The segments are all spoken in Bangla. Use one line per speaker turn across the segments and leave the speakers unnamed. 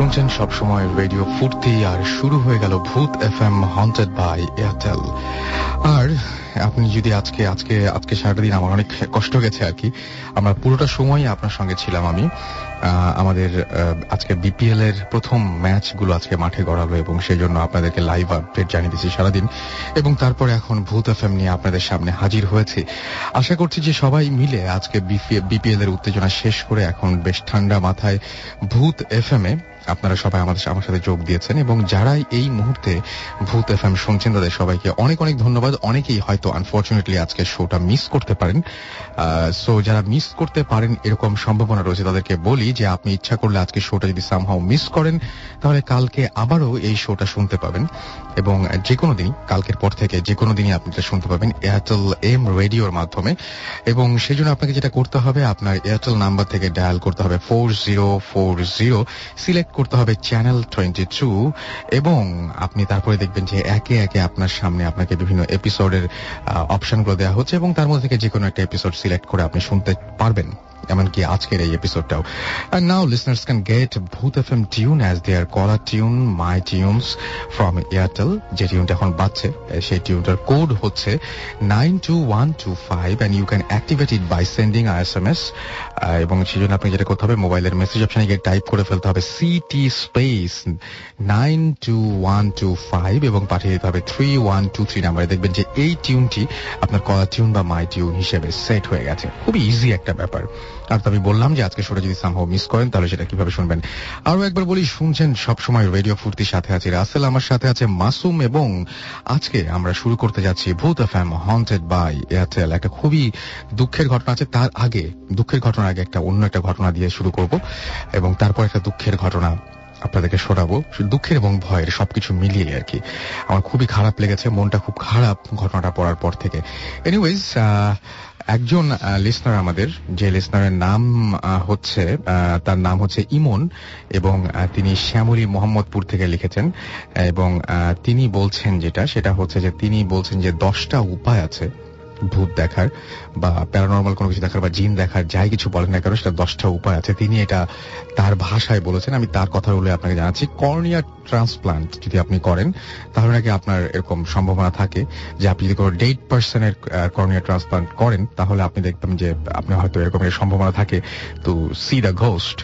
শুনছেন সবসময় রেডিও ফুর্তি, আর শুরু হয়ে গেল ভূত এফএম হন্টেড বাই এয়ারটেল। আর আপনি যদি আজকে সারাদিন আমার অনেক কষ্ট গেছে আর কি। আমরা পুরোটা সময় আপনার সঙ্গে ছিলাম আমি। আমাদের আজকে বিপিএল এর প্রথম ম্যাচগুলো আজকে মাঠে গড়ালো এবং সেই জন্য আপনাদেরকে লাইভ আপডেট জানিয়ে দিচ্ছি সারাদিন। এবং তারপরে এখন ভূত এফএম নিয়ে আপনাদের সামনে হাজির হয়েছি। আশা করছি যে সবাই মিলে আজকে বিপিএল এর উত্তেজনা শেষ করে এখন বেশ ঠান্ডা মাথায় ভূত এফএম এ আপনারা সবাই আমার সাথে যোগ দিয়েছেন, এবং যারাই এই মুহূর্তে ভূত এফএম শুনছেন তাদের সবাইকে অনেক অনেক ধন্যবাদ। অনেকেই হয়তো আনফরচুনেটলি আজকে শোটা মিস করতে পারেন। সো যারা মিস করতে পারেন এরকম সম্ভাবনা রয়েছে তাদেরকে বলি যে আপনি ইচ্ছা করলে আজকে শোটা যদি সামহাও মিস করেন তাহলে কালকে আবারও এই শোটা শুনতে পাবেন, এবং যে কোনো দিনই কালকের পর থেকে যে কোনো দিনই আপনি এটা শুনতে পাবেন এয়ারটেল এম রেডিওর মাধ্যমে। এবং সেই জন্য আপনাকে যেটা করতে হবে, আপনার এয়ারটেল নাম্বার থেকে ডায়াল করতে হবে 4040, সিলেক্ট করতে হবে চ্যানেল 22, এবং আপনি তারপরে দেখবেন যে একে একে আপনার সামনে আপনাকে বিভিন্ন এপিসোডের অপশনগুলো দেওয়া হচ্ছে, এবং তার মধ্যে থেকে যে কোনো একটা এপিসোড সিলেক্ট করে আপনি শুনতে পারবেন, এমনকি আজকের এই এপিসোডটাও। And now listeners can get Bhoot FM tune as their caller tune, My Tunes from Airtel. যে টিউনটা এখন বাজছে সেই টিউনটার কোড হচ্ছে 92125 and you can activate it by sending a SMS. এবং সেই জন্য আপনি যেটা করতে হবে, মোবাইলের মেসেজ অপশনে গিয়ে টাইপ করে ফেলতে হবে CT স্পেস 92125 এবং পাঠিয়ে দিতে হবে 3123 নাম্বারে। দেখবেন যে এই টিউনটি আপনার কলার টিউন বা মাই টিউন হিসেবে সেট হয়ে গেছে। খুবই ইজি একটা ব্যাপার। আর তো আমি বললাম যে আজকে শোটা যদি সামহাও মিস করেন তাহলে সেটা কিভাবে শুনবেন। আরো একবার বলি, শুনছেন সবসময় রেডিও ফুর্তির সাথে আছে রাসেল, আমার সাথে আছে মাসুম, এবং আজকে আমরা শুরু করতে যাচ্ছি ভূত এফএম হন্টেড বাই এয়ারটেল। একটা খুবই দুঃখের ঘটনা আছে, তার আগে দুঃখের ঘটনার আগে অন্য একটা ঘটনা দিয়ে শুরু করব, এবং তারপর একটা দুঃখের ঘটনা আপনাদেরকে শোনাবো। দুঃখের এবং ভয়ের সবকিছু মিলিয়ে আর কি। আমার খুবই খারাপ লেগেছে, মনটা খুব খারাপ ঘটনাটা পড়ার পর থেকে। এনিওয়েজ, একজন লিসনার আমাদের, যে লিসনারের নাম হচ্ছে তার নাম হচ্ছে ইমন, এবং তিনি শ্যামলী মোহাম্মদপুর থেকে লিখেছেন, এবং তিনি বলছেন সেটা হচ্ছে যে তিনি বলছেন যে 10টা উপায় আছে ভূত দেখার বা প্যারানরমাল কোনো কিছু দেখার বা জিন দেখার, যাই কিছু বলেন না কেন সেটা 10টা উপায় আছে। তিনি এটা তার ভাষায় বলেছেন, আমি তার কথা বলে আপনাকে জানাচ্ছি। কর্নিয়া ট্রান্সপ্লান্ট যদি আপনি করেন তাহলে নাকি আপনার এরকম সম্ভাবনা থাকে যে আপনি যদি কোনো ডেড পার্সনের কর্নিয়া ট্রান্সপ্লান্ট করেন তাহলে আপনি দেখবেন যে আপনি হয়তো এরকম সম্ভাবনা থাকে টু সি দ্য ঘোস্ট।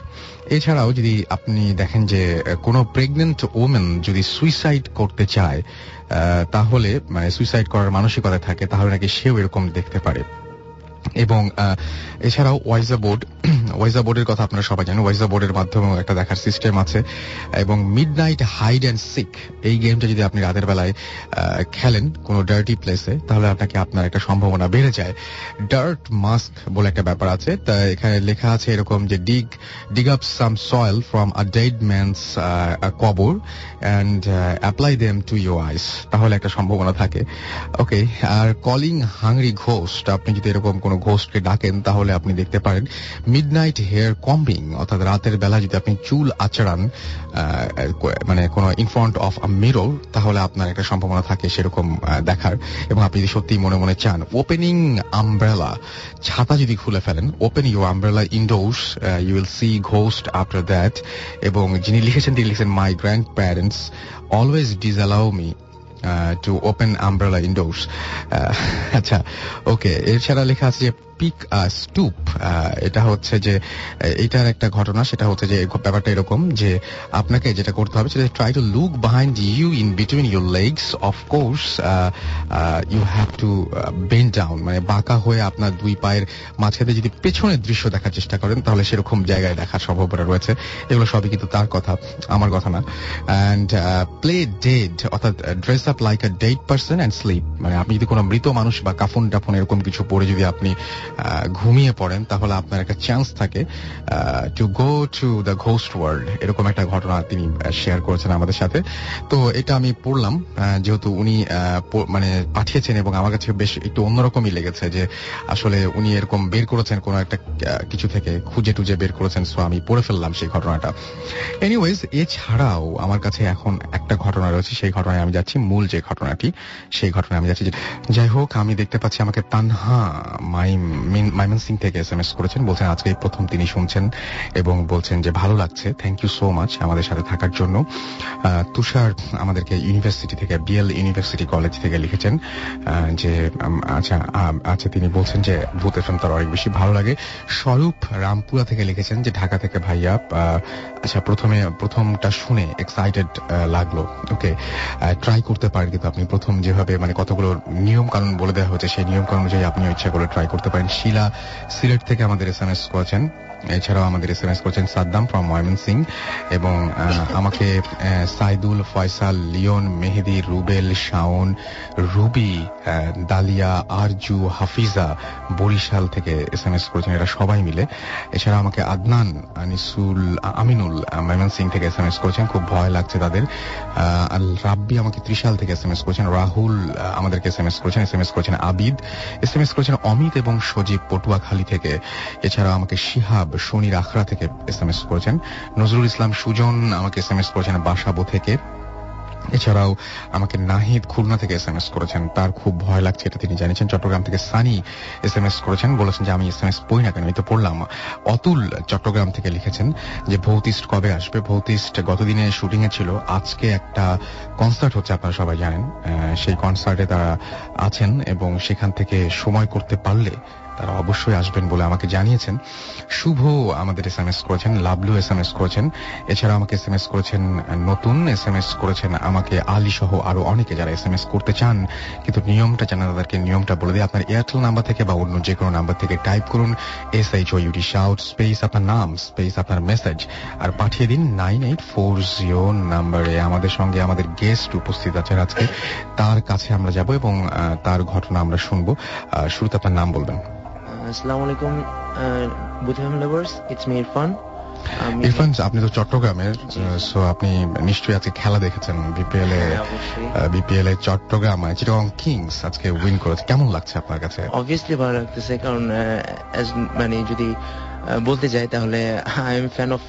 এছাড়াও যদি আপনি দেখেন যে কোনো প্রেগনেন্ট ওমেন যদি সুইসাইড করতে চায়, তাহলে মানে সুইসাইড করার মানসিকতা থাকে, তাহলে নাকি সেও এরকম দেখতে পারে। এবং এছাড়াও ওয়াইজা বোর্ডের কথা আপনারা সবাই জানেন। ওয়াইজা বোর্ডের মাধ্যমে একটা দেখার সিস্টেম আছে। এবং মিডনাইট হাইড অ্যান্ড সিক, এই গেমটা যদি আপনি রাতের বেলায় খেলেন কোনো ডার্টি প্লেসে তাহলে আপনার একটা সম্ভাবনা বেড়ে যায়। ডার্ট মাস্ক বলে একটা ব্যাপার আছে, তা এখানে লেখা আছে এরকম যে dig up some soil from a dead man's কবর and apply them to your eyes, তাহলে একটা সম্ভাবনা থাকে। ওকে, আর কলিং হাংরি ঘোস্ট, আপনি যদি এরকম কোনো ঘোস্টকে ডাকেন তাহলে আপনি দেখতে পারেন। মিডনাইট হেয়ার কম্বিং, অর্থাৎ রাতের বেলা যদি আপনি চুল আঁচড়ান মানে কোনো in front of a mirror, তাহলে আপনার একটা সম্ভাবনা থাকে সেরকম দেখার। এবং আপনি যদি সত্যি মনে মনে চান, ওপেনিং আমব্রেলা, ছাতা যদি খুলে ফেলেন, open your umbrella indoors, you will see ghost after that. এবং যিনি লিখেছেন তিনি লিখেছেন, my grandparents always disallow me to open umbrella indoors. আচ্ছা, ওকে। এছাড়া লেখা আছে যে পিক স্টুপ, এটা হচ্ছে যে এটার একটা ঘটনা, সেটা হচ্ছে যে ব্যাপারটা এরকম যে আপনাকে যেটা করতে হবে সেটা try to look behind you in between your legs. Of course you have to bend down, মানে বাঁকা হয়ে আপনার দুই পায়ের মাঝখানে যদি পেছনের দৃশ্য দেখার চেষ্টা করেন তাহলে সেরকম জায়গায় দেখার সম্ভাবনা রয়েছে। এগুলো সবই কিন্তু তার কথা, আমার কথা না। অ্যান্ড প্লে ডেড, অর্থাৎ dress up like a dead person and sleep, মানে আপনি যদি কোনো মৃত মানুষ বা কাফন টাফন এরকম কিছু পরে যদি আপনি ঘুমিয়ে পড়েন তাহলে আপনার একটা চান্স থাকে to go to the ghost world. এরকম একটা ঘটনা তিনি শেয়ার করেছেন আমাদের সাথে। তো এটা আমি পড়লাম যেহেতু উনি মানে পাঠিয়েছেন, এবং আমার কাছে বেশ একটু অন্যরকমই লেগেছে যে আসলে উনি এরকম বের করেছেন কোনো একটা কিছু থেকে খুঁজে টুজে বের করেছেন। সো আমি পড়ে ফেললাম সেই ঘটনাটা। এনিওয়েজ, এছাড়াও আমার কাছে এখন একটা ঘটনা রয়েছে, সেই ঘটনায় আমি যাচ্ছি। মূল যে ঘটনাটি সেই ঘটনায় আমি যাচ্ছি। যাই হোক, আমি দেখতে পাচ্ছি আমাকে তানহা মাইম ময়মনসিং থেকে SMS করেছেন, বলছেন আজকে প্রথম তিনি শুনছেন এবং বলছেন যে ভালো লাগছে, থ্যাংক ইউ সো মাচ আমাদের সাথে থাকার জন্য। তুষার আমাদেরকে ইউনিভার্সিটি থেকে, বিএল ইউনিভার্সিটি কলেজ থেকে লিখেছেন যে আচ্ছা তিনি বলছেন যে ভূত এফএম তার অনেক বেশি ভালো লাগে। স্বরূপ রামপুরা থেকে লিখেছেন যে ঢাকা থেকে ভাইয়া, আচ্ছা প্রথমটা শুনে এক্সাইটেড লাগলো, ওকে ট্রাই করতে পারেন, কিন্তু আপনি প্রথম যেভাবে মানে কতগুলো নিয়ম কানুন বলে দেওয়া হচ্ছে সেই নিয়ম কানুন অনুযায়ী আপনি ইচ্ছা করে ট্রাই করতে পারেন। শিলা সিলেট থেকে আমাদের SMS করেছেন, এছাড়াও আমাদের SMS করেছেন সাদ্দাম ফ্রম ময়মনসিং, এবং আমাকে সাইদুল, ফয়সাল, লিওন, মেহেদি, রুবেল, শাওন, রুবি, দালিয়া, আরজু, হাফিজা বরিশাল থেকে SMS করেছেন, এরা সবাই মিলে। এছাড়া আমাকে আদনান, আনিসুল, আমিনুল ময়মনসিং থেকে SMS করেছেন, খুব ভয় লাগছে তাদের। রাব্বি আমাকে ত্রিশাল থেকে SMS করেছেন, রাহুল আমাদেরকে SMS করেছেন আবিদ, SMS করেছেন অমিত এবং সজীব পটুয়াখালী থেকে। এছাড়া আমাকে শিহাব শনির আখড়া থেকে SMS করেছেন, নজরুল ইসলাম সুজন আমাকে SMS করেছেন বাসাবো থেকে। এছাড়াও আমাকে নাহিদ খুলনা থেকে SMS করেছেন, তার খুব ভয় লাগছে এটা তিনি জানিয়েছেন। চট্টগ্রাম থেকে সানি SMS করেছেন, বলেছেন যে আমি SMS পড়ি না কেন, এই তো পড়লাম। অতুল চট্টগ্রাম থেকে লিখেছেন যে ভৌতিস্ট কবে আসবে। ভৌতিস্ট গতদিনে শুটিং এ ছিল, আজকে একটা কনসার্ট হচ্ছে আপনারা সবাই জানেন, সেই কনসার্টে তারা আছেন এবং সেখান থেকে সময় করতে পারলে তারা অবশ্যই আসবেন বলে আমাকে জানিয়েছেন। শুভ আমাদের SMS করেছেন, লাভলু SMS করেছেন, এছাড়া আমাকে SMS করেছেন নতুন, SMS করেছেন আমাকে আলী সহ আরো অনেকে যারা SMS করতে চান কিন্তু নিয়মটা জানা, তাদেরকে নিয়মটা বলে দিই। আপনার এয়ারটেল নাম্বার থেকে বা অন্য যে কোনো নাম্বার থেকে টাইপ করুন SHOUT শাউট স্পেস আপনার নাম স্পেস আপনার মেসেজ আর পাঠিয়ে দিন 9840 নাম্বারে। আমাদের সঙ্গে আমাদের গেস্ট উপস্থিত আছেন আজকে, তার কাছে আমরা যাব এবং তার ঘটনা আমরা শুনবো। শুরুতে আপনার নাম বলবেন।
আসসালামু আলাইকুম বুথএম lovers, it's me Irfan.
Irfan, আপনি তো চট্টগ্রামের, সো আপনি নিশ্চয়ই আজকে খেলা দেখেছেন বিপিএল এ চট্টগ্রাম চিটাগং কিংস আজকে উইন করেছে, কেমন লাগছে আপনার কাছে?
অবভিয়াসলি ভালো লাগতেছে, কারণ মানে যদি বলতে যাই তাহলে I am fan of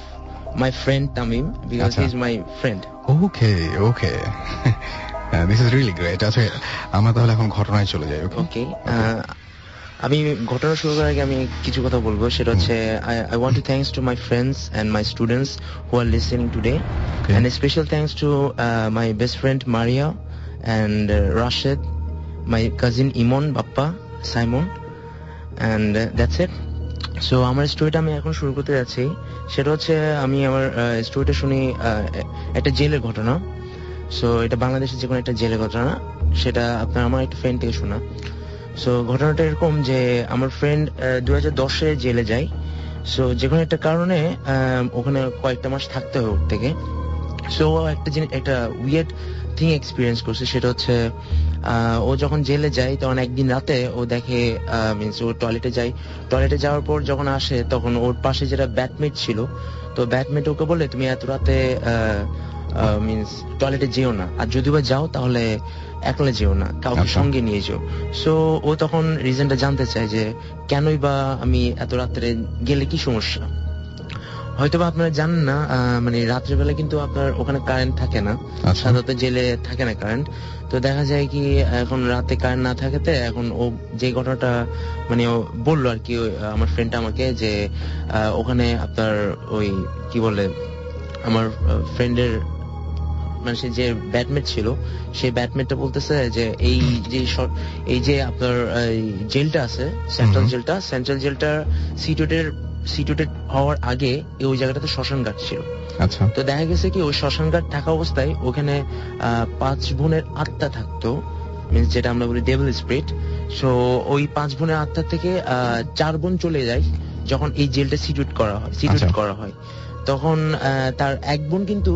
my friend Tamim, because he is my friend.
Okay this is really great. আচ্ছা আমরা তাহলে এখন ঘটনায় চলে যাই।
ওকে, আমি ঘটনা শুরু করার আগে আমি কিছু কথা বলবো, সেটা হচ্ছে I want to thanks to my friends and my students who are listening today, and a special thanks to my best friend Maria and Rashid, my cousin Imon, Bappa, Simon, and that's it. So আমার স্টোরিটা আমি এখন শুরু করতে যাচ্ছি, সেটা হচ্ছে আমি আমার স্টোরিটা শুনি একটা জেলের ঘটনা। সো এটা বাংলাদেশের যে কোনো একটা জেলের ঘটনা, সেটা আপনার আমার একটা ফ্রেন্ড থেকে শোনা। সো ঘটনাটা এরকম যে আমার ফ্রেন্ড 2010-এ জেলে যায়। সো যে কোনো একটা কারণে ওখানে কয়েকটা মাস থাকতে হয় ওর থেকে। সো একটা উইয়ার্ড থিং এক্সপিরিয়েন্স করছে, সেটা হচ্ছে ও যখন জেলে যায় তখন একদিন রাতে ও দেখে মিনস ও টয়লেটে যাওয়ার পর যখন আসে তখন ওর পাশে যেটা ব্যাটমেট ছিল, তো ব্যাটমেট ওকে বলে তুমি এত রাতে মিনস টয়লেটে যেও না, আর যদি বা যাও তাহলে একলা যেও না, কাউকে সঙ্গে নিয়ে যাও। সো ও তখন রিজনটা জানতে চায় যে কেনই বা আমি এত রাত্রে গেলে কি সমস্যা। হয়তোবা আপনারা জানেন না, মানে রাত্রেবেলা কিন্তু আপনার ওখানে কারেন্ট থাকে না, সাধারণত জেলে থাকে না কারেন্ট। তো দেখা যায় কি এখন রাতে কারেন্ট না থাকাতে এখন ও যে ঘটনাটা মানে ও বললো আর কি আমার ফ্রেন্ডটা আমাকে, যে ওখানে আপনার ওই কি বলে আমার ফ্রেন্ডের মানে যে ব্যাটমেট ছিল সেই ব্যাটমেটটা বলতেছে যে এই যে আপনার জেলটা আছে সেন্ট্রাল জেলটা সিটুয়েটেড হওয়ার আগে ওই জায়গাটাতে শ্মশান ঘাট ছিল।
আচ্ছা,
তো দেখা গেছে কি ওই শ্মশান ঘাট থাকা অবস্থায় ওখানে 5 বোনের আত্মা থাকতো, মিনস যেটা আমরা বলি ডেভিল স্পিরিট। সো ওই 5 বোনের আত্মা থেকে 4 বোন চলে যায় যখন এই জেলটা সিটুয়েট করা হয়। তখন তার এক বোন কিন্তু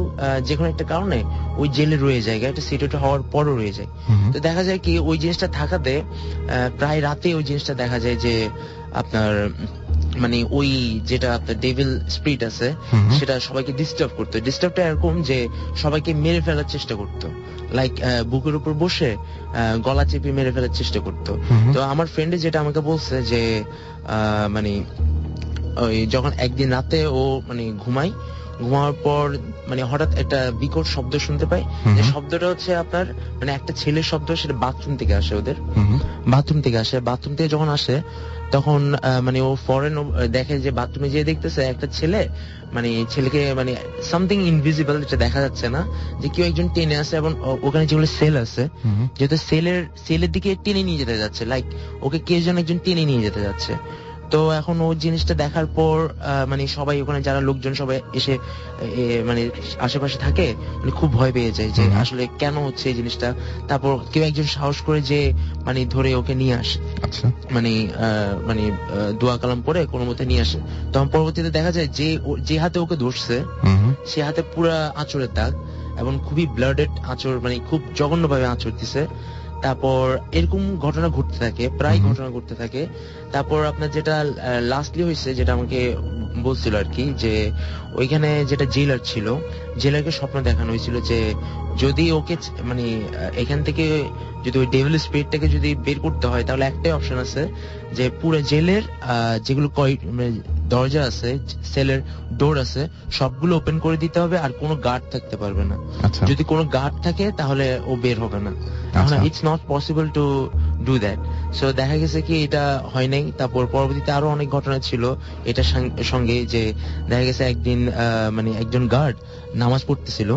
যে কোনো একটা কারণে ওই জেলে রয়ে যায়, এটা সিটুয়েট হওয়ার পরও রয়ে যায়। তো দেখা যায় কি ওই জিনিসটা থাকাতে প্রায় রাতে ওই জিনিসটা দেখা যায় যে আপনার মানে ওই যেটা আপনার ডেভিল স্পিরিট আছে সেটা সবাইকে ডিস্টার্বটা এরকম যে সবাইকে মেরে ফেলার চেষ্টা করতো, লাইক বুকের উপর বসে গলা চেপে মেরে ফেলার চেষ্টা করতো। তো আমার ফ্রেন্ডে যেটা আমাকে বলছে যে মানে ওই যখন একদিন রাতে ও মানে ঘুমাওয়ার পর মানে হঠাৎ একটা বিকট শব্দ শুনতে পাই, যে শব্দটা হচ্ছে আপনার মানে একটা ছেলের শব্দ, সেটা বাথরুম থেকে আসে, ওদের বাথরুম থেকে যখন আসে তখন মানে ও ফরেন দেখে যে বাথরুমে যেয়ে দেখতেছে একটা ছেলে মানে ছেলেকে মানে সামথিং ইনভিজিবল যেটা দেখা যাচ্ছে না, যে কেউ একজন টেনে আছে এবং ওখানে যেগুলো সেল আছে যেহেতু সেলের দিকে টেনে নিয়ে যেতে যাচ্ছে, লাইক ওকে কে যেন একজন টেনে নিয়ে যেতে যাচ্ছে। তো এখন ও জিনিসটা দেখার পর মানে সবাই ওখানে যারা লোকজন সবাই এসে মানে আশেপাশে থাকে মানে খুব ভয় পেয়ে যায় যে আসলে কেন হচ্ছে এই জিনিসটা। তারপর কেউ একজন সাহস করে যে মানে ধরে ওকে নিয়ে আসে, মানে মানে দোয়া কালাম করে কোনো মতে নিয়ে আসে। তখন পরবর্তীতে দেখা যায় যে হাতে ওকে ধরছে সে হাতে পুরা আঁচড়ের দাগ এবং খুবই ব্লাডেড আঁচড়, মানে খুব জঘন্য ভাবে আঁচড় দিছে। তারপর এরকম ঘটনা ঘটতে থাকে, প্রায় ঘটনা ঘটতে থাকে। তারপর আপনার যেটা লাস্টলি হয়েছে, যেটা আমাকে বলছিল আর কি, যে ওইখানে যেটা জেলার ছিল, জেলারকে স্বপ্ন দেখানো হয়েছিল যে যদি ওকে মানে এখান থেকে যদি ওই ডেভিল স্পিরিটটাকে যদি বের করতে হয় তাহলে একটাই অপশন আছে, যে পুরো জেলের যেগুলো দরজা আছে, সেলের ডোর আছে, সবগুলো ওপেন করে দিতে হবে আর কোনো গার্ড থাকতে পারবে না। যদি কোনো গার্ড থাকে তাহলে ও বের হবে না। It's not possible to do that. So দেখা গেছে কি এটা হয় নাই। তারপর পরবর্তীতে আরো অনেক ঘটনা ছিল এটার সঙ্গে, যে দেখা গেছে একদিন মানে একজন গার্ড নামাজ পড়তেছিল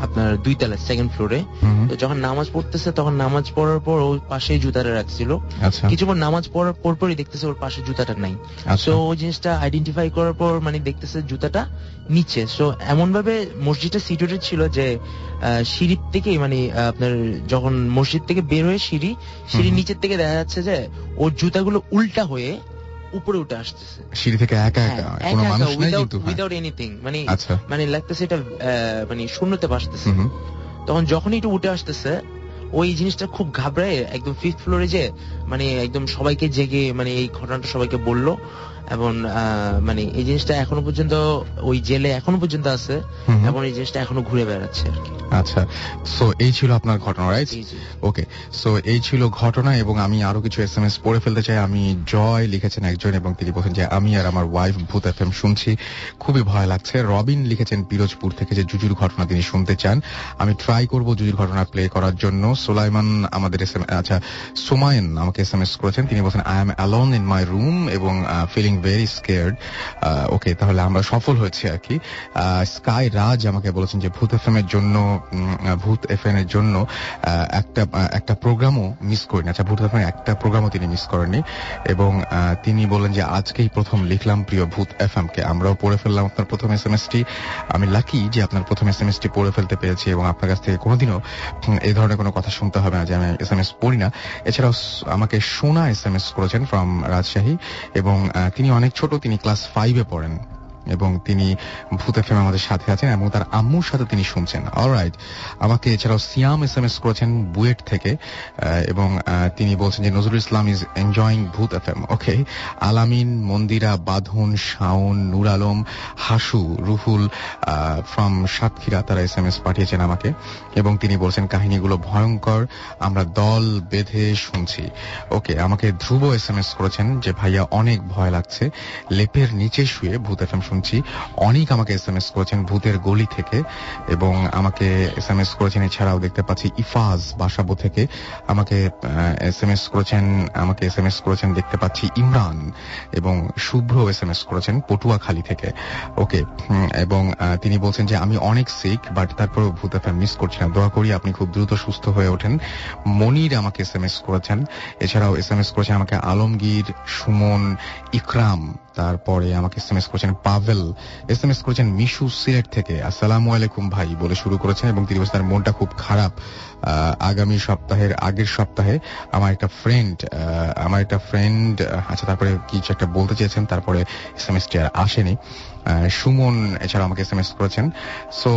আপনার 2 তলা সেকেন্ড ফ্লোরে। তো যখন নামাজ পড়তেছে তখন নামাজ পড়ার পর ওর পাশে জুতাটা রাখছিল, কিছুক্ষণ নামাজ পড়ার পরপরই দেখতেছে ওর পাশে জুতাটা নাই। সো ওই জিনিসটা আইডেন্টিফাই করার পর মানে দেখতেছে জুতাটা নিচে। সো এমন ভাবে মসজিদটা সিচুয়েটেড ছিল যে সিঁড়ির থেকে মানে আপনার যখন মসজিদ থেকে বের হয়ে সিঁড়ির নিচের থেকে দেখা যাচ্ছে যে ওর জুতাগুলো উল্টা হয়ে উপরে উঠে আসতেছে
সিঁড়ি থেকে একা একা, কোনো মানুষ নাই কিন্তু,
উইদাউট এনিথিং, মানে মানে লাগতেছে এটা মানে শূন্যতে ভাসতেছে। তখন যখনই একটু উঠে আসতেছে ওই জিনিসটা খুব ঘাবড়ায় একদম 5th ফ্লোরে যে মানে একদম সবাইকে জেগে মানে এই ঘটনাটা সবাইকে বললো। এবং মানে এই জিনিসটা এখনো পর্যন্ত ওই জেলে এখনো পর্যন্ত আছে এবং এই জিনিসটা এখনো ঘুরে বেড়াচ্ছে আর কি।
আচ্ছা, সো এই ছিল আপনার ঘটনা, রাইট? ওকে, সো এই ছিল ঘটনা এবং আমি আরো কিছু এসএমএস পড়ে ফেলতে চাই। আমি জয় লিখেছেন একজন এবং তিনি বলেন যে আমি আর আমার ওয়াইফ ভূত এফএম শুনছি, খুবই ভয় লাগছে। রবিন লিখেছেন পিরোজপুর থেকে যে জুজুর ঘটনা তিনি শুনতে চান, আমি ট্রাই করব জুজুর ঘটনা প্লে করার জন্য। সুলাইমান আমাদের আচ্ছা সুমায়ন আমাকে এসএমএস করেছেন, তিনি বলেন I am alone in my room এবং ফিলিং ভেরি স্কেয়ার্ড। ওকে, তাহলে আমরা সফল হয়েছি আর কি। স্কাই রাজ আমাকে বলেছেন যে ভূত এফএম এর জন্য একটা প্রোগ্রামও মিস করিনি। আচ্ছা, ভূত এফএম একটা প্রোগ্রামও তিনি মিস করেননি এবং তিনি বলেন যে আজকেই প্রথম লিখলাম প্রিয় ভূত এফএম কে। আমরাও পড়ে ফেললাম আপনার প্রথম এসএমএসটি। আমি লাকি যে আপনার প্রথম এসএমএসটি পড়ে ফেলতে পেরেছি এবং আপনার কাছ থেকে কোনোদিনও এই ধরনের কোনো কথা শুনতে হবে না যে আমি এসএমএস পড়ি না। এছাড়াও আমাকে সোনা এসএমএস করেছেন ফ্রম রাজশাহী এবং তিনি অনেক ছোট, তিনি ক্লাস 5-এ পড়েন এবং তিনি ভূত এফএম আমাদের সাথে আছেন এবং তার আম্মুর সাথে তিনি শুনছেন। অলরাইট, আমাকে এছাড়াও সিয়াম এসএমএস করেছেন বুয়েট থেকে এবং তিনি বলছেন যে নজরুল ইসলাম ইজ এনজয়িং ভূত এফএম। ওকে, আলামিন, মন্দিরা, বাঁধন, শাওন, নূর আলম, হাসু, রুহুল ফ্রম সাতক্ষীরা তারা এসএমএস পাঠিয়েছেন আমাকে এবং তিনি বলছেন কাহিনীগুলো ভয়ঙ্কর, আমরা দল বেঁধে শুনছি। ওকে, আমাকে ধ্রুব এসএমএস করেছেন যে ভাইয়া অনেক ভয় লাগছে, লেপের নিচে শুয়ে ভূত এফএম শুনছি। অনেক আমাকে এসএমএস করেছেন ভূতের গলি থেকে এবং আমাকে এসএমএস করেছেন এছাড়াও দেখতে পাচ্ছি ইফাজ বাসাবো থেকে আমাকে এসএমএস করেছেন দেখতে পাচ্ছি ইমরান এবং শুভ্র এসএমএস করেছেন পটুয়াখালী থেকে। ওকে, এবং তিনি বলছেন যে আমি অনেক সিক বাট তারপরেও ভূত এফএম মিস করছি না, দোয়া করি আপনি খুব দ্রুত সুস্থ হয়ে ওঠেন। মনির আমাকে এসএমএস করেছেন, এছাড়াও এসএমএস করেছেন আমাকে আলমগীর, সুমন, ইকরাম, তারপরে আমাকে এসএমএস করেছেন পাভেল, এসএমএস করেছেন মিশু সিলেট থেকে আসসালামু আলাইকুম ভাই বলে শুরু করেছেন এবং তিনি বলছেন তার মনটা খুব খারাপ। আগের সপ্তাহে আমার একটা ফ্রেন্ড আচ্ছা তারপরে কিছু একটা বলতে চেয়েছেন, তারপরে এসএমএসটি আর আসেনি। সুমন এছাড়া আমাকে এসএমএস করেছেন। সো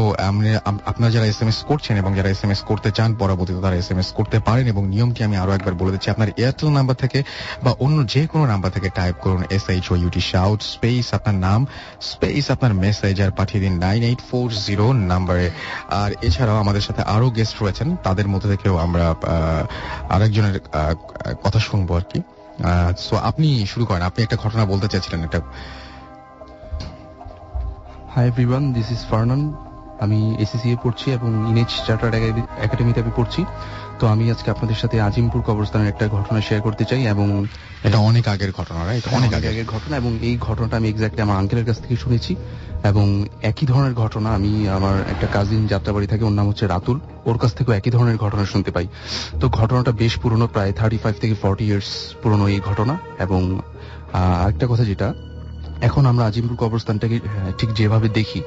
আপনারা যারা এসএমএস করছেন এবং যারা এসএমএস করতে চান পরবর্তীতে তারা এসএমএস করতে পারেন এবং নিয়মটি আমি আরো একবার বলে দিচ্ছি। আপনার এয়ারটেল নাম্বার থেকে বা অন্য যে কোনো নাম্বার থেকে টাইপ করুন SHOUT শাউট স্পেস আপনার নাম স্পেস আপনার মেসেজ আর পাঠিয়ে দিন 9840 নাম্বারে। আর এছাড়াও আমাদের সাথে আরো গেস্ট রয়েছেন, তাদের মধ্যে থেকেও আমরা আরেকজনের কথা শুনবো আর কি। সো আপনি শুরু করেন, আপনি একটা ঘটনা বলতে চাইছিলেন একটা।
Hi everyone, this is Farnan. আমি এসিসি এ পড়ছি এবং ইনেজ চার্টার্ড একাডেমিতে আমি পড়ছি। তো আমি আজকে আপনাদের সাথে আজিমপুর কবরস্থানের একটা ঘটনা শেয়ার করতে চাই, এবং
এটা অনেক আগের ঘটনা, রাইট?
অনেক আগের ঘটনা, এবং এই ঘটনাটা আমি এক্স্যাক্টলি আমার আঙ্কেলের কাছ থেকে শুনেছি। এবং একই ধরনের ঘটনা আমি আমার একটা কাজিন যাত্রাবাড়ি থাকে, ওর নাম হচ্ছে রাতুল, ওর কাছ থেকেও একই ধরনের ঘটনা শুনতে পাই। তো ঘটনাটা বেশ পুরনো, প্রায় 35 থেকে 40 ইয়ার্স পুরনো এই ঘটনা। এবং আরেকটা কথা, যেটা এখন আমরা আজিমপুর কবরস্থানটাকে ঠিক যেভাবে দেখি,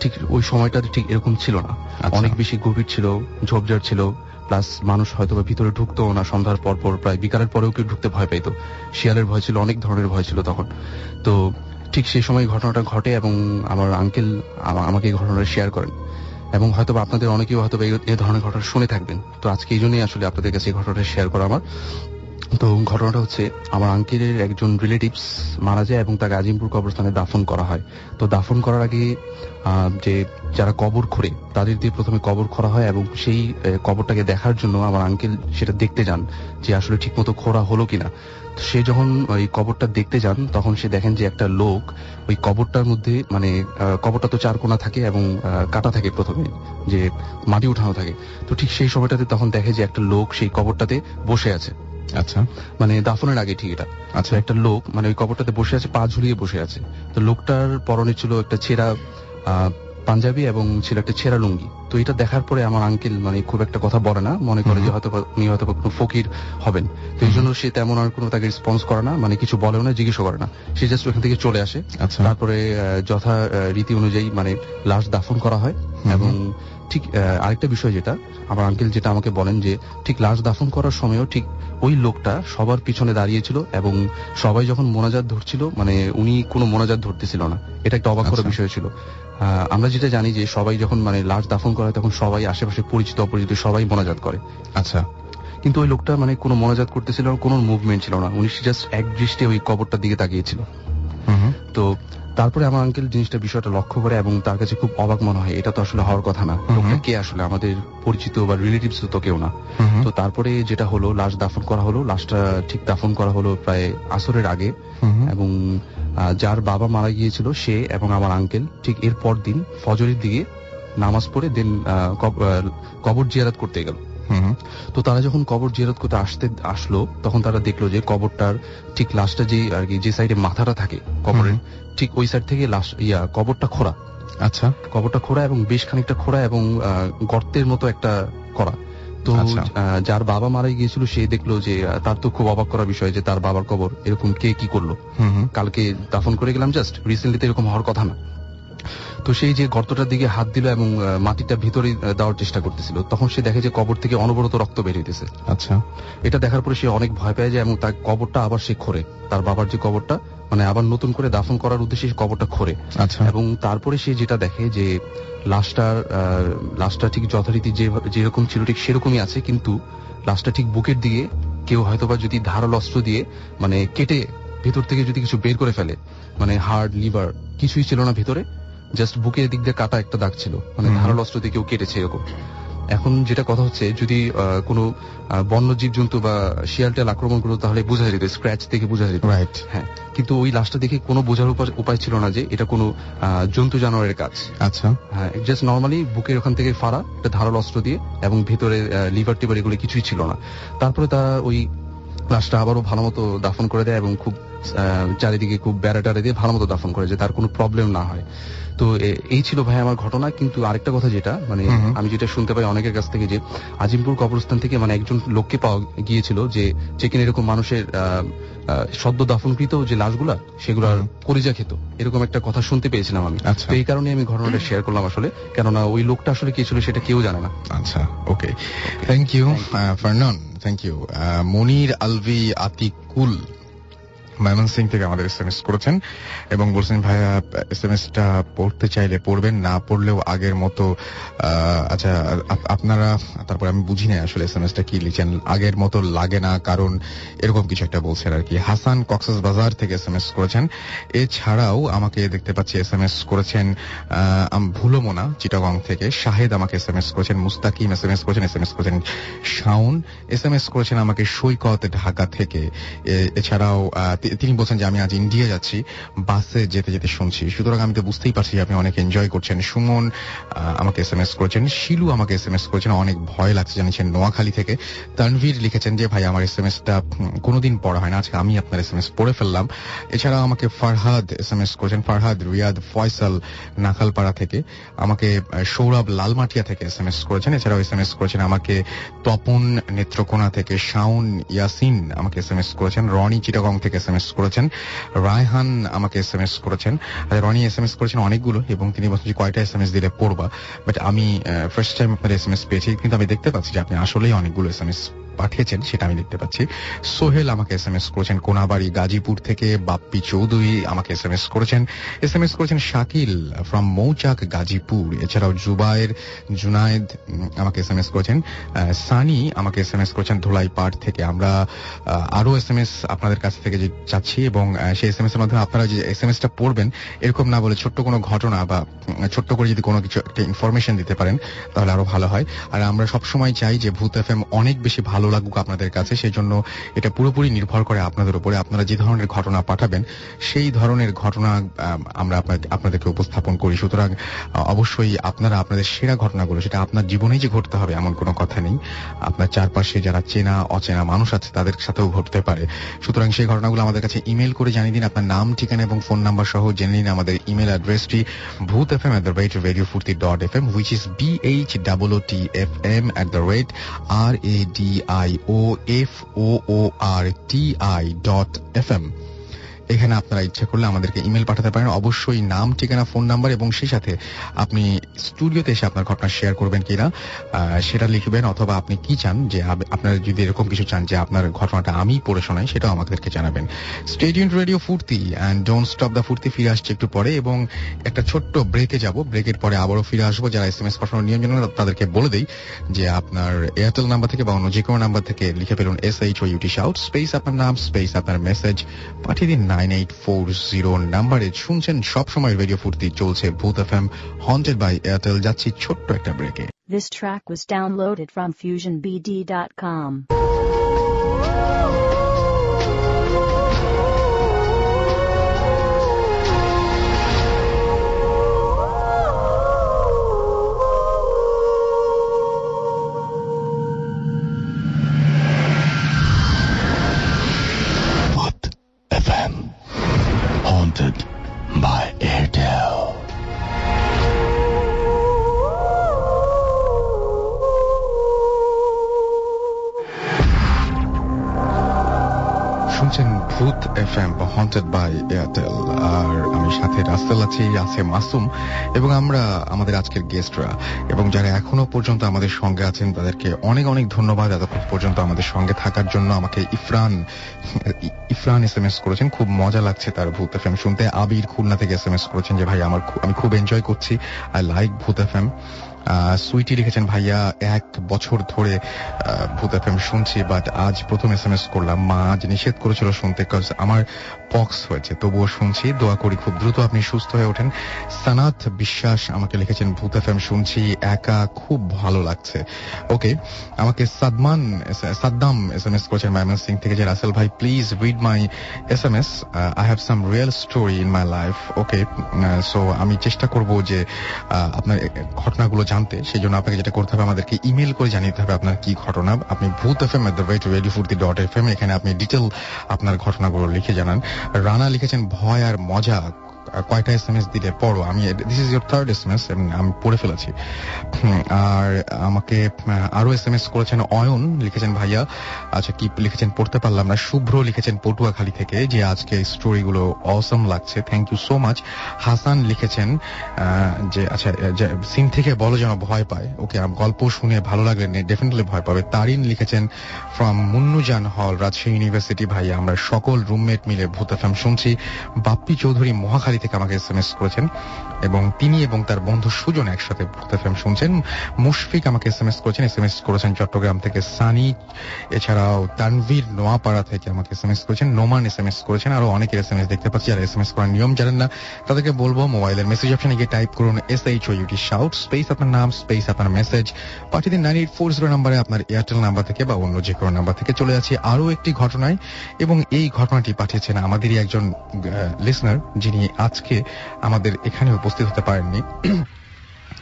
ঠিক ওই সময়টাতে ঠিক এরকম ছিল না। অনেক বেশি গভীর ছিল, ঝোপঝাড় ছিল, প্লাস মানুষ হয়তো বা ভিতরে ঢুকতো না। সন্ধ্যার পর পর প্রায় বিকালের পরেও কেউ ঢুকতে ভয় পাইতো, শিয়ালের ভয় ছিল, অনেক ধরনের ভয় ছিল তখন। তো ঠিক সেই সময় ঘটনাটা ঘটে, এবং আমার আঙ্কেল আমাকে এই ঘটনাটা শেয়ার করেন, এবং হয়তো আপনাদের অনেকেও হয়তো এই ধরনের ঘটনা শুনে থাকবেন। তো আজকে এই জন্যই আসলে আপনাদের কাছে এই ঘটনাটা শেয়ার করা আমার। তো ঘটনাটা হচ্ছে, আমার আঙ্কেলের একজন রিলেটিভস মারা যায় এবং তাকে আজিমপুর কবরস্থানে দাফন করা হয়। তো দাফন করার আগে যে যারা কবর খোঁড়ে তাদের দিয়ে প্রথমে কবর খোঁড়া হয়, এবং সেই কবরটাকে দেখার জন্য আমার আঙ্কেল সেটা দেখতে যান যে আসলে ঠিকমতো খোঁড়া হলো কিনা। তো সে যখন ওই কবরটা দেখতে যান, তখন সে দেখেন যে একটা লোক ওই কবরটার মধ্যে, মানে কবরটা তো চার কোণা থাকে এবং কাটা থাকে, প্রথমে যে মাটি উঠানো থাকে। তো ঠিক সেই সময়টাতে তখন দেখে যে একটা লোক সেই কবরটাতে বসে আছে।
আচ্ছা,
মানে দাফনের আগে ঠিক এটা।
আচ্ছা,
একটা লোক মানে ওই কবরটাতে বসে আছে, পা ঝুলিয়ে বসে আছে। তো লোকটার পরনে ছিল একটা ছেঁড়া পাঞ্জাবি এবং ছিল একটা ছেঁড়া লুঙ্গি। তো এটা দেখার পরে আমার আঙ্কেল মানে খুব একটা কথা বলে না, মনে করে যে হয়তো উনি হয়তো কোনো ফকির হবেন। তো এই জন্য সে তেমন আর কোনো তাকে রেসপন্স করে না, মানে কিছু বলেও না, জিজ্ঞেসও করে না, সে জাস্ট ওখান থেকে চলে আসে। তারপরে যথা রীতি অনুযায়ী মানে লাশ দাফন করা হয়। এবং ঠিক আরেকটা বিষয়, যেটা আমার আঙ্কেল যেটা আমাকে বলেন, যে ঠিক লাশ দাফন করার সময়ও ঠিক ওই লোকটা সবার পিছনে দাঁড়িয়েছিল, এবং সবাই যখন মোনাজাত ধরছিল, মানে উনি কোনো মোনাজাত ধরতেছিল না। এটা একটা অবাক করা বিষয় ছিল। আমরা যেটা জানি যে সবাই যখন মানে লাশ দাফন করা হয়, তখন সবাই আশেপাশে পরিচিত অপরিচিত সবাই মোনাজাত করে।
আচ্ছা,
কিন্তু ওই লোকটা মানে কোনো মোনাজাত করতেছিল না, কোনো মুভমেন্ট ছিল না, উনি জাস্ট এক দৃষ্টে ওই কবরটার দিকে তাকিয়েছিল। তো তারপরে আমার আঙ্কেল বিষয়টা লক্ষ্য করে, এবং তার কাছে খুব অবাক মনে হয়, এটা তো আসলে হওয়ার কথা না, লোকটা কে আসলে, আমাদের পরিচিত বা রিলেটিভস তো কেউ না। তো তারপরে যেটা হলো, লাশ দাফন করা হলো। লাশটা ঠিক দাফন করা হলো প্রায় আসরের আগে, এবং যার বাবা মারা গিয়েছিল সে এবং আমার আঙ্কেল ঠিক এর পর দিন ফজরের দিকে নামাজ পড়ে দেন কবর জিয়ারত করতে গেল। তো তারা যখন কবর জিয়ারত করতে আসলো, তখন তারা দেখলো যে কবরটার ঠিক লাশটা যে আর কি যে সাইডে মাথাটা থাকে কবরের, ঠিক ওই সাইড থেকে কবরটা খোঁড়া।
আচ্ছা,
কবরটা খোঁড়া এবং বেশ খানিকটা খোঁড়া, এবং গর্তের মতো একটা করা। তো যার বাবা মারা গিয়েছিল সে দেখলো যে, তার তো খুব অবাক করার বিষয় যে তার বাবার কবর এরকম কে কি করলো, কালকে দাফন করে গেলাম জাস্ট, রিসেন্টলি এরকম হওয়ার কথা না। তো সেই যে গর্তটার দিকে হাত দিল এবং মাটিটা ভিতরে দেওয়ার চেষ্টা করতেছিল, তখন সে দেখে যে কবর থেকে অনবরত রক্ত বের হইতেছে।
আচ্ছা,
এটা দেখার পরে সে অনেক ভয় পেয়ে যায়, এবং তার কবরটা আবার সে খোঁড়ে, তার বাবার যে কবরটা মানে আবার নতুন করে দাফন করার উদ্দেশ্যে কবরটা খোঁড়ে।
আচ্ছা,
এবং তারপরে সে যেটা দেখে যে লাশটা ঠিক যথারীতি যেরকম ছিল ঠিক সেরকমই আছে, কিন্তু লাশটা ঠিক বুকের দিকে কেউ হয়তোবা যদি ধারালো অস্ত্র দিয়ে মানে কেটে ভেতর থেকে যদি কিছু বের করে ফেলে, মানে হার্ট লিভার কিছুই ছিল না ভিতরে, জাস্ট বুকের দিক দিয়ে কাটা একটা দাগ ছিল, মানে ধারালো অস্ত্র দিয়ে কেউ কেটেছে এরকম। এখন যেটা কথা হচ্ছে, যদি কোনো বন্য জীবজন্তু বা শিয়াল টিয়াল আক্রমণ করতো তাহলে বোঝা যেত, স্ক্র্যাচ থেকে বোঝা যেত। হ্যাঁ, কিন্তু ওই লাশটা দেখে কোনো বোঝার উপায় ছিল না যে এটা কোনো জন্তু জানোয়ারের কাজ।
আচ্ছা,
হ্যাঁ, জাস্ট নর্মালি বুকের ওখান থেকে ফাড়া একটা ধারালো অস্ত্র দিয়ে, এবং ভেতরে লিভার টিভার এগুলো কিছুই ছিল না। তারপরে তারা ওই লাশটা আবারও ভালো মতো দাফন করে দেয়, এবং খুব চারিদিকে খুব বেড়া দিয়ে ভালো মতো দাফন করে, যে তার কোনো প্রবলেম না হয়। তো এই ছিল ভাই আমার ঘটনা। কিন্তু আরেকটা কথা, যেটা মানে আমি যেটা শুনতে পাই অনেকের কাছ থেকে, যে আজিমপুর কবরস্থান থেকে মানে একজন লোককে পাওয়া গিয়েছিল যে কিনা এরকম মানুষের সদ্য দাফনকৃত যে লাশগুলা সেগুলার কলিজা খেত, এরকম একটা কথা শুনতে পেয়েছিলাম আমি। তো এই কারণে আমি ঘটনাটা শেয়ার করলাম আসলে, কেননা ওই লোকটা আসলে কে ছিল সেটা কেউ জানে না।
আচ্ছা, ওকে, থ্যাংক ইউ ফারনান, থ্যাংক ইউ। মনির আলভি আতিকুল ময়মনসিং থেকে আমাদের এসএমএস করেছেন এবং বলছেন, ভাইয়া এসএমএসটা পড়তে চাইলে পড়বেন, না পড়লেও আগের মতো। আচ্ছা, আপনারা তারপর আমি বুঝি না আসলে এসএমএসটা কি লিখছেন, আগের মতো লাগে না কারণ এরকম কিছু একটা বলছেন আর কি। হাসান কক্সবাজার থেকে এসএমএস করেছেন। এছাড়াও আমাকে দেখতে পাচ্ছি এসএমএস করেছেন ভুলমোনা চিটাগং থেকে, শাহেদ আমাকে এসএমএস করেছেন, মুস্তাকিম এসএমএস করেছেন শাউন এসএমএস করেছেন আমাকে সৈকত ঢাকা থেকে। এছাড়াও তিনি বলছেন যে আমি আজ ইন্ডিয়া যাচ্ছি, বাসে যেতে যেতে শুনছি। সুতরাং আমি তো বুঝতেই পারছি যে আপনি অনেক এনজয় করছেন। সুমন আমাকে SMS করেছেন, শিলু আমাকে SMS করেছেন, অনেক ভয় লাগছে জানিয়েছেন নোয়াখালী থেকে। তানভীর লিখেছেন যে ভাই আমার SMS-টা কোনোদিন পড়া হয় না, আজকে আমি আপনার SMS পড়ে ফেললাম। এছাড়া আমাকে ফারহাদ SMS করেছেন, ফারহাদ রিয়াদ ফয়সাল নাখালপাড়া থেকে। আমাকে সৌরভ লালমাটিয়া থেকে SMS করেছেন। এছাড়াও SMS করেছেন আমাকে তপন নেত্রকোনা থেকে, শাওন ইয়াসিন আমাকে SMS করেছেন, রনি চিটাগং থেকে SMS করেছেন, রায়হান আমাকে SMS করেছেন। রনি SMS করেছেন অনেকগুলো এবং তিনি বলছেন যে কয়টা SMS দিলে পড়বা, বাট আমি ফার্স্ট টাইম আপনার SMS পেয়েছি, কিন্তু আমি দেখতে পাচ্ছি যে আপনি আসলেই অনেকগুলো SMS পাঠিয়েছেন, সেটা আমি দেখতে পাচ্ছি। সোহেল আমাকে SMS করেছেন কোনাবাড়ি গাজীপুর থেকে। বাপ্পি চৌধুরী আমাকে SMS করেছেন। SMS করেছেন শাকিল ফ্রম মৌচাক গাজীপুর। এছাড়াও জুবায়ের জুনায়েদ আমাকে SMS করেছেন। সানি আমাকে SMS করেছেন ধুলাই পাড় থেকে। আমরা আরো SMS আপনাদের কাছ থেকে যে চাচ্ছি এবং সেই SMS এর মাধ্যমে আপনারা যে SMS-টা পড়বেন এরকম না বলে ছোট্ট কোনো ঘটনা বা ছোট্ট করে যদি কোনো কিছু একটা ইনফরমেশন দিতে পারেন তাহলে আরো ভালো হয়। আর আমরা সবসময় চাই যে ভূত FM অনেক বেশি ভালো লাগুক আপনাদের কাছে, সেই জন্য এটা পুরোপুরি নির্ভর করে আপনাদের উপরে। আপনারা যে ধরনের ঘটনা পাঠাবেন সেই ধরনের ঘটনা আমরা আপনাদেরকে উপস্থাপন করি। সুতরাং অবশ্যই আপনারা আপনাদের সেরা ঘটনাগুলো, সেটা আপনার জীবনেই যে ঘটতে হবে এমন কোনো কথা নেই, আপনার চারপাশে যারা চেনা অচেনা মানুষ আছে তাদের সাথেও ঘটতে পারে। সুতরাং সেই ঘটনাগুলো আমাদের কাছে ইমেল করে জানিয়ে দিন। আপনার নাম, ঠিকানা এবং ফোন নাম্বার সহ জেনে নিন। আমাদের ইমেল অ্যাড্রেসটি bhutfm@radiofurti.fm, which is BHOOTFM@radioforti.fm। এখানে আপনারা ইচ্ছা করলে আমাদেরকে ইমেল পাঠাতে পারেন। অবশ্যই নাম, ঠিকানা, ফোন নাম্বার এবং সেই সাথে আপনি স্টুডিওতে এসে আপনার ঘটনা শেয়ার করবেন কিনা সেটা লিখবেন, অথবা আপনি কি চান, যে আপনারা যদি এরকম কিছু চান যে আপনার ঘটনাটা আমি পড়ে শোনাই, সেটাও আমাদেরকে জানাবেন। স্টে টিউনড রেডিও ফুর্তি অ্যান্ড ডোন্ট স্টপ দ্য ফুর্তি ফিরে আসছে একটু পরে এবং একটা ছোট্ট ব্রেকে যাব। ব্রেকের পরে আবারও ফিরে আসবো। যারা SMS পাঠানোর নিয়ম জানেন তাদেরকে বলে দেই যে আপনার এয়ারটেল নাম্বার থেকে বা অন্য যে কোনো নাম্বার থেকে লিখে ফেলুন SHOUT শাউট, স্পেস আপনার নাম, স্পেস আপনার মেসেজ, পাঠিয়ে দিন 9840 নাম্বারে। শুনছেন সবসময় রেডিও ফুর্তি, চলছে ভূত FM হন্টেড বাই এয়ারটেল। যাচ্ছি ছোট্ট একটা ব্রেকে।
This track was downloaded from FusionBD.com.
Haunted by Airtel.
শুনছেন ভূত FM হন্টেড বাই এয়ারটেল। আর আমি সাথে রাসেল আছি, আছে মাসুম এবং আমরা আমাদের আজকের গেস্টরা এবং যারা এখনো পর্যন্ত আমাদের সঙ্গে আছেন তাদেরকে অনেক অনেক ধন্যবাদ এতক্ষণ পর্যন্ত আমাদের সঙ্গে থাকার জন্য। আমাকে ইফরান SMS করেছেন, খুব মজা লাগছে তার ভূত FM শুনতে। আবির খুলনা থেকে SMS করেছেন যে ভাই আমি খুব এনজয় করছি, আই লাইক ভূত FM। সুইটি লিখেছেন ভাইয়া 1 বছর ধরে ভূত FM শুনছি, বাট আজ প্রথম SMS করলাম। মা আজ নিষেধ করেছিল শুনতে, কারণ আমার পক্স হয়েছে, তবুও শুনছি। দোয়া করি খুব দ্রুত আপনি সুস্থ হয়ে ওঠেন। সানাত বিশ্বাস আমাকে লিখেছেন ভূত FM শুনছি, একা খুব ভালো লাগছে। ওকে, আমাকে সাদ্দাম SMS করেছেন ময়মনসিং থেকে যে রাসেল ভাই please read my SMS, I have some real story in my life. Okay, so আমি চেষ্টা করব যে আপনার ঘটনাগুলো জানতে। সেই জন্য আপনাকে যেটা করতে হবে, আমাদেরকে ইমেল করে জানিয়ে দিতে হবে আপনার কি ঘটনা। আপনি bhutfm@radiofurti.fm, এখানে আপনি ডিটেল আপনার ঘটনাগুলো লিখে জানান। রানা লিখেছেন ভয় আর মজা, কয়টা SMS দিলে পড়ো। আমি this is your third SMS, আমি পড়ে ফেলেছি। আর আমাকে আরো SMS করেছেন অয়ন, লিখেছেন ভাইয়া, আচ্ছা কি লিখেছেন পড়তে পারলাম না। শুভ্র লিখেছেন পটুয়াখালী থেকে যে আজকে স্টোরিগুলো অসম লাগছে, thank you so much. Hasan লিখেছেন যে আচ্ছা সিন থেকে বলো যেন ভয় পায়। ওকে, গল্প শুনে ভালো লাগলে ডেফিনেটলি ভয় পাবে। তারিন লিখেছেন ফ্রম মুন্নুজান হল, রাজশাহী ইউনিভার্সিটি, ভাইয়া আমরা সকল রুমমেট মিলে ভূত FM শুনছি। বাপ্পি চৌধুরী মহাখালী পটুয়াখালী থেকে আমাকে এসএমএস করেছেন এবং তিনি এবং তার বন্ধু সুজন একসাথে ভূত এফএম শুনছেন। মুশফিক আমাকে এসএমএস করেছেন চট্টগ্রাম থেকে সানি, এছাড়াও তানভীর নোয়াপাড়া থেকে আমাকে এসএমএস করেছেন, নোমান এসএমএস করেছেন, আরো অনেকের এসএমএস দেখতে পাচ্ছি। যারা এসএমএস করার নিয়ম জানেন না তাদেরকে বলবো মোবাইলের মেসেজ অপশনে গিয়ে টাইপ করুন SHOUT শাউট স্পেস আপনার নাম স্পেস আপনার মেসেজ পাঠিয়ে দিন 9840 নাম্বারে আপনার এয়ারটেল নাম্বার থেকে বা অন্য যে কোনো নাম্বার থেকে। চলে যাচ্ছি আরো একটি ঘটনায় এবং এই ঘটনাটি পাঠিয়েছেন আমাদেরই একজন লিসনার যিনি আজকে আমাদের এখানে উপস্থিত হতে পারেননি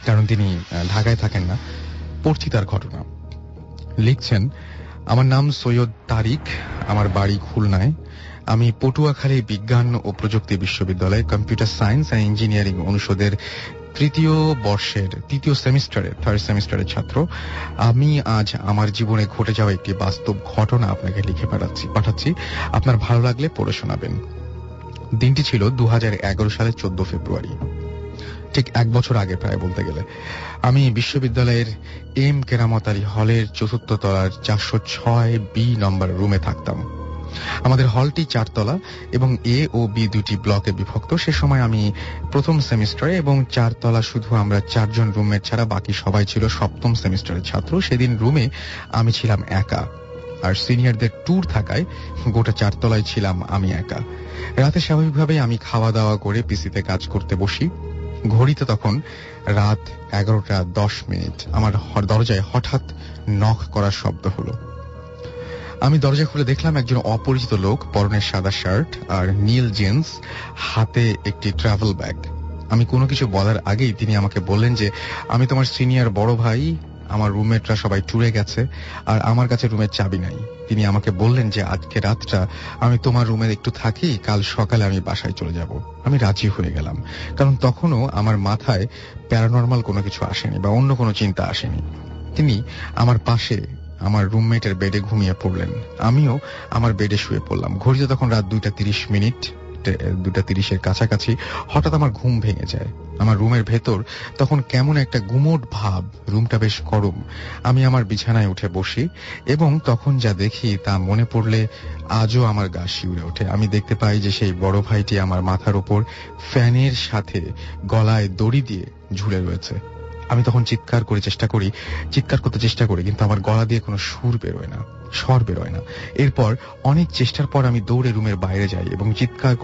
কারণ তিনি ঢাকায় থাকেন না। পড়ছি তার ঘটনা। লিখছেন, আমার নাম সৈয়দ তারিক, আমার বাড়ি খুলনায়। আমি পটুয়াখালী বিজ্ঞান ও প্রযুক্তি বিশ্ববিদ্যালয়ে কম্পিউটার সায়েন্স অ্যান্ড ইঞ্জিনিয়ারিং অনুষদের তৃতীয় থার্ড সেমিস্টারের ছাত্র। আমি আজ আমার জীবনে ঘটে যাওয়া একটি বাস্তব ঘটনা আপনাকে লিখে পাঠাচ্ছি। আপনার ভালো লাগলে পড়ে শোনাবেন। দিনটি ছিল 2011 সালের 14 ফেব্রুয়ারি, ঠিক 1 বছর আগে প্রায় বলতে গেলে। আমি বিশ্ববিদ্যালয়ের এম কেরামত আলী হলের 4th তলার 406B নম্বর রুমে থাকতাম। আমাদের হলটি 4 তলা এবং A ও B দুটি ব্লকে বিভক্ত। সে সময় আমি প্রথম সেমিস্টারে এবং 4 তলা শুধু আমরা 4 জন রুমমেট ছাড়া বাকি সবাই ছিল সপ্তম সেমিস্টারের ছাত্র। সেদিন রুমে আমি ছিলাম একা, আর সিনিয়রদের ট্যুর থাকায় গোটা 4 তলায় ছিলাম আমি একা। রাতে স্বাভাবিকভাবে আমি খাওয়া দাওয়া করে পিসিতে কাজ করতে বসি। ঘড়িতে তখন রাত 11:10। আমার দরজায় হঠাৎ নক করার শব্দ হলো। আমি দরজা খুলে দেখলাম একজন অপরিচিত লোক, পরনে সাদা শার্ট আর নীল জিন্স, হাতে একটি ট্রাভেল ব্যাগ। আমি কোনো কিছু বলার আগেই তিনি আমাকে বললেন যে আমি তোমার সিনিয়র বড় ভাই, আমার রুমমেটরা সবাই ট্যুরে গেছে আর আমার কাছে রুমের চাবি নাই। তিনি আমাকে বললেন যে আজকে রাতটা আমি তোমার রুমে একটু থাকি, কাল সকালে আমি বাসায় চলে যাব। আমি রাজি হয়ে গেলাম, কারণ তখনও আমার মাথায় প্যারানর্মাল কোনো কিছু আসেনি বা অন্য কোনো চিন্তা আসেনি। তিনি আমার পাশে আমার রুমমেটের বেডে ঘুমিয়ে পড়লেন, আমিও আমার বেডে শুয়ে পড়লাম। ঘড়িতে তখন রাত 2:30 কাছাকাছি। হঠাৎ আমার ঘুম ভেঙে যায়। আমার রুমের ভেতর তখন কেমন একটা গুমোট ভাব, রুমটা বেশ গরম। আমি আমার বিছানায় উঠে বসি এবং তখন যা দেখি তা মনে পড়লে আজও আমার গা শিউরে ওঠে। আমি দেখতে পাই যে সেই বড় ভাইটি আমার মাথার উপর ফ্যানের সাথে গলায় দড়ি দিয়ে ঝুলে রয়েছে। আমি তখন চিৎকার করতে চেষ্টা করি, কিন্তু আমার গলা দিয়ে কোনো স্বর বেরোয় না। এরপর অনেক চেষ্টার পর আমি দৌড়ে রুমের বাইরে যাই এবং চিৎকার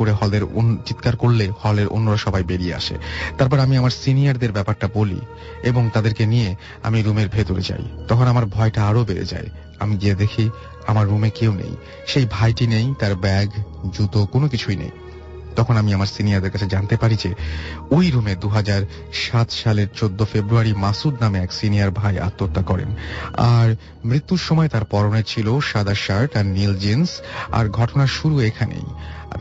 করলে হলের অন্যরা সবাই বেরিয়ে আসে। তারপর আমি আমার সিনিয়রদের ব্যাপারটা বলি এবং তাদেরকে নিয়ে আমি রুমের ভেতরে যাই। তখন আমার ভয়টা আরো বেড়ে যায়। আমি গিয়ে দেখি আমার রুমে কেউ নেই, সেই ভাইটি নেই, তার ব্যাগ জুতো কোনো কিছুই নেই। তখন আমি আমার সিনিয়রদের কাছে জানতে পারি যে ওই রুমে 2007 সালের 14 ফেব্রুয়ারি মাসুদ নামে এক সিনিয়র ভাই আত্মহত্যা করেন, আর মৃত্যুর সময় তার পরনে ছিল সাদা শার্ট আর নীল জিন্স। আর ঘটনার শুরু এখানেই।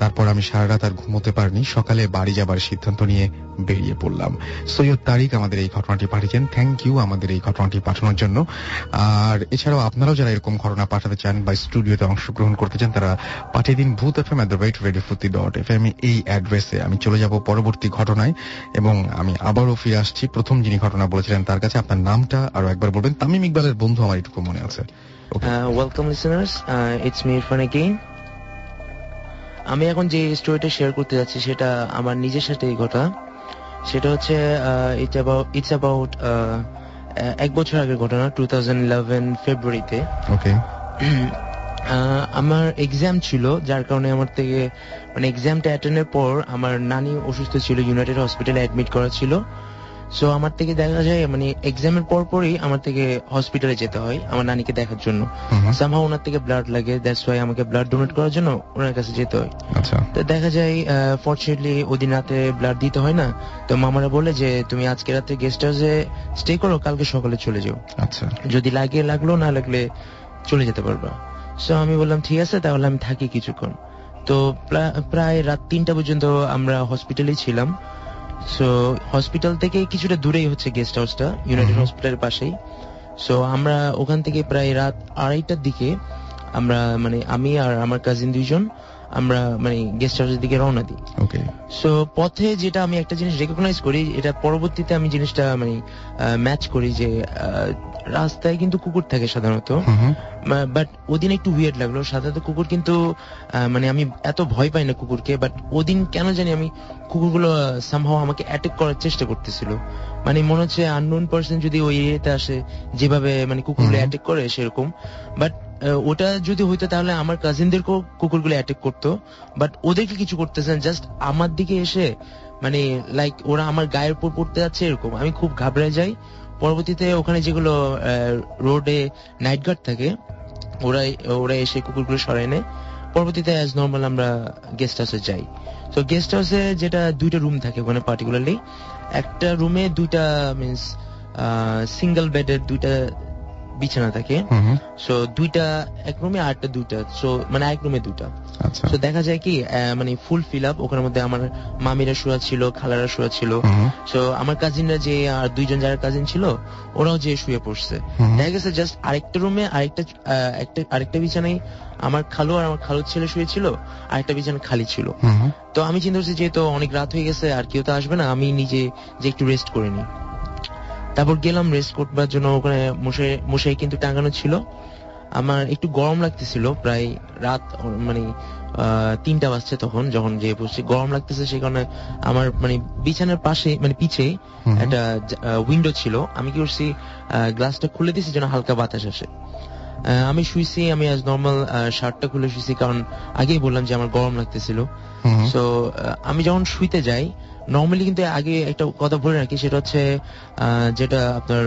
তারপর আমি সারা রাত আর ঘুমোতে পারিনি। সকালে বাড়ি যাবার সিদ্ধান্ত নিয়ে বেরিয়ে পড়লাম। সৈয়দ তারিক আমাদের এই ঘটনাটি পাঠিয়েছেন। থ্যাংক ইউ আমাদের এই ঘটনাটি পাঠানোর জন্য। আর এছাড়াও আপনারাও যারা এরকম ঘটনা পাঠাতে চান বা স্টুডিওতে অংশগ্রহণ করতে চান তারা পাঠিয়ে দিন boothfm@radiofuti.fm এই অ্যাড্রেসে। আমি চলে যাব পরবর্তী ঘটনায় এবং আমি আবারও ফিরে আসছি প্রথম যিনি ঘটনা বলেছিলেন তার কাছে। আপনার নামটা আরো একবার বলবেন। তামিম ইকবালের বন্ধু আমার এটুকু মনে আছে।
Welcome listeners, it's me Irfan again. আমি এখন যে স্টোরিটা শেয়ার করতে যাচ্ছি সেটা আমার নিজের সাথেই ঘটা। সেটা হচ্ছে ইটস অ্যাবাউট 1 বছর আগের ঘটনা, 2011 ফেব্রুয়ারিতে।
ওকে।
আমার এক্সাম ছিল, যার কারণে আমার থেকে এক্সামটা অ্যাটেন্ডের পর আমার নানি অসুস্থ ছিল, ইউনাইটেড হসপিটালে অ্যাডমিট করা ছিল। সো আমার থেকে দেখা যায় এক্সামের পরপরই আমার থেকে হসপিটালে যেতে হয় আমার নানিকে দেখার জন্য। সামহাও ওনার থেকে ব্লাড লাগে, দ্যাটস ওয়াই আমাকে ব্লাড ডোনেট করার জন্য ওনার কাছে যেতে হয়। তো দেখা যায় ফরচুনেটলি ওদিন রাতে ব্লাড দিতে হয় না, তো মামারা বলে যে তুমি আজকে রাতে গেস্ট হাউসে স্টে করো, কালকে সকালে চলে যাও, যদি লাগলো না লাগলে চলে যেতে পারবা। সো আমি বললাম ঠিক আছে, তাহলে আমি থাকি কিছুক্ষণ। তো প্রায় রাত 3টা পর্যন্ত আমরা হসপিটালেই ছিলাম। সো হসপিটাল থেকে কিছুটা দূরেই হচ্ছে গেস্ট হাউসটা, ইউনাইটেড হসপিটালের পাশেই। সো আমরা ওখান থেকে প্রায় রাত 2:30টার দিকে আমরা আমি আর আমার কাজিন 2জন আমরা মানে গেস্ট হাউসের দিকে রওনা দিই।
ওকে।
সো পথে যেটা আমি একটা জিনিস রেকগনাইজ করি, এটা পরবর্তীতে আমি জিনিসটা মানে ম্যাচ করি যে রাস্তায় কিন্তু কুকুর থাকে সাধারণত, বাট ওদিন একটু উইয়ার্ড লাগলো। সাধারণত কুকুর কিন্তু মানে আমি এত ভয় পাই না কুকুরকে, বাট ওদিন কেন জানি আমি কুকুরগুলো সামহাও আমাকে অ্যাটাক করার চেষ্টা করতেছিল। মানে মনে হচ্ছে আননোন পার্সন যদি ওই এরিয়াতে আসে যেভাবে মানে কুকুরগুলো অ্যাটাক করে সেরকম। বাট ওটা যদি হইতো তাহলে আমার কাজিনদেরকেও কুকুরগুলো অ্যাটাক করতো, বাট ওদেরকে কিছু করতেছেন, জাস্ট আমার দিকে এসে মানে লাইক ওরা আমার গায়ের উপর পড়তে যাচ্ছে এরকম। আমি খুব ঘাবড়ে যাই। পরবর্তীতে ওখানে যেগুলো রোডে নাইট গার্ড থাকে ওরা এসে কুকুরগুলো সরাই নেয়। পরবর্তীতে অ্যাজ নর্মাল আমরা গেস্ট হাউসে যাই। তো গেস্ট হাউসে যেটা 2টা রুম থাকে ওখানে পার্টিকুলারলি, একটা রুমে 2টা মিন্স সিঙ্গেল বেডের 2টা বিছানা থাকে। সো 2টা এক রুমে আর একটা 2টা, সো মানে এক রুমে 2টা। তো দেখা যায় কি মানে ফুল ফিল আপ। ওখানের মধ্যে আমার মামিরা শোয়া ছিল, খালারা শোয়া ছিল। সো আমার কাজিনরা যে আর 2জন যারা কাজিন ছিল ওরাও যে শুয়ে পড়ছে। দেখা গেছে জাস্ট আরেকটা রুমে আরেকটা বিছানায় আমার খালু আর আমার খালুর ছেলে শুয়েছিল, আরেকটা বিছানা খালি ছিল। তো আমি চিন্তা করছি যেহেতু অনেক রাত হয়ে গেছে আর কেউ তো আসবে না, আমি নিজে যে একটু রেস্ট করে নিই। তারপর গেলাম রেস্ট করবার জন্য। ওখানে মশাই কিন্তু টাঙানো ছিল। আমার একটু গরম লাগতেছিল, প্রায় রাত মানে 3টা বাজছে তখন যখন যে বসে গরম লাগতেছে। সেই কারণে আমার মানে বিছানার পাশে মানে পিছে একটা উইন্ডো ছিল। আমি কি করছি গ্লাসটা খুলে দিয়েছি যেন হালকা বাতাস আসে। আমি শুইছি, আমি আজ নর্মাল শার্টটা খুলে শুইছি, কারণ আগেই বললাম যে আমার গরম লাগতেছিল। সো আমি যখন শুইতে যাই নর্মালি কিন্তু আগে একটা কথা বলে রাখি, সেটা হচ্ছে যেটা আপনার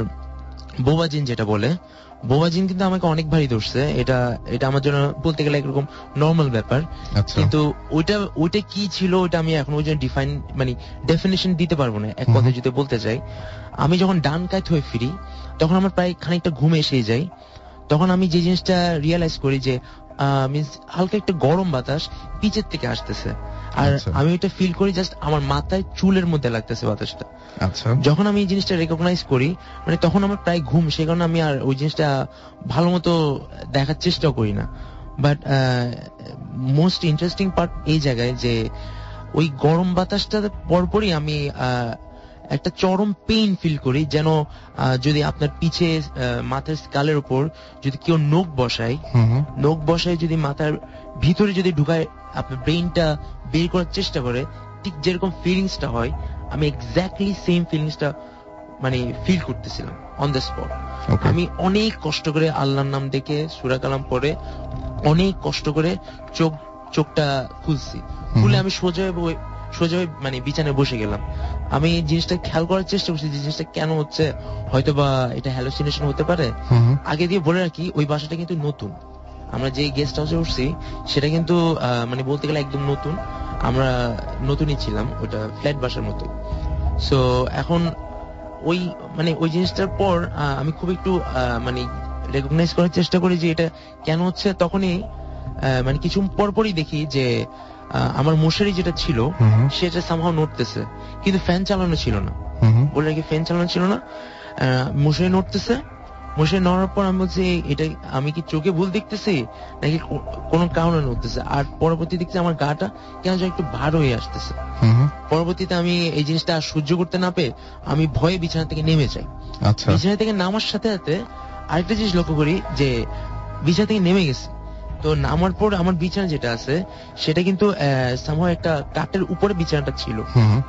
বোবাজিন যেটা বলে, বোবাজিন কিন্তু আমাকে অনেক ভারী ধরছে। এটা আমার জন্য বলতে গেলে একরকম নর্মাল ব্যাপার। কিন্তু ওইটা কি ছিল ওইটা আমি এখন ওই জন্য মানে ডেফিনেশন দিতে পারবো না। এক কথা যদি বলতে চাই, আমি যখন ডান কাত হয়ে ফিরি তখন আমার প্রায় খানিকটা ঘুম এসে যায়। তখন আমি যে জিনিসটা রিয়েলাইজ করি যে মিন্স হালকা একটা গরম বাতাস পিছের থেকে আসতেছে, আর আমি এটা ফিল করি জাস্ট আমার মাথায় চুলের মধ্যে লাগতেছে বাতাসটা। যখন আমি এই জিনিসটা রেকগনাইজ করি মানে তখন আমার প্রায় ঘুম, সেই কারণে আমি আর ওই জিনিসটা ভালো মতো দেখার চেষ্টা করি না। বাট মোস্ট ইন্টারেস্টিং পার্ট এই জায়গায় যে ওই গরম বাতাসটা পরপরই আমি একটা চরম পেইন ফিল করি, যেন যদি আপনার পিছে মাথার স্কালের উপর যদি কেউ নখ বসায় যদি মাথার ভিতরে যদি ঢুকায় আপনার ব্রেইনটা বের করার চেষ্টা করে, ঠিক যেরকম ফিলিংসটা হয় আমি এক্স্যাক্টলি সেম ফিলিংসটা মানে ফিল করতেছিলাম অন দ্য স্পট। আমি অনেক কষ্ট করে আল্লাহর নাম দেখে সূরা কালাম পড়ে অনেক কষ্ট করে চোখটা খুলছি। খুলে আমি সোজা মানে বিছানায় বসে গেলাম। আমি জিনিসটা খেয়াল করার চেষ্টা করছি যে জিনিসটা কেন হচ্ছে, হয়তো বা এটা হ্যালুসিনেশন হতে পারে। আগে দিয়ে বলে রাখি ওই বাসাটা কিন্তু নতুন, আমরা যে গেস্ট হাউসে উঠছি সেটা কিন্তু মানে বলতে গেলে একদম নতুন, আমরা নতুনই ছিলাম, ওটা ফ্ল্যাট বাসার মতো। সো এখন ওই জিনিসটার পর আমি খুব একটু মানে রেকগনাইজ করার চেষ্টা করি যে এটা কেন হচ্ছে। তখনই মানে কিছু পরপরই দেখি যে আমার মশারি যেটা ছিল সেটা সামহাও নড়তেছে, কিন্তু ফ্যান চালানো ছিল না। বলে রাখি ফ্যান চালানো ছিল না, মশারি নড়তেছে। মশারি নড়ার পর আমি বলছি এটা আমি কি চোখে ভুল দেখতেছি নাকি কোনো কারণে নড়তেছে। আর পরবর্তী দেখছি আমার গাটা কেন যেন একটু ভার হয়ে আসতেছে। পরবর্তীতে আমি এই জিনিসটা আর সহ্য করতে না পেয়ে আমি ভয়ে বিছানা থেকে নেমে যাই। বিছানা থেকে নামার সাথে সাথে আরেকটা জিনিস লক্ষ্য করি যে বিছানা থেকে নেমে গেছি। তো নামার পর আমার বিছানা যেটা আছে সেটা কিন্তু সামহাও একটা কাঠের উপরে বিছানাটা ছিল,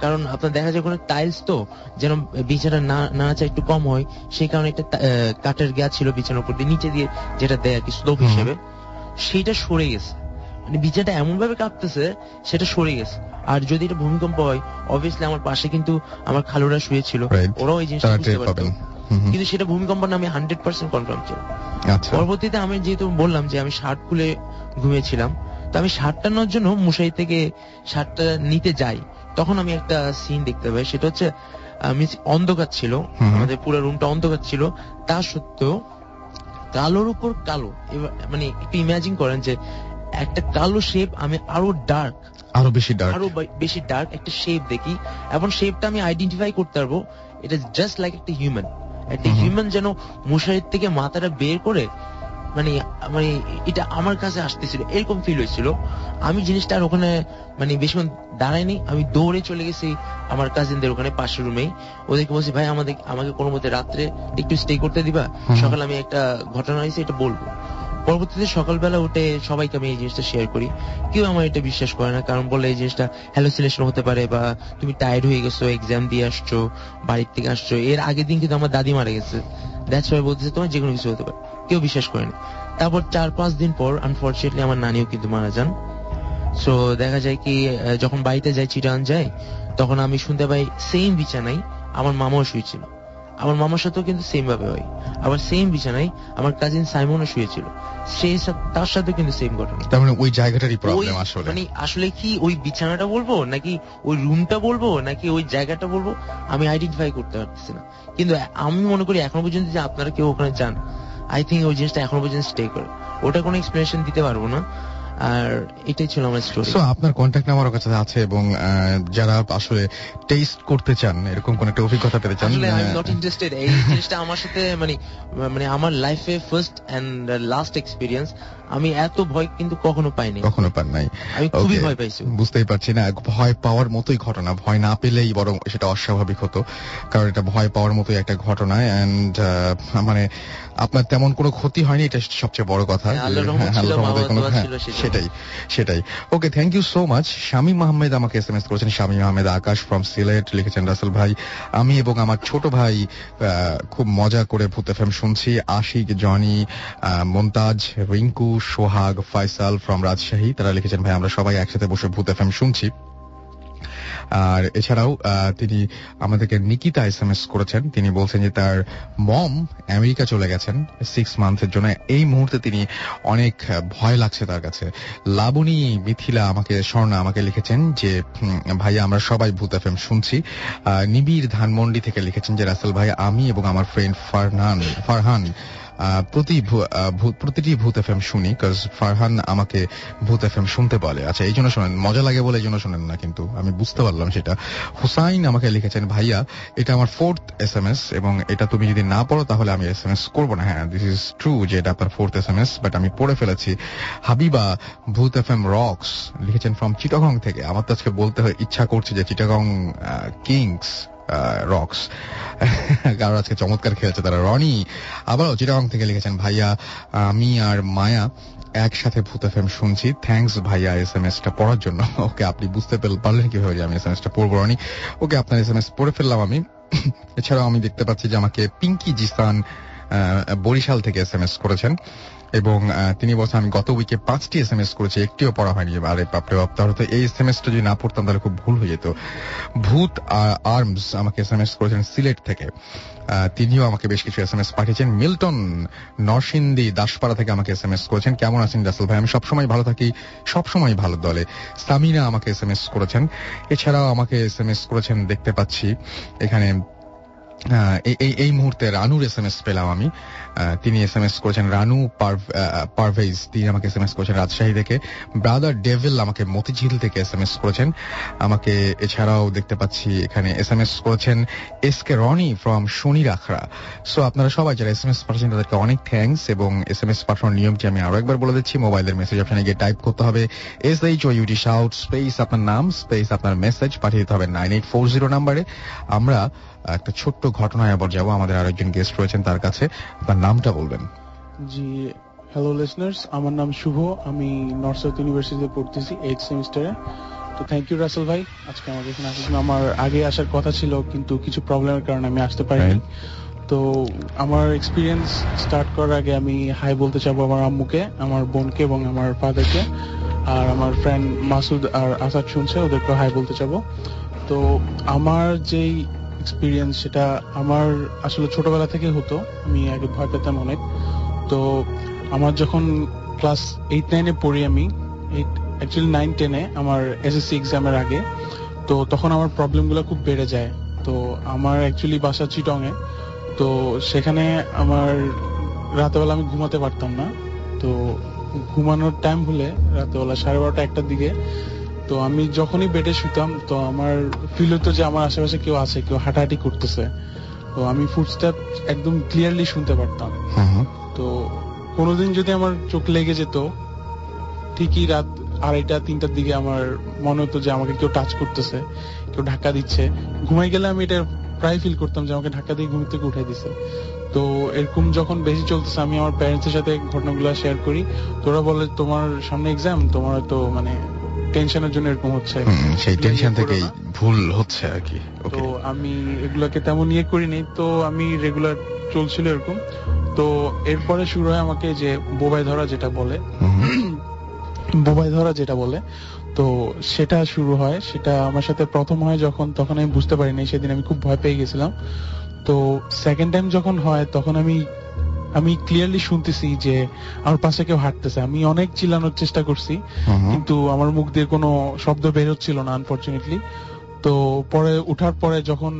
কারণ আপনার দেখা যায় কোনো টাইলস তো যেন বিছানা নাড়াচা একটু কম হয়, সেই কারণে একটা কাঠের গা ছিল বিছানার উপর দিয়ে, নিচে দিয়ে যেটা দেয় আর কি স্লোপ হিসেবে, সেটা সরে গেছে। মানে বিছানাটা এমন ভাবে কাঁপতেছে সেটা সরে গেছে। আর যদি এটা ভূমিকম্প হয় অবভিয়াসলি আমার পাশে কিন্তু আমার খালুরা শুয়েছিল, ওরাও এই জিনিসটা বুঝতে পারতো, কিন্তু সেটা ভূমিকম্প না আমি 100% কনফার্ম ছিল। পরবর্তীতে আমি যেহেতু বললাম যে আমি শার্ট খুলে ঘুমিয়েছিলাম, তো আমি শার্টটা নেওয়ার জন্য মশারি থেকে শার্টটা নিতে যাই, তখন আমি একটা সিন দেখতে পাই। সেটা হচ্ছে অন্ধকার ছিল, আমাদের পুরো রুমটা অন্ধকার ছিল, তা সত্ত্বেও কালোর উপর কালো। মানে একটু ইমাজিন করেন যে একটা কালো শেপ, আমি আরো বেশি ডার্ক একটা শেপ দেখি, এবং শেপটা আমি আইডেন্টিফাই করতে পারবো এটা জাস্ট লাইক একটা হিউম্যান। একটা হিউম্যান যেন মশারির থেকে মাথাটা বের করে মানে মানে এটা আমার কাছে আসতেছিল, এরকম ফিল হয়েছিল। আমি জিনিসটা আর ওখানে মানে বেশিক্ষণ দাঁড়াইনি, আমি দৌড়ে চলে গেছি আমার কাজিনদের ওখানে পাশের রুমেই। ওদেরকে বলছি ভাই আমাকে কোনো মতে রাত্রে একটু স্টে করতে দিবা, সকালে আমি একটা ঘটনা হয়েছে এটা বলবো। পরবর্তীতে সকালবেলা উঠে সবাইকে আমি এই জিনিসটা শেয়ার করি, কেউ আমার এটা বিশ্বাস করে না, কারণ বলে এই জিনিসটা হ্যালুসিনেশন হতে পারে, বা তুমি টায়ার্ড হয়ে গেছো, এক্সাম দিয়ে আসছো, বাড়ির থেকে আসছো। এর আগের দিন কিন্তু আমার দাদি মারা গেছে, দ্যাটস ওয়াই বলতেছে তোমার যে কোনো কিছু হতে পারে, কেউ বিশ্বাস করে না। তারপর 4-5 দিন পর আনফরচুনেটলি আমার নানিও কিন্তু মারা যান। সো দেখা যায় কি যখন বাড়িতে যাই, চিটাগাং যাই, তখন আমি শুনতে পাই সেম বিছানায় আমার মামাও শুয়েছিল। আমার মামার সাথেও কিন্তু সেম ভাবে হয়। আবার সেম বিছানায় আমার কাজিন সাইমনও শুয়েছিল, তার সাথে কিন্তু সেম ঘটনা।
তার মানে ওই জায়গাটারই প্রবলেম আসলে।
মানে আসলে কি ওই বিছানাটা বলবো, নাকি ওই রুমটা বলবো, নাকি ওই জায়গাটা বলবো, আমি আইডেন্টিফাই করতে পারতেছি না। কিন্তু আমি মনে করি এখনো পর্যন্ত যে আপনারা কেউ ওখানে যান, আই থিঙ্ক ওই জিনিসটা এখনো পর্যন্ত স্টে করে, ওটা কোনো এক্সপ্লেনেশন দিতে পারবো না। আর এটাই ছিল আমার স্টোরি।
সো আপনার কন্ট্যাক্ট নাম্বার কাছে আছে, এবং যারা আসলে টেস্ট করতে চান, এরকম কোন একটা অভিজ্ঞতা পেতে চান,
আসলে আই এম নট ইন্টারেস্টেড। এই জিনিসটা আমার সাথে মানে আমার লাইফে ফার্স্ট এন্ড লাস্ট এক্সপেরিয়েন্স। আমি এত ভয় কিন্তু কখনো পাইনি,
কখনো পান নাই।
আমি খুবই ভয় পাইছি।
বুঝতেই পারছি না, ভয় পাওয়ার মতোই ঘটনা, ভয় না পেলেই বরং সেটা অস্বাভাবিক হতো, কারণ এটা ভয় পাওয়ার মতোই একটা ঘটনা। এন্ড মানে আপনার তেমন কোনো ক্ষতি হয়নি, এটা সবচেয়ে বড় কথা। সেটাই। Okay, thank you so much. Shamim Ahmed আমাকে এসএমএস করেছেন, শামীম আহমেদ আকাশ ফ্রম সিলেট, লিখেছেন রাসেল ভাই, আমি এবং আমার ছোট ভাই খুব মজা করে ভূত এফএম শুনছি। আশিক, জনি, মন্তাজ, রিঙ্কু, সোহাগ, ফয়সাল ফ্রম রাজশাহী, তারা লিখেছেন ভাই আমরা সবাই একসাথে বসে ভূত এফএম শুনছি। আর এছাড়াও তিনি আমাদেরকে নিকিতা এসএমএস করেছেন, তিনি বলছেন যে তার মম আমেরিকা চলে গেছেন 6 মান্থের জন্য, এই মুহূর্তে তিনি অনেক ভয় লাগছে তার কাছে। লাবণী, মিথিলা, স্বর্ণা আমাকে লিখেছেন যে ভাইয়া আমরা সবাই ভূত এফএম শুনছি। নিবিড় ধানমন্ডি থেকে লিখেছেন যে রাসেল ভাই আমি এবং আমার ফ্রেন্ড ফারহান প্রতিটি ভূত এফএম শুনি, কজ ফারহান আমাকে ভূত এফএম শুনতে বলে। আচ্ছা, এই জন্য শোনেন, মজা লাগে বলে এই জন্য শোনেন না, কিন্তু আমি বুঝতে পারলাম সেটা। হুসাইন আমাকে লিখেছেন ভাইয়া এটা আমার 4th এসএমএস, এবং এটা তুমি যদি না পড়ো তাহলে আমি এসএমএস করবো না। হ্যাঁ, দিস ইজ ট্রু যে এটা আপনার 4th এসএমএস, বাট আমি পড়ে ফেলেছি। হাবিবা, ভূত এফএম রক্স, লিখেছেন ফ্রম চিটাগং থেকে। আমার তো আজকে বলতে ইচ্ছা করছে যে চিটাগং কিংস রক্স, কারণ আজকে চমৎকার খেলেছে তারা। রনি আবারও চিটাগং থেকে লিখেছেন ভাইয়া আমি আর মায়া একসাথে ভূত এফএম শুনছি, থ্যাঙ্কস ভাইয়া এসএমএসটা পড়ার জন্য। ওকে, আপনি বুঝতে পারলেন কিভাবে যে আমি এসএমএসটা পড়বো? রনি, ওকে, আপনার এসএমএস পড়ে ফেললাম আমি। এছাড়াও আমি দেখতে পাচ্ছি যে আমাকে পিঙ্কি জিসান বরিশাল থেকে এসএমএস করেছেন, এবং তিনি বলছেন আমি গত উইকে 5টি এসএমএস করেছি, একটিও পড়া হয়নি। আরে বাপরে বাপ, তাহলে তো এই এসএমএসটা যদি না পড়তাম তাহলে খুব ভুল হয়ে যেত। ভূত আর্মস আমাকে এসএমএস করেছেন সিলেট থেকে, তিনিও আমাকে বেশ কিছু এসএমএস পাঠিয়েছেন। মিল্টন নরসিংদী দাসপাড়া থেকে আমাকে এসএমএস করেছেন, কেমন আছেন রাসেল ভাই? আমি সবসময় ভালো থাকি, সবসময় ভালো দলে। সামিনা আমাকে এসএমএস করেছেন। এছাড়াও আমাকে এসএমএস করেছেন, দেখতে পাচ্ছি এখানে এই মুহূর্তে রানুর এসএমএস পেলাম আমি, তিনি এসএমএস করেছেন রানু পারভেজ, তিনি আমাকে এসএমএস করেছেন রাজশাহী থেকে। ব্রাদার ডেভিল আমাকে মতিঝিল থেকে এসএমএস করেছেন আমাকে। এছাড়াও দেখতে পাচ্ছি এখানে এসএমএস করেছেন SK Roni from Shanir Akhra. So আপনারা সবাই যারা এসএমএস পাঠাচ্ছেন তাদেরকে অনেক থ্যাঙ্কস, এবং এসএমএস পাঠানোর নিয়মটি আমি আরো একবার বলে দিচ্ছি। মোবাইলের মেসেজ অপশনে গিয়ে টাইপ করতে হবে SHOUT শাউট স্পেস আপনার নাম স্পেস আপনার মেসেজ, পাঠিয়ে দিতে হবে 9840 নাম্বারে। আমরা একটা ছোট্ট ঘটনায় আবার যাবো, আমাদের আরেকজন গেস্ট রয়েছেন তার কাছে। আপনার নামটা বলবেন?
জি, হ্যালো লিসনার্স, আমার নাম শুভ, আমি নর্থ সাউথ ইউনিভার্সিটিতে পড়তেছি 8th সেমিস্টারে। তো থ্যাংক ইউ রাসেল ভাই, আজকে আমাদের এখানে আসার জন্য। আমার আগে আসার কথা ছিল কিন্তু কিছু প্রবলেমের কারণে আমি আসতে পারিনি। তো আমার এক্সপিরিয়েন্স স্টার্ট করার আগে আমি হাই বলতে চাবো আমার আম্মুকে, আমার বোনকে এবং আমার ফাদারকে, আর আমার ফ্রেন্ড মাসুদ আর আসাদ শুনছে, ওদেরকে হাই বলতে চাবো। তো আমার যেই এক্সপিরিয়েন্স সেটা আমার আসলে ছোটবেলা থেকে হতো, আমি আগে ভয় পেতাম অনেক। তো আমার যখন ক্লাস 8-9-এ পড়ি, আমি অ্যাকচুয়ালি 9-10-এ আমার এসএসসি এক্সামের আগে, তো তখন আমার প্রবলেমগুলো খুব বেড়ে যায়। তো আমার অ্যাকচুয়ালি বাসা চিটংয়ে, তো সেখানে আমার রাতেবেলা আমি ঘুমাতে পারতাম না। তো ঘুমানোর টাইম হলে রাতেবেলা 12:30-1টার দিকে, তো আমি যখনই বেডে শুতাম তো আমার ফিল হতো যে আমার আশেপাশে কেউ আছে, কেউ হাঁটাহাঁটি করতেছে। তো আমি ফুটস্টেপ একদম ক্লিয়ারলি শুনতে পারতাম। তো কোনোদিন যদি আমার চোখ লেগে যেত, ঠিকই রাত 2:30-3টার দিকে আমার মনে হতো যে আমাকে কেউ টাচ করতেছে, কেউ ধাক্কা দিচ্ছে। ঘুমাই গেলে আমি এটা প্রায় ফিল করতাম যে আমাকে ধাক্কা দিয়ে ঘুম থেকে উঠাই দিছে। তো এরকম যখন বেশি চলতেছে, আমি আমার প্যারেন্টসের সাথে ঘটনাগুলো শেয়ার করি। তোরা বলে তোমার সামনে এক্সাম, তোমার তো মানে টেনশনের জন্য এরকম হচ্ছে,
সেই টেনশন থেকেই ভুল হচ্ছে আর কি।
তো আমি এগুলাকে তেমন ইয়ে করিনি, তো আমি রেগুলার চলছিল এরকম। তো এরপরে শুরু হয় আমাকে যে বোবাই ধরা যেটা বলে, তো সেটা শুরু হয়। সেটা আমার সাথে প্রথম হয় যখন, তখন আমি বুঝতে পারিনি, সেদিন আমি খুব ভয় পেয়ে গেছিলাম। তো সেকেন্ড টাইম যখন হয় তখন আমি ক্লিয়ারলি শুনতেছি যে আমার পাশে কেউ হাঁটতেছে। আমি অনেক চিল্লানোর চেষ্টা করছি, কিন্তু আমার মুখ দিয়ে কোনো শব্দ বের হচ্ছিল না আনফরচুনেটলি। তো পরে উঠার পরে যখন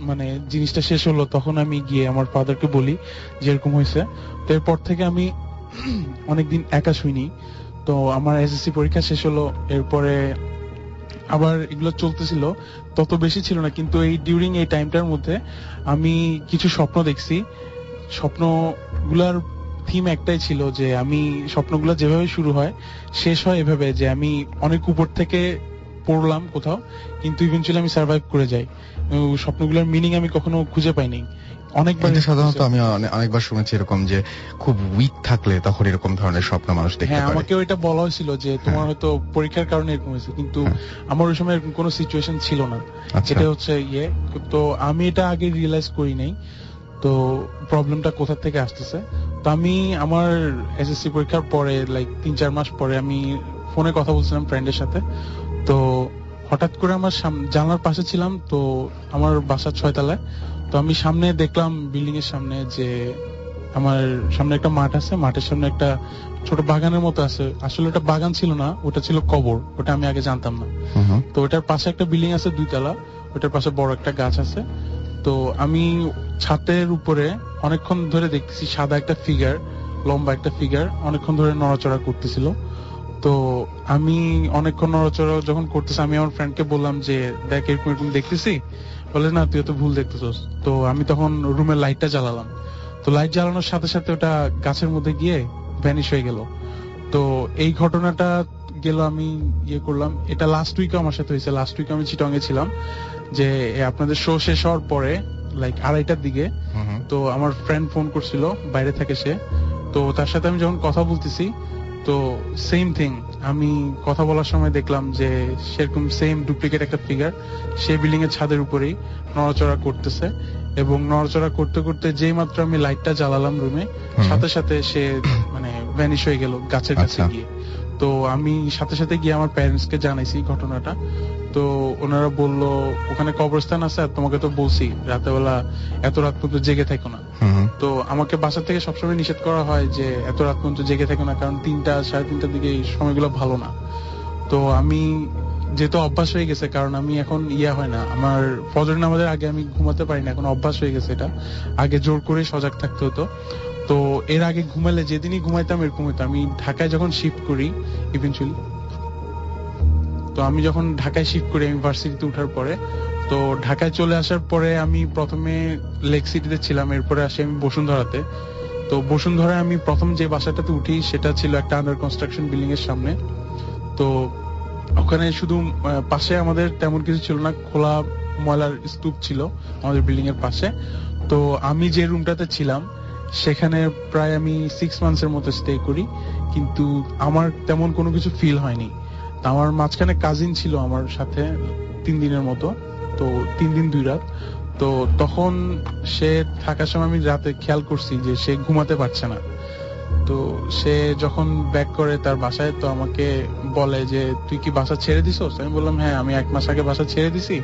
মানে জিনিসটা শেষ হলো, তখন আমি গিয়ে আমার ফাদারকে বলি যে এরকম হয়েছে। তো এরপর থেকে আমি অনেকদিন একা শুইনি। তো আমার এসএসসি পরীক্ষা শেষ হলো, এরপরে আবার এগুলো চলতেছিল, তত বেশি ছিল না, কিন্তু এই ডিউরিং এই টাইমটার মধ্যে আমি কিছু স্বপ্ন দেখছি। স্বপ্নগুলার থিম একটাই ছিল যে আমি স্বপ্নগুলো যেভাবে শুরু হয় শেষ হয় এভাবে, যে আমি অনেক উপর থেকে পড়লাম কোথাও, কিন্তু ইভেনচুয়ালি আমি সার্ভাইভ করে যাই। স্বপ্নগুলোর মিনিং আমি কখনো খুঁজে পাইনি। অনেকবার
সাধারণত আমি অনেকবার শুনেছি এরকম যে খুব উইক থাকলে তখন এরকম ধরনের স্বপ্ন মানুষ দেখতে পারে।
হ্যাঁ, আমাকেও এটা বলা হয়েছিল যে তোমার হয়তো পরীক্ষার কারণে এরকম হয়েছে, কিন্তু আমার ওই সময় এরকম কোনো সিচুয়েশন ছিল না। এটা হচ্ছে তো আমি এটা আগে রিয়েলাইজ করি নাই তো প্রবলেমটা কোথা থেকে আসতেছে। তো আমি আমার এসএসসি পরীক্ষার পরে লাইক 3-4 মাস পরে আমি ফোনে কথা বলছিলাম ফ্রেন্ডের সাথে। তো হঠাৎ করে আমার জানলার পাশে ছিলাম, তো আমার বাসা 6 তলায়। তো আমি সামনে দেখলাম বিল্ডিং এর সামনে যে আমার সামনে একটা মাঠ আছে, মাঠের সামনে একটা ছোট বাগানের মতো আছে। আসলে ওটা বাগান ছিল না, ওটা ছিল কবর, ওটা আমি আগে জানতাম না। তো ওটার পাশে একটা বিল্ডিং আছে 2 তলা, ওটার পাশে বড় একটা গাছ আছে। তো আমি ছাদের উপরে অনেকক্ষণ ধরে দেখতেছি সাদা একটা ফিগার, লম্বা একটা ফিগার অনেকক্ষণ ধরে নড়াচড়া করতেছিল। তো আমি অনেকক্ষণ নড়াচড়া যখন করতেছি, আমি আমার ফ্রেন্ডকে বললাম যে দেখ এরকম এরকম দেখতেছি। বলে না, তুই তো ভুল দেখতেছস। তো আমি তখন রুমের লাইটটা জ্বালালাম। তো লাইট জ্বালানোর সাথে সাথে ওটা গাছের মধ্যে গিয়ে ভ্যানিশ হয়ে গেল। তো এই ঘটনাটা গেল, আমি করলাম। এটা লাস্ট উইকে আমার সাথে হয়েছে। লাস্ট উইকে আমি চিটং এ ছিলাম, যে আপনাদের শো শেষ হওয়ার পরে লাইক 2:30টার দিকে। তো আমার ফ্রেন্ড ফোন করছিল, বাইরে থাকে সে। তো তার সাথে আমি যখন কথা বলতেছি, তো সেম থিং, আমি কথা বলার সময় দেখলাম যে সেরকম সেম ডুপ্লিকেট একটা ফিগার সে বিল্ডিং এর ছাদের উপরেই নড়াচড়া করতেছে। এবং নড়াচড়া করতে করতে যেই মাত্র আমি লাইটটা জ্বালালাম রুমে, সাথে সাথে সে মানে ভ্যানিশ হয়ে গেল গাছের কাছে গিয়ে। তো আমি সাথে সাথে গিয়ে আমার প্যারেন্টস কে জানাইছি ঘটনাটা। তো ওনারা বললো ওখানে কবরস্থান আছে, আর তোমাকে তো বলছি রাতেবেলা এত রাত পর্যন্ত জেগে থাকো না। তো আমাকে বাসা থেকে সবসময় নিষেধ করা হয় যে এত রাত পর্যন্ত জেগে থাকো না, কারণ 3টা-3:30টার দিকে এই সময়গুলো ভালো না। তো আমি যেহেতু অভ্যাস হয়ে গেছে, কারণ আমি এখন হয় না, আমার ফজর নামাজের আগে আমি ঘুমাতে পারি না, এখন অভ্যাস হয়ে গেছে এটা। আগে জোর করে সজাগ থাকতে হতো। তো এর আগে ঘুমালে যেদিনই ঘুমাইতাম এরকম হতো। আমি ঢাকায় যখন শিফট করি ইভেনচুয়ালি, তো আমি যখন ঢাকায় শিফট করি আমি ভার্সিটিতে উঠার পরে, তো ঢাকায় চলে আসার পরে আমি প্রথমে লেক সিটিতে ছিলাম, এরপরে আসি আমি বসুন্ধরাতে। তো বসুন্ধরায় আমি প্রথম যে বাসাটাতে উঠি সেটা ছিল একটা আন্ডার কনস্ট্রাকশন বিল্ডিং এর সামনে। তো ওখানে শুধু পাশে আমাদের তেমন কিছু ছিল না, খোলা ময়লার স্তূপ ছিল আমাদের বিল্ডিং এর পাশে। তো আমি যে রুমটাতে ছিলাম সেখানে প্রায় আমি 6 মান্থসের মতো স্টে করি, কিন্তু আমার তেমন কোনো কিছু ফিল হয়নি। আমার মাঝখানে কাজিন ছিল আমার সাথে 3 দিনের মতো, তো 3 দিন 2 রাত। তো তখন সে থাকার সময় আমি রাতে খেয়াল করছি যে সে ঘুমাতে পারছে না। তো সে যখন ব্যাক করে তার বাসায়, তো আমাকে বলে যে তুই কি বাসা ছেড়ে দিছস? আমি বললাম হ্যাঁ, আমি 1 মাস আগে বাসা ছেড়ে দিছি।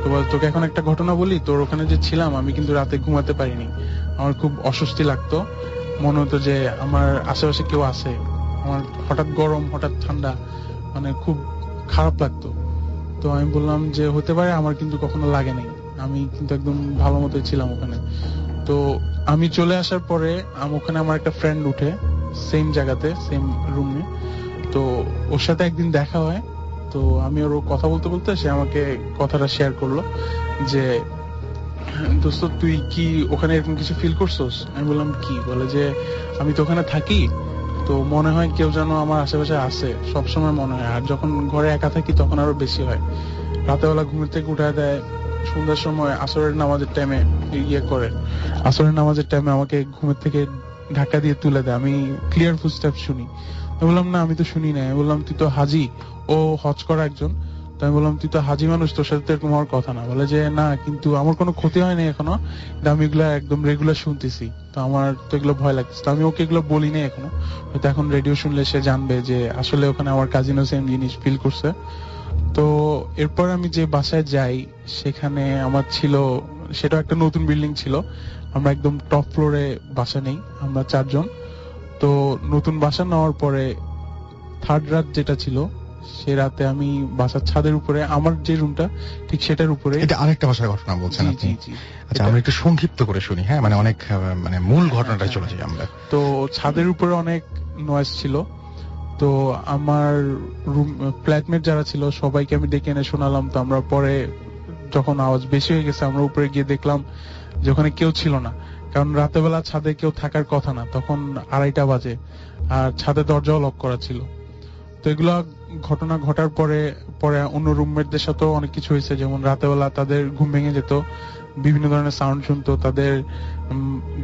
তো তোকে এখন একটা ঘটনা বলি, তোর ওখানে যে ছিলাম আমি কিন্তু রাতে ঘুমাতে পারিনি। আমার খুব অস্বস্তি লাগতো, মনে হতো যে আমার আশেপাশে কেউ আছে। আমার হঠাৎ গরম, হঠাৎ ঠান্ডা, মানে খুব খারাপ লাগতো। তো আমি বললাম যে হতে পারে, আমার কিন্তু কখনো লাগে নাই, আমি কিন্তু একদম ভালো মতোই ছিলাম ওখানে। তো আমি চলে আসার পরে ওখানে আমার একটা ফ্রেন্ড উঠে সেম জায়গাতে, সেম রুমে। তো ওর সাথে একদিন দেখা হয়। তো আমি ওর কথা বলতে বলতে সে আমাকে কথাটা শেয়ার করলো যে দোস্ত তুই কি ওখানে এরকম কিছু ফিল করছস? আমি বললাম কি? বলে যে আমি তো ওখানে থাকি, তো মনে হয় কেউ যেন আমার আশেপাশে আছে, সবসময় মনে হয়। আর যখন ঘরে একা থাকি তখন আরো বেশি হয়। রাতেবেলা ঘুমের থেকে উঠায় দেয়, সন্ধ্যার সময় আসরের নামাজের টাইমে করে, আসরের নামাজের টাইমে আমাকে ঘুমের থেকে ধাক্কা দিয়ে তুলে দেয়। আমি ক্লিয়ার ফুটস্টেপ শুনি। আমি বললাম না, আমি তো শুনি না। আমি বললাম তুই তো হাজি, ও হজ করা একজন। তো আমি বললাম তুই তো হাজি মানুষ, তোর সাথে তো এরকম হওয়ার কথা না। বলে যে না, কিন্তু আমার কোনো ক্ষতি হয়নি এখনো, আমি এগুলো একদম রেগুলার শুনতেছি, তো আমার তো এগুলো ভয় লাগছে। তো আমি ওকে এগুলো বলি না এখনো, হয়তো এখন রেডিও শুনলে সে জানবে যে আসলে ওখানে আমার কাজিনও সেম জিনিস ফিল করছে। তো এরপর আমি যে বাসায় যাই সেখানে আমার ছিল, সেটা একটা নতুন বিল্ডিং ছিল, আমরা একদম টপ ফ্লোরে বাসা নেই, আমরা 4 জন। তো নতুন বাসা নেওয়ার পরে থার্ড রাত যেটা ছিল, সে রাতে আমি বাসার ছাদের উপরে, আমার যে রুমটা ঠিক সেটার উপরে।
এটা আরেকটা বাসার ঘটনা বলছেন
জি
আপনি?
জি জি।
আচ্ছা, আমরা একটু সংক্ষিপ্ত করে শুনি, হ্যাঁ, মানে অনেক মানে মূল ঘটনাটা চলে যাই আমরা।
তো ছাদের উপরে অনেক নয়েজ ছিল, তো আমার রুম ফ্ল্যাটমেট যারা ছিল সবাইকে আমি ডেকে এনে শোনালাম। তো আমরা পরে যখন আওয়াজ বেশি হয়ে গেছে, আমরা উপরে গিয়ে দেখলাম যে ওখানে কেউ ছিল না, কারণ রাতেবেলা ছাদে কেউ থাকার কথা না, তখন 2:30 বাজে, আর ছাদে দরজাও লক করা ছিল। তো এগুলা ঘটনা ঘটার পরে পরে অন্য রুমমেটদের সাথেও অনেক কিছু হয়েছে, যেমন রাতেবেলা তাদের ঘুম ভেঙে যেত, বিভিন্ন ধরনের সাউন্ড শুনতো, তাদের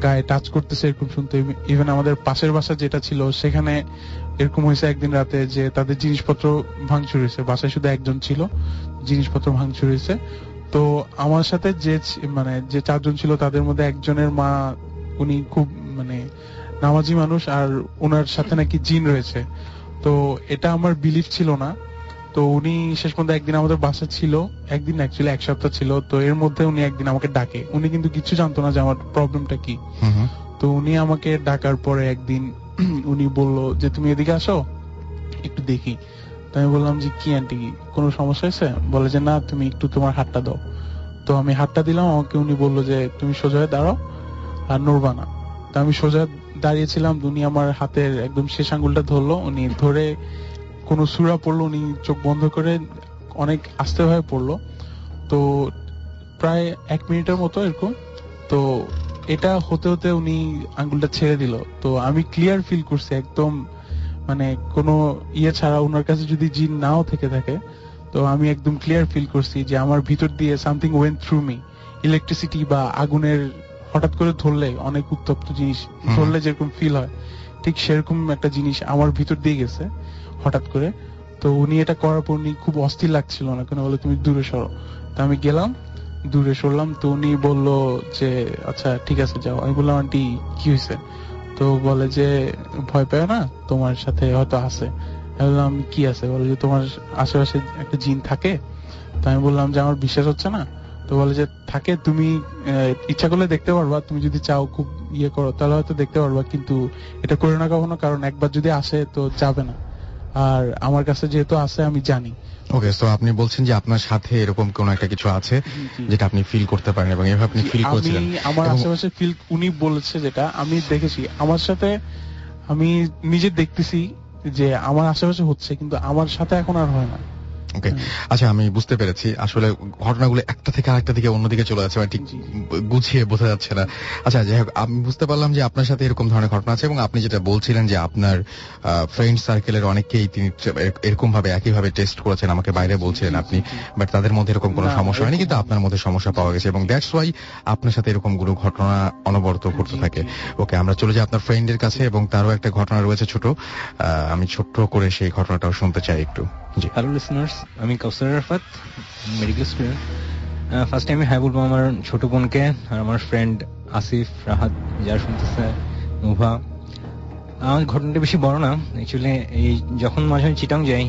গায়ে টাচ করতেছে এরকম শুনতো। ইভেন আমাদের পাশের বাসা যেটা ছিল সেখানে এরকম হয়েছে একদিন রাতে যে তাদের জিনিসপত্র ভাঙচুর হয়েছে। বাসায় শুধু একজন ছিল, জিনিসপত্র ভাঙচুর হয়েছে। তো আমার সাথে যে 4 জন ছিল তাদের মধ্যে একজনের মা, উনি খুব নামাজি মানুষ, আর ওনার সাথে নাকি জিন রয়েছে। তো এটা আমার বিলিফ ছিল না। তো উনি শেষ পর্যন্ত একদিন আমাদের বাসা ছিল, একদিন অ্যাকচুয়ালি 1 সপ্তাহ ছিল। তো এর মধ্যে উনি একদিন আমাকে ডাকে, উনি কিন্তু কিছু জানতো না যে আমার প্রবলেমটা কি। তো উনি আমাকে ডাকার পরে একদিন উনি বলল যে তুমি এদিকে আসো একটু দেখি। তো আমি বললাম যে কি আন্টি, কোনো সমস্যা হয়েছে? বলে যে না, তুমি একটু তোমার হাতটা দাও। তো আমি হাতটা দিলাম আমাকে, উনি বললো যে তুমি সোজা হয়ে দাঁড়াও আর নড়বা না। তো আমি সোজা দাঁড়িয়েছিলাম, উনি আমার হাতের একদম শেষ আঙ্গুলটা ধরলো, উনি ধরে কোন সূরা পড়লো, উনি চোখ বন্ধ করে অনেক আস্তে ভাবে পড়লো। তো প্রায় 1 মিনিটের মতো এরকম। তো এটা হতে হতে উনি আঙ্গুলটা ছেড়ে দিল। তো আমি ক্লিয়ার ফিল করছি একদম, কোনো ছাড়া, ওনার কাছে যদি জিন নাও থেকে থাকে, তো আমি একদম ক্লিয়ার ফিল করছি যে আমার ভিতর দিয়ে something went through me. Electricity বা আগুনের হঠাৎ করে ধরলে, অনেক উত্তপ্ত জিনিস ধরলে যেরকম ফিল হয়, ঠিক সেরকম একটা জিনিস আমার ভিতর দিয়ে গেছে হঠাৎ করে। তো উনি এটা করার পর উনি খুব অস্থির লাগছিল না, কেন বলে তুমি দূরে সরো। তো আমি গেলাম, দূরে সরলাম। তো উনি বললো যে আচ্ছা ঠিক আছে যাও। আমি বললাম আন্টি কি হয়েছে? তো বলে যে ভয় পেও না, তোমার সাথে হয়তো আছে। আমি বললাম কি আছে? বলে যে তোমার আশেপাশে একটা জিন থাকে। তো আমি বললাম যে আমার বিশ্বাস হচ্ছে না। তো বলে যে থাকে, তুমি ইচ্ছা করলে দেখতে পারবা, তুমি যদি চাও খুব করো তাহলে হয়তো দেখতে পারবা, কিন্তু এটা করো না কখনো, কারণ একবার যদি আসে তো যাবে না। আর আমার কাছে যেহেতু আছে আমি জানি।
ওকে, তো আপনি বলছেন যে আপনার সাথে এরকম কোন একটা কিছু আছে যেটা আপনি ফিল করতে পারেন, এবং এভাবে আপনি ফিল করেছিলেন।
আমার আশেপাশে ফিল, উনি বলেছে যেটা আমি দেখেছি আমার সাথে, আমি নিজে দেখতেছি যে আমার আশেপাশে হচ্ছে, কিন্তু আমার সাথে এখন আর হয় না।
ওকে, আচ্ছা, আমি বুঝতে পেরেছি আসলে ঘটনাগুলো একটা থেকে আরেকটা দিকে অন্যদিকে চলে যাচ্ছে, ঠিক গুছিয়ে বোঝা যাচ্ছে না। আচ্ছা, যাই হোক, আমি বুঝতে পারলাম যে আপনার সাথে এরকম ধরনের ঘটনা আছে, এবং আপনি যেটা বলছিলেন যে আপনার ফ্রেন্ড সার্কেলের অনেকেই তিনি এরকম ভাবে একইভাবে টেস্ট করেছেন, আমাকে বাইরে বলছিলেন আপনি, বাট তাদের মধ্যে এরকম কোনো সমস্যা হয়নি, কিন্তু আপনার মধ্যে সমস্যা পাওয়া গেছে, এবং দ্যাটস ওয়াই আপনার সাথে এরকম কোনো ঘটনা অনবরত ঘটতে থাকে। ওকে, আমরা চলে যাই আপনার ফ্রেন্ডের কাছে, এবং তারও একটা ঘটনা রয়েছে ছোট, আমি ছোট্ট করে সেই ঘটনাটাও শুনতে চাই একটু।
হ্যালো লিসনার্স, আমি কাউসার আরাফাত, মেডিকেল স্টুডেন্ট। ফার্স্ট টাইমে হ্যাঁ বলবো আমার ছোট বোনকে আর আমার ফ্রেন্ড আসিফ, রাহাত, যারা শুনতেছে, মুভা। আমার ঘটনাটা বেশি বড় না অ্যাকচুয়ালি। এই যখন মাঝে মাঝে চিটাং যাই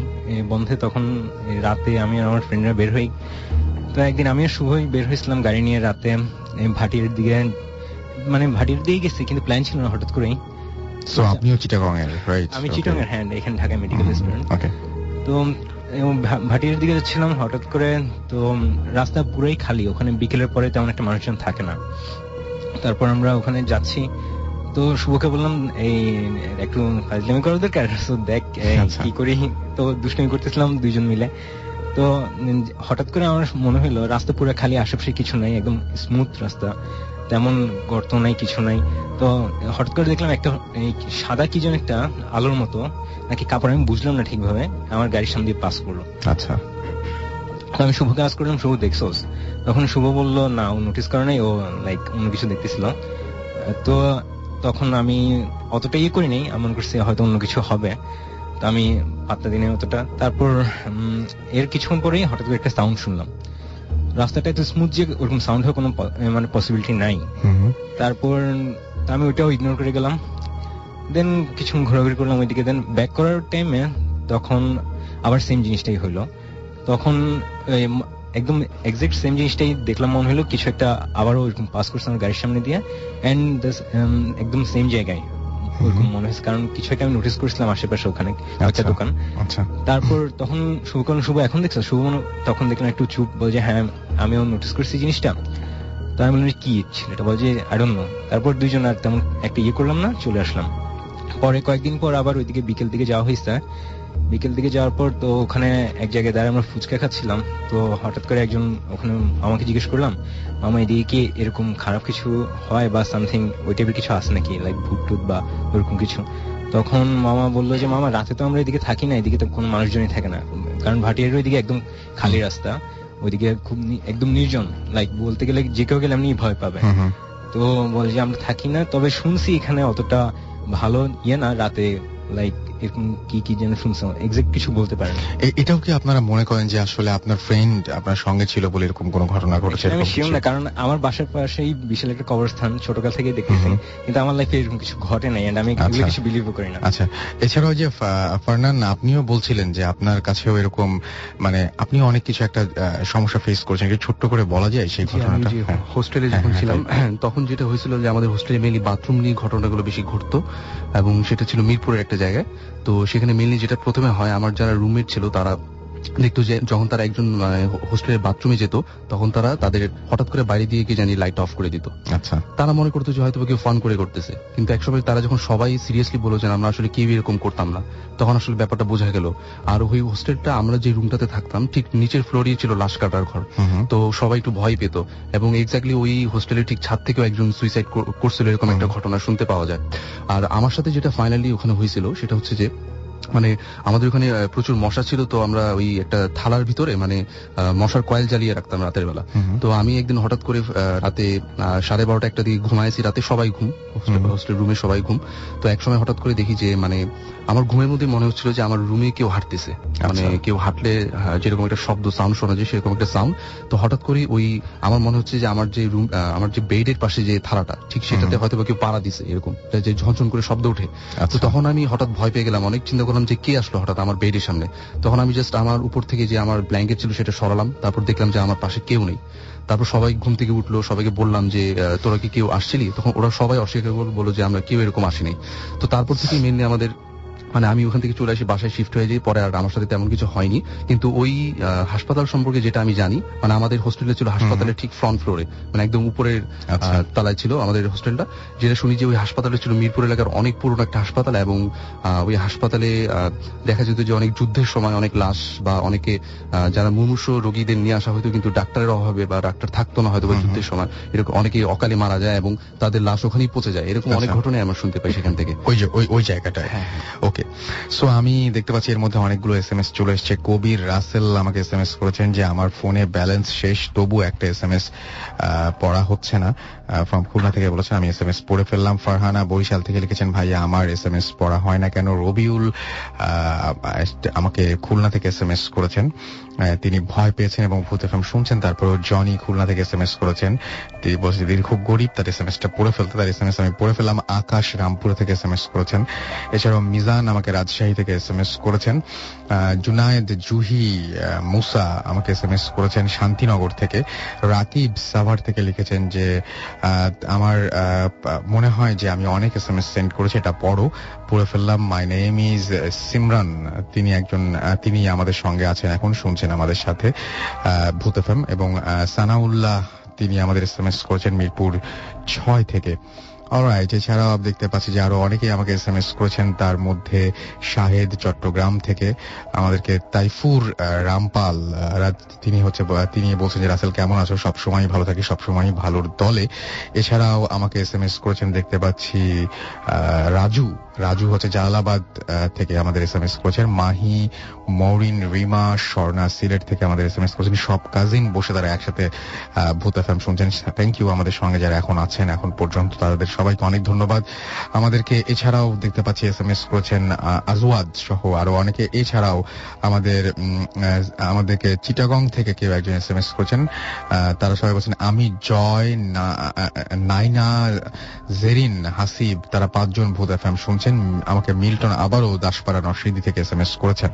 বন্ধে, তখন রাতে আমি আর আমার ফ্রেন্ডরা বের হই। তো একদিন আমি আর শুভই বের হয়েছিলাম গাড়ি নিয়ে রাতে ভাটির দিকে, ভাটির দিকে গেছি, কিন্তু প্ল্যান ছিল না, হঠাৎ করেই।
আপনিও চিটাগং এর, রাইট?
আমি চিটাং এর, হ্যাঁ, এখানে ঢাকা মেডিকেল স্টুডেন্ট। তো ভাটির দিকে যাচ্ছিলাম হঠাৎ করে, তো রাস্তা পুরাই খালি, ওখানে বিকেলের পরে তেমন একটা মানুষজন থাকে না। তারপর আমরা ওখানে যাচ্ছি, তো শুভকে বললাম এই একটু ফাজলামি করা দরকার, দেখ কি করি। তো দুষ্টুমি করতেছিলাম 2 জন মিলে। তো হঠাৎ করে আমার মনে হলো রাস্তা পুরো খালি, আশেপাশে কিছু নাই, একদম স্মুথ রাস্তা, তেমন গর্ত নাই, কিছু নাই। তো হঠাৎ করে দেখলাম একটা সাদা কি যেন একটা আলোর মতো নাকি কাপড়, আমি বুঝলাম না ঠিকভাবে, আমার গাড়ির সামনে দিয়ে পাস করলো।
আচ্ছা,
তো আমি শুভকে আজ করলাম, শুভ দেখছোস? তখন শুভ বললো না, ও নোটিস করে নাই, ও লাইক অন্য কিছু দেখতেছিল। তো তখন আমি অতটা ইয়ে করি নাই, আমি মনে করছি হয়তো অন্য কিছু হবে, তো আমি পাত্তা দিই নাই অতটা। তারপর এর কিছুক্ষণ পরেই হঠাৎ করে একটা সাউন্ড শুনলাম। রাস্তাটা এত স্মুথ যে ওরকম সাউন্ড হওয়ার কোনো মানে পসিবিলিটি নাই। তারপর আমি ওইটাও ইগনোর করে গেলাম। দেন কিছুক্ষণ ঘোরাঘুরি করলাম ওইদিকে। দেন ব্যাক করার টাইমে তখন আবার সেম জিনিসটাই হইলো। তখন একদম এক্সাক্ট সেম জিনিসটাই দেখলাম, মনে হলো কিছু একটা আবারও ওইরকম পাস করছে আমার গাড়ির সামনে দিয়ে, এন্ড একদম সেম জায়গায় ওরকম মনে হয়েছে, কারণ কিছু একটা আমি নোটিস করছিলাম আশেপাশে, ওখানে একটা দোকান। তারপর তখন শুভ এখন দেখছো? শুভ তখন দেখলাম একটু চুপ, বলছে হ্যাঁ আমিও নোটিস করছি জিনিসটা। তো আমি বললাম কি ছেলেটা, বলছে আই ডোন্ট নো। তারপর দুইজন আর তেমন একটা ইয়ে করলাম না, চলে আসলাম। পরে কয়েকদিন পর আবার ওইদিকে বিকেল দিকে যাওয়া হয়েছে। বিকেল দিকে যাওয়ার পর তো ওখানে এক জায়গায় দাঁড়িয়ে আমরা ফুচকা খাচ্ছিলাম। তো হঠাৎ করে একজন ওখানে আমাকে জিজ্ঞেস করলাম, মামা এদিকে কি এরকম খারাপ কিছু হয় বা সামথিং ওই টাইপের কিছু আছে নাকি, লাইক ভূত টুত বা ওরকম কিছু? তখন মামা বললো যে মামা রাতে তো আমরা এদিকে থাকি না, এদিকে তো কোনো মানুষজনই থাকে না, কারণ ভাটিয়ার ওইদিকে একদম খালি রাস্তা, ওইদিকে খুব একদম নির্জন, লাইক বলতে গেলে যে কেউ গেলে এমনি ভয় পাবে। তো বলে যে আমরা থাকি না, তবে শুনছি এখানে অতটা ভালো ইয়ে না রাতে, লাইক এরকম কি কি যেন শুনছো, এক্সাক্ট কিছু বলতে পারেন।
এটাও কি আপনারা মনে করেন যে আসলে আপনার ফ্রেন্ড আপনার সঙ্গে ছিল বলে এরকম কোনো ঘটনা ঘটেছে?
আমি শিওর না, কারণ আমার বাসার পাশেই বিশাল একটা কবরস্থান, ছোটকাল থেকে দেখতেছি, কিন্তু আমার লাইফে এরকম কিছু ঘটে নাই, এন্ড আমি এগুলো কিছু বিলিভও করি না।
আচ্ছা, এছাড়াও যে ফারনান, আপনিও বলছিলেন যে আপনার কাছেও এরকম, মানে আপনিও অনেক কিছু একটা সমস্যা ফেস করেছেন, একটু ছোট্ট করে বলা যায় সেই ঘটনাটা?
হোস্টেলে যখন ছিলাম তখন যেটা হয়েছিল যে আমাদের হোস্টেলে মেইনলি বাথরুম নিয়ে ঘটনাগুলো বেশি ঘটতো, এবং সেটা ছিল মিরপুরের একটা জায়গায়। তো সেখানে মেইনলি যেটা প্রথমে হয়, আমার যারা রুমমেট ছিল তারা দেখতো যে যখন তারা একজন হোস্টেলের বাথরুমে যেত, তখন তারা তাদের হঠাৎ করে বাইরে দিয়ে কি জানি লাইট অফ করে দিত।
আচ্ছা,
তারা মনে করতো যে হয়তো কেউ ফান করে করতেছে, কিন্তু একসময় তারা যখন সবাই সিরিয়াসলি বলল যে আমরা আসলে কেউ এরকম করতাম না, তখন আসলে ব্যাপারটা বোঝা গেল। আর ওই হোস্টেলটা, আমরা যে রুমটাতে থাকতাম ঠিক নিচের ফ্লোরই ছিল লাশ কাটার ঘর। তো সবাই একটু ভয় পেত, এবং এক্স্যাক্টলি ওই হোস্টেলের ঠিক ছাদ থেকেও একজন সুইসাইড করছিল, এরকম একটা ঘটনা শুনতে পাওয়া যায়। আর আমার সাথে যেটা ফাইনালি ওখানে হয়েছিল সেটা হচ্ছে যে, মানে আমাদের ওখানে প্রচুর মশা ছিল, তো আমরা ওই একটা থালার ভিতরে মানে মশার কয়েল জ্বালিয়ে রাখতাম রাতের বেলা। তো আমি একদিন হঠাৎ করে রাতে 12:30 একটা দিকে ঘুমাইছি, রাতে সবাই ঘুম, হোস্টেল রুমে সবাই ঘুম। তো একসময় হঠাৎ করে দেখি যে মানে আমার ঘুমের মধ্যে মনে হচ্ছিল যে আমার রুমে কেউ হাঁটতেছে, মানে কেউ হাঁটলে যেরকম একটা শব্দ সাউন্ড শোনা যায় সেরকম একটা সাউন্ড। তো হঠাৎ করে ওই আমার মনে হচ্ছে যে আমার যে রুম, আমার যে বেডের পাশে যে থালাটা, ঠিক সেটাতে হয়তো বা কেউ পাড়া দিছে, এরকম যে ঝনঝন করে শব্দ ওঠে। তো তখন আমি হঠাৎ ভয় পেয়ে গেলাম, অনেক চিন্তা করলাম যে কে আসলো হঠাৎ আমার বেডের সামনে। তখন আমি জাস্ট আমার উপর থেকে যে আমার ব্ল্যাঙ্কেট ছিল সেটা সরালাম, তারপর দেখলাম যে আমার পাশে কেউ নেই। তারপর সবাই ঘুম থেকে উঠলো, সবাইকে বললাম যে তোরা কি কেউ আসছিলি? তখন ওরা সবাই অস্বীকার বললো যে আমরা কেউ এরকম আসিনি। তো তারপর থেকে মেনলি আমাদের মানে আমি ওখান থেকে চলে আসি, বাসায় শিফট হয়ে যাই। পরে আর আমার সাথে তেমন কিছু হয়নি, কিন্তু ওই হাসপাতাল সম্পর্কে যেটা আমি জানি, মানে আমাদের হোস্টেলে ছিল হাসপাতালের ঠিক ফ্রন্ট ফ্লোরে, মানে একদম উপরের তলায় ছিল আমাদের হোস্টেলটা। যেটা শুনি যে ওই হাসপাতালে ছিল মিরপুর এলাকার অনেক পুরনো একটা হাসপাতাল, এবং ওই হাসপাতালে দেখা যেত যে অনেক যুদ্ধের সময় অনেক লাশ বা অনেকে যারা মুমূর্ষু রোগীদের নিয়ে আসা হয়তো, কিন্তু ডাক্তারের অভাবে বা ডাক্তার থাকতো না হয়তো বা যুদ্ধের সময়, এরকম অনেকে অকালে মারা যায় এবং তাদের লাশ ওখানেই পচে যায়। এরকম অনেক ঘটনাই আমরা শুনতে পাই সেখান থেকে,
ওই জায়গাটায়। ওকে, সো আমি দেখতে পাচ্ছি এর মধ্যে অনেকগুলো SMS চলে এসেছে। কবির রাসেল আমাকে SMS করেছেন যে আমার ফোনে ব্যালেন্স শেষ, তবু একটা SMS পড়া হচ্ছে না। ফ্রম খুলনা থেকে বলেছেন আমি SMS পড়ে ফেললাম। ফারহানা বরিশাল থেকে লিখেছেন ভাইয়া আমার SMS পড়া হয় না কেন। রবিউল আমাকে খুলনা থেকে SMS করেছেন, তিনি ভয় পেয়েছেন এবং ভূত FM শুনছেন। তারপর জনি খুলনা থেকে SMS করেছেন, তিনি বলছেন তিনি খুব গরিব, তার SMSটা পড়ে ফেলতে, তার SMS আমি পড়ে ফেললাম। আকাশ রামপুর থেকে SMS করেছেন। এছাড়াও মিজান আমাকে রাজশাহী থেকে SMS করেছেন। জুনায়েদ জুহি মুসা আমাকে SMS করেছেন শান্তিনগর থেকে। রাকিব সাভার থেকে লিখেছেন যে আমার মনে হয় যে আমি অনেক SMS সেন্ড করেছি, এটা পড়ে ফেললাম। মাই নেম ইজ সিমরান, তিনি আমাদের সঙ্গে আছেন, এখন শুনছেন আমাদের সাথে ভূত FM। এবং সানাউল্লাহ তিনি আমাদের SMS করেছেন মিরপুর 6 থেকে। অলরাইট, এছাড়াও দেখতে পাচ্ছি যে আরো অনেকেই আমাকে এসএমএস করেছেন, তার মধ্যে শাহেদ চট্টগ্রাম থেকে, আমাদেরকে তাইফুর রামপাল, তিনি বলছেন যে রাসেল কেমন আছো, সবসময় ভালো থাকি, সবসময় ভালোর দলে। এছাড়াও আমাকে এসএমএস করেছেন দেখতে পাচ্ছি রাজু হচ্ছে জালালাবাদ থেকে আমাদের এসএমএস করেছেন, মাহি, মৌরিন, রিমা, স্বর্ণা সিলেট থেকে আমাদের এসএমএস করেছেন। সব কাজিন বসে তারা একসাথে ভূত এফএম শুনছেন। থ্যাংক ইউ আমাদের সঙ্গে যারা এখন আছেন এখন পর্যন্ত, তাদের সবাইকে অনেক ধন্যবাদ আমাদেরকে। এছাড়াও দেখতে পাচ্ছি এসএমএস করেছেন আজওয়াদ সহ আরো অনেকে। এছাড়াও আমাদেরকে চিটাগং থেকে কেউ একজন এসএমএস করেছেন, তারা সবাই বলছেন আমি, জয়, নাইনা, জেরিন, হাসিব, তারা 5 জন ভূত এফএম শুনছেন। আমাকে মিল্টন আবারও দাসপাড়া নরসিংদী থেকে এসএমএস করেছেন।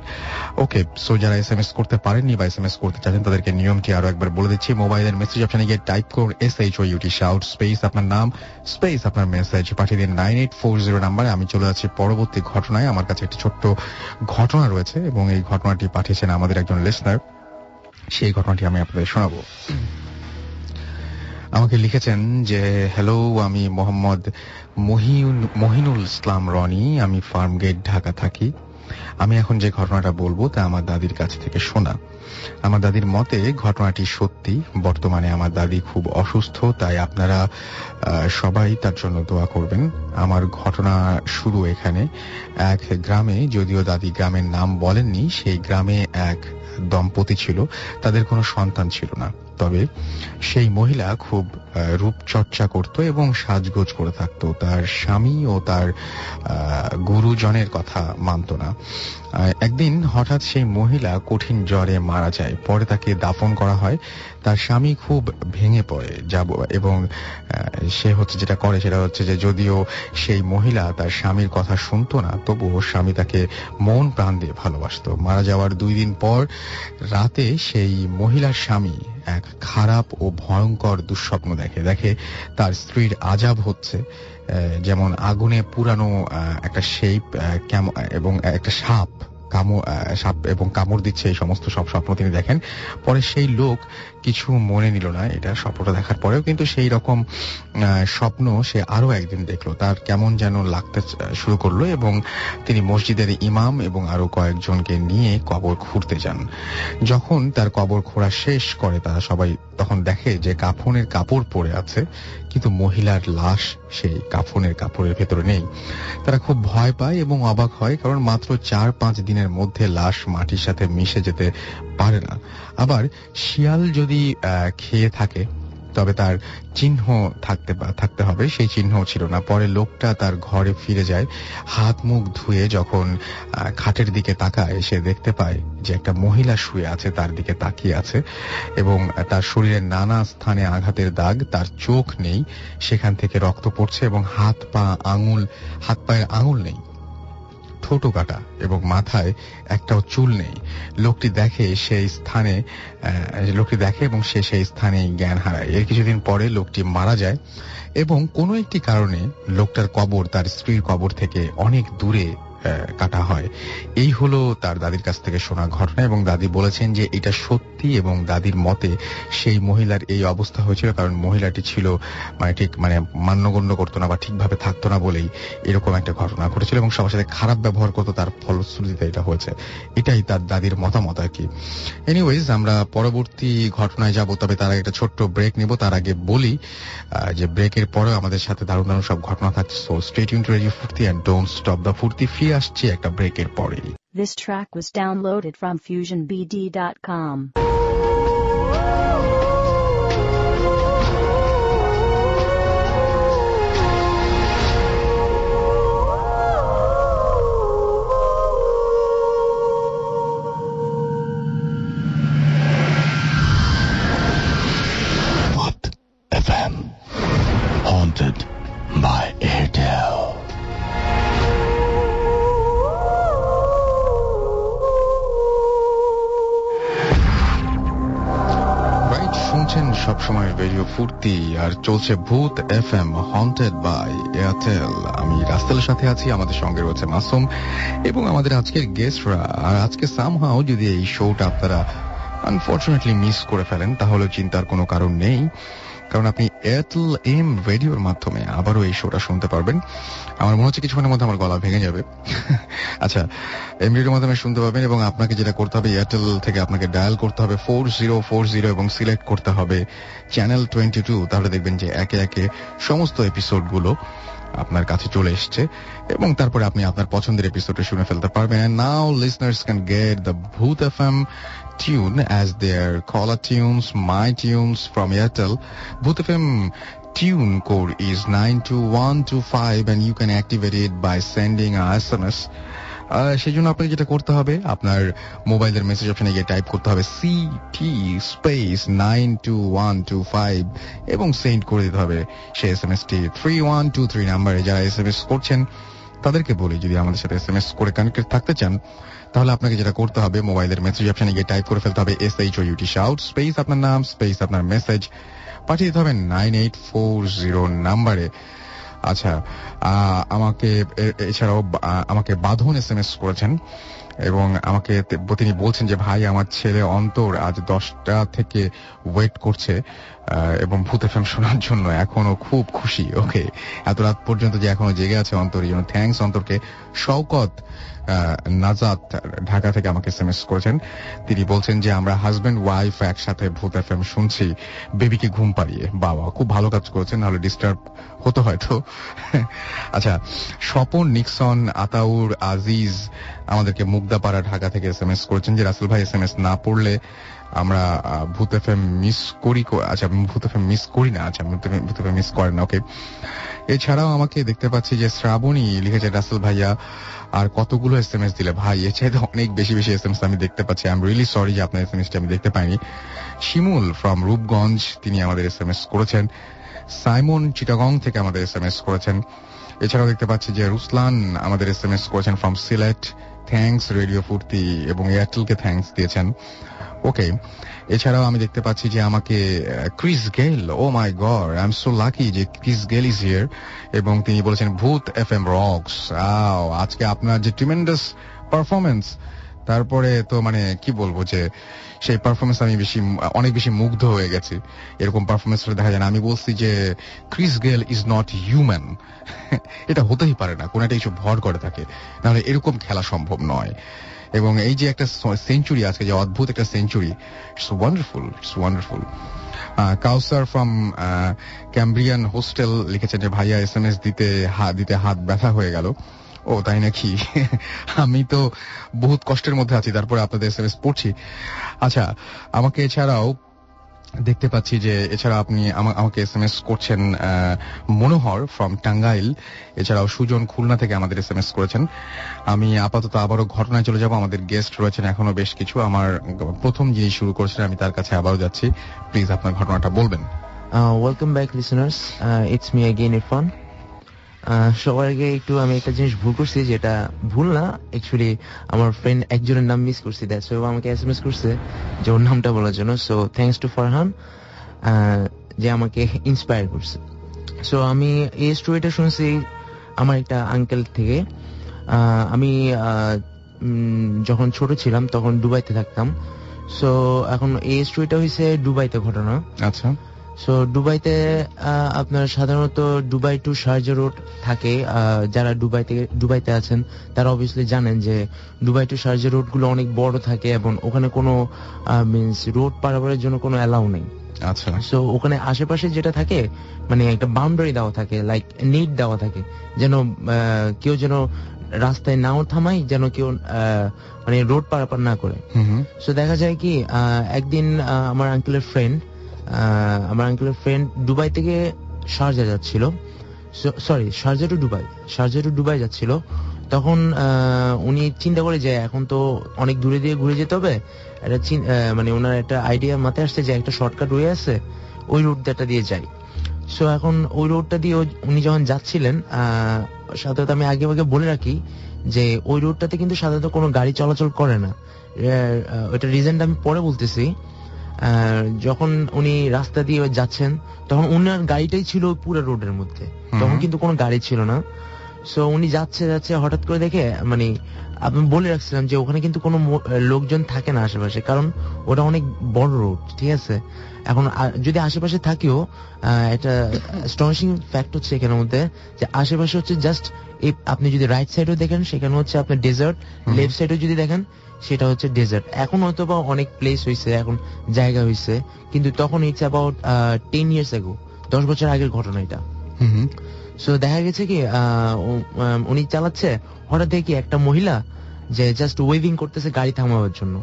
ওকে, সো যারা এসএমএস করতে পারেননি বা এসএমএস করতে চাচ্ছেন তাদেরকে নিয়মটি আরো একবার বলে দিচ্ছি। মোবাইলের মেসেজ অপশনে গিয়ে টাইপ করুন SHOUT শাউট স্পেস আপনার নাম স্পেস আপনার মেসেজ পাঠিয়ে দিন 9840 নাম্বারে। আমি চলে যাচ্ছি পরবর্তী ঘটনায়। আমার কাছে একটি ছোট্ট ঘটনা রয়েছে এবং এই ঘটনাটি পাঠিয়েছেন আমাদের একজন লিসনার। সেই ঘটনাটি আমি আপনাদের শোনাবো। আমাকে লিখেছেন যে হ্যালো, আমি মোহাম্মদ মহিনুল ইসলাম রনি, আমি ফার্মগেট ঢাকা থাকি। আমি এখন যে ঘটনাটা বলবো তা আমার দাদির কাছ থেকে শোনা। আমার দাদির মতে ঘটনাটি সত্যি। বর্তমানে আমার দাদি খুব অসুস্থ, তাই আপনারা সবাই তার জন্য দোয়া করবেন। আমার ঘটনা শুরু এখানে এক গ্রামে, যদিও দাদি গ্রামের নাম বলেননি। সেই গ্রামে এক দম্পতি ছিল, তাদের কোনো সন্তান ছিল না। তবে সেই মহিলা খুব রূপচর্চা করত এবং সাজগোজ করে থাকতো। তার স্বামী ও তার গুরুজনের কথা মানত না। একদিন হঠাৎ সেই মহিলা কঠিন জ্বরে মারা যায়। পরে তাকে দাফন করা হয়। তার স্বামী খুব ভেঙে পড়ে এবং সে যেটা করে সেটা হচ্ছে যে যদিও সেই মহিলা তার স্বামীর কথা শুনতো না, তবুও স্বামী তাকে মন প্রাণ দিয়ে ভালোবাসতো। মারা যাওয়ার 2 দিন পর রাতে সেই মহিলার স্বামী এক খারাপ ও ভয়ঙ্কর দুঃস্বপ্ন দেখে তার স্ত্রীর আযাব হচ্ছে, যেমন আগুনে পুরানো একটা শেপ এবং একটা সাপ এবং কামড় দিচ্ছে। এই সমস্ত সব স্বপ্ন তিনি দেখেন। পরে সেই লোক কিছু মনে নিল না এটা স্বপ্নটা দেখার পরেও, কিন্তু সেই রকম স্বপ্ন সে আরো একদিন দেখলো। তার কেমন যেন লাগতে শুরু করলো এবং তিনি মসজিদের ইমাম এবং আরো কয়েকজনকে নিয়ে কবর খুঁড়তে যান। যখন তার কবর খোঁড়া শেষ করে তারা সবাই, তখন দেখে যে কাফনের কাপড় পরে আছে, কিন্তু মহিলার লাশ সেই কাফনের কাপড়ের ভেতরে নেই। তারা খুব ভয় পায় এবং অবাক হয়, কারণ মাত্র 4-5 দিনের মধ্যে লাশ মাটির সাথে মিশে যেতে পারে না। আবার শিয়াল যদি খেয়ে থাকে তবে তার চিহ্ন থাকতে হবে, সেই চিহ্ন ছিল না। পরে লোকটা তার ঘরে ফিরে যায়। হাত মুখ ধুয়ে যখন খাটের দিকে তাকায়, সে দেখতে পায় যে একটা মহিলা শুয়ে আছে, তার দিকে তাকিয়ে আছে এবং তার শরীরের নানা স্থানে আঘাতের দাগ। তার চোখ নেই, সেখান থেকে রক্ত পড়ছে এবং হাত পায়ের আঙুল নেই, ঠোঁটো কাটা এবং মাথায় একটাও চুল নেই। লোকটি দেখে এবং সে সেই স্থানে জ্ঞান হারায়। এর কিছুদিন পরে লোকটি মারা যায় এবং কোনো একটি কারণে লোকটার কবর তার স্ত্রীর কবর থেকে অনেক দূরে কাটা হয়। এই হলো তার দাদির কাছ থেকে শোনা ঘটনা এবং দাদি বলেছেন যে এটা সত্যি এবং দাদির মতে সেই মহিলার এই অবস্থা হয়েছিল কারণ মহিলাটি ছিল মান্যগণ্য করতো না বা ঠিকভাবে থাকতো না বলেই এরকম একটা ঘটনা ঘটেছিল এবং সবার সাথে খারাপ ব্যবহার করতো, তার ফলশ্রুতিতে এটা হয়েছে। এটাই তার দাদির মতামত আর কি। এনিওয়েজ, আমরা পরবর্তী ঘটনায় যাব, তবে তার আগে একটা ছোট্ট ব্রেক নিব। তার আগে বলি যে ব্রেকের পরেও আমাদের সাথে দারুণ দারুণ সব ঘটনা থাকছে। So stay tuned two radio ফুর্তি এন্ড ডোন্ট স্টপ দ্য ফুর্তি। ফিরে আসছে একটা ব্রেকের পরেই।
This track was downloaded from FusionBD.com.
What FM? Haunted by Airtel.
শুনছেন সবসময় রেডিও ফুর্তি আর চলছে ভূত এফএম হন্টেড বাই এয়ারটেল। আমি রাস্তেলের সাথে আছি, আমাদের সঙ্গে রয়েছে মাসুম এবং আমাদের আজকের গেস্টরা। আর আজকে সামহাও যদি এই শোটা আপনারা আনফরচুনেটলি মিস করে ফেলেন তাহলে চিন্তার কোনো কারণ নেই, কারণ আপনি এয়ারটেল এম রেডিওর মাধ্যমে আবারও এই শোটা শুনতে পারবেন। আমার মনে হচ্ছে কিছুক্ষণের মধ্যে আমার গলা ভেঙে যাবে। আচ্ছা, এম রেডিওর মাধ্যমে শুনতে পাবেন এবং আপনাকে যেটা করতে হবে, এয়ারটেল থেকে আপনাকে ডায়াল করতে হবে 4040 এবং সিলেক্ট করতে হবে চ্যানেল 22। তাহলে দেখবেন যে একে একে সমস্ত এপিসোডগুলো আপনার কাছে চলে এসছে এবং তারপরে আপনি আপনার পছন্দের এপিসোডে শুনে ফেলতে পারবেন। And now listeners can get the Bhoot FM tune as their caller tunes, my tunes from Airtel. Bhoot FM tune code is 92125 and you can activate it by sending a SMS. সেই জন্য আপনাকে যেটা করতে হবে, আপনার মোবাইলের মেসেজ অপশনে গিয়ে টাইপ করতে হবে CT স্পেস 92125 এবং সেন্ড করে দিতে হবে সেই এসএমএসটি 3123 নাম্বারে। যারা এসএমএস করছেন তাদেরকে বলি, যদি আমাদের সাথে এসএমএস করে কানেক্টেড থাকতে চান তাহলে আপনাকে যেটা করতে হবে, মোবাইলের মেসেজ অপশনে গিয়ে টাইপ করে ফেলতে হবে SHOUT শাউট স্পেস আপনার নাম স্পেস আপনার মেসেজ, পাঠিয়ে দিতে হবে 9840 নাম্বারে। আচ্ছা, আমাকে এছাড়াও আমাকে বাঁধন এসএমএস করেছেন এবং আমাকে তিনি বলছেন যে ভাই, আমার ছেলে অন্তর আজ 10টা থেকে ওয়েট করছে এবং ভূত এফএম শোনার জন্য, এখনো খুব খুশি। ওকে, এত রাত পর্যন্ত যে এখনো জেগে আছে অন্তর, এই জন্য থ্যাঙ্কস অন্তরকে। শওকত নাজাত ঢাকা থেকে আমাকে এসএমএস করেছেন। তিনি বলছেন যে আমরা হাজবেন্ড ওয়াইফ একসাথে ভূত এফএম শুনছি বেবিকে ঘুম পাড়িয়ে। বাবা, খুব ভালো কাজ করেছেন, নাহলে ডিস্টার্ব হতো হয়তো। আচ্ছা, স্বপন নিক্সন আতাউর আজিজ আমাদেরকে মুগদাপাড়া ঢাকা থেকে এসএমএস করেছেন যে রাসেল ভাই, এসএমএস না পড়লে আমরা ভূত এফএম মিস করি। আচ্ছা, ভূত এফএম মিস করি না। আচ্ছা, ভূত এফএম মিস করেন না। ওকে, এছাড়াও আমাকে দেখতে পাচ্ছি যে শ্রাবণী লিখেছে, রাসেল ভাইয়া আর কতগুলো এসএমএস দিলে ভাই, এর চাইতে অনেক বেশি বেশি এসএমএস আমি দেখতে পাচ্ছি। আই এম রিয়েলি সরি যে আপনার এসএমএসটি আমি দেখতে পাইনি। শিমুল ফ্রম রূপগঞ্জ তিনি আমাদের এসএমএস করেছেন। সাইমন চিটাগং থেকে আমাদের এসএমএস করেছেন। এছাড়াও দেখতে পাচ্ছি যে রুসলান আমাদের এসএমএস করেছেন ফ্রম সিলেট। থ্যাঙ্কস রেডিও ফুর্তি এবং এয়ারটেলকে থ্যাঙ্কস দিয়েছেন। ওকে, এছাড়াও আমি দেখতে পাচ্ছি যে আমাকে Chris Gayle, oh my God, I am so lucky যে ক্রিস গেল ইজ হিয়ার এবং তিনি বলেছেন ভূত এফএম রকস। আজকে আপনার যে ট্রিমেন্ডাস পারফরমেন্স, তারপরে তো মানে কি বলবো যে সেই পারফরমেন্স আমি অনেক বেশি মুগ্ধ হয়ে গেছি। এরকম পারফরমেন্স দেখা যায় না। আমি বলছি যে Chris Gayle is not human. এটা হতেই পারে না, কোন একটা কিছু ভর করে থাকে, নাহলে এরকম খেলা সম্ভব নয়। এবং এই যে একটা সেঞ্চুরি আজকে, যে অদ্ভুত একটা century, it's wonderful, it's wonderful. Kawsar from Cambrian hostel লিখেছেন যে ভাইয়া এসএমএস দিতে হাত ব্যথা হয়ে গেল। ও তাই নাকি? আমি তো বহুত কষ্টের মধ্যে আছি, তারপরে আপনাদের এসএমএস পড়ছি। আচ্ছা, আমাকে এছাড়াও দেখতে পাচ্ছি যে আপনি আমাকে এসএমএস করছেন মনোহর ফ্রম টাঙ্গাইল। এছাড়াও সুজন খুলনা থেকে আমাদের এসএমএস করেছেন। আমি আপাতত আবারও ঘটনায় চলে যাব। আমাদের গেস্ট রয়েছেন এখনো বেশ কিছু। আমার প্রথম যিনি শুরু করছেন আমি তার কাছে আবারও যাচ্ছি। প্লিজ আপনার ঘটনাটা বলবেন।
Welcome back listeners, it's me again Irfan. সবার আগে একটু আমি একটা জিনিস ভুল করছি, যেটা ভুল না, অ্যাকচুয়ালি আমার ফ্রেন্ড একজনের নাম মিস করছি, দ্যাটস ওয়াই আমাকে এসএমএস করছে যে ওর নামটা বলার জন্য। সো থ্যাঙ্কস টু ফারহান যে আমাকে ইন্সপায়ার করছে। সো আমি এই স্টোরিটা শুনছি আমার একটা আঙ্কেল থেকে। আমি যখন ছোট ছিলাম তখন দুবাইতে থাকতাম। সো এখন এই স্টোরিটা হয়েছে দুবাইতে ঘটনা।
আচ্ছা,
সো দুবাইতে আপনার সাধারণত দুবাই টু শারজা রোড থাকে। যারা দুবাইতে আছেন তারা অবভিয়াসলি জানেন যে দুবাই টু শারজা রোড গুলো অনেক বড় থাকে এবং ওখানে কোনো মিনস রোড পারাপারের জন্য কোনো অ্যালাউ নেই।
আচ্ছা,
সো ওখানে আশেপাশে যেটা থাকে মানে একটা বাউন্ডারি দেওয়া থাকে, লাইক নেট দেওয়া থাকে, যেন কেউ যেন রাস্তায় নাও থামাই, যেন কেউ মানে রোড পারাপার না করে। সো দেখা যায় কি একদিন আমার আঙ্কেলের ফ্রেন্ড দুবাই থেকে শারজা যাচ্ছিল, সরি শারজা টু দুবাই যাচ্ছিল। তখন উনি চিন্তা করে যে এখন তো অনেক দূরে দিয়ে ঘুরে যেতে হবে, মানে ওনার একটা আইডিয়া মাথায় আসছে যে একটা শর্টকাট ওয়ে আছে, ওই রুটটা দিয়ে যাই। সো এখন ওই রোডটা দিয়ে উনি যখন যাচ্ছিলেন, সাধারণত আমি আগে বলে রাখি যে ওই রোডটাতে কিন্তু সাধারণত কোনো গাড়ি চলাচল করে না। ওইটা রিজনটা আমি পরে বলতেছি। যখন উনি রাস্তা দিয়ে যাচ্ছেন তখন উনার গাড়িটাই ছিল পুরো রোডের মধ্যে, তখন কিন্তু কোনো গাড়ি ছিল না। সো উনি যাচ্ছে যাচ্ছে হঠাৎ করে দেখে, মানে আমি বলে রাখছিলাম যে ওখানে কিন্তু কোনো লোকজন থাকে না আশেপাশে, কারণ ওটা অনেক বড় রোড, ঠিক আছে। এখন যদি আশেপাশে থাকেও একটা অ্যাস্টনিশিং ফ্যাক্ট হচ্ছে এখানের মধ্যে যে আশেপাশে হচ্ছে জাস্ট আপনি যদি রাইট সাইডেও দেখেন সেখানে হচ্ছে আপনার ডেজার্ট, লেফট সাইডেও যদি দেখেন সেটা হচ্ছে ডেজার্ট। এখন হয়তো বা অনেক প্লেস হয়েছে, এখন জায়গা হয়েছে, কিন্তু তখন ইটস অ্যাবাউট 10 years ago, 10 বছর আগের ঘটনা এটা। সো দেখা গেছে কি উনি চালাচ্ছে, হঠাৎ দেখি একটা মহিলা যে জাস্ট ওয়েভিং করতেছে গাড়ি থামাবার জন্য।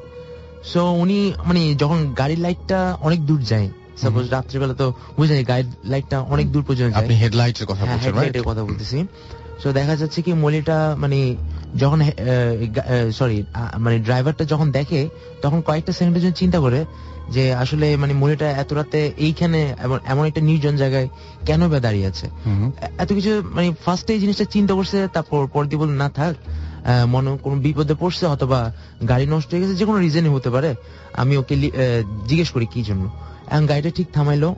সো উনি মানে যখন গাড়ির লাইটটা অনেক দূর যায়, সাপোজ রাত্রিবেলা তো বুঝা যায় গাড়ির লাইটটা অনেক দূর পর্যন্ত যায়,
আপনি হেডলাইটের কথা বলছেন,
হেডলাইটের কথা বলতেছি। সো দেখা যাচ্ছে কি মহিলাটা মানে যখন মানে ড্রাইভারটা যখন দেখে তখন কয়েকটা সেকেন্ডের জন্য চিন্তা করে যে আসলে মানে মহিলাটা এত রাতে এইখানে এমন একটা নির্জন জায়গায় কেন বা দাঁড়িয়ে আছে, এত কিছু মানে ফার্স্টে এই জিনিসটা চিন্তা করছে। তারপর পরদি বল না থাক, মনে কোনো বিপদে পড়ছে অথবা গাড়ি নষ্ট হয়ে গেছে, যে কোনো রিজনই হতে পারে, আমি ওকে জিজ্ঞেস করি কি জন্য। এখন গাড়িটা ঠিক থামাইলো,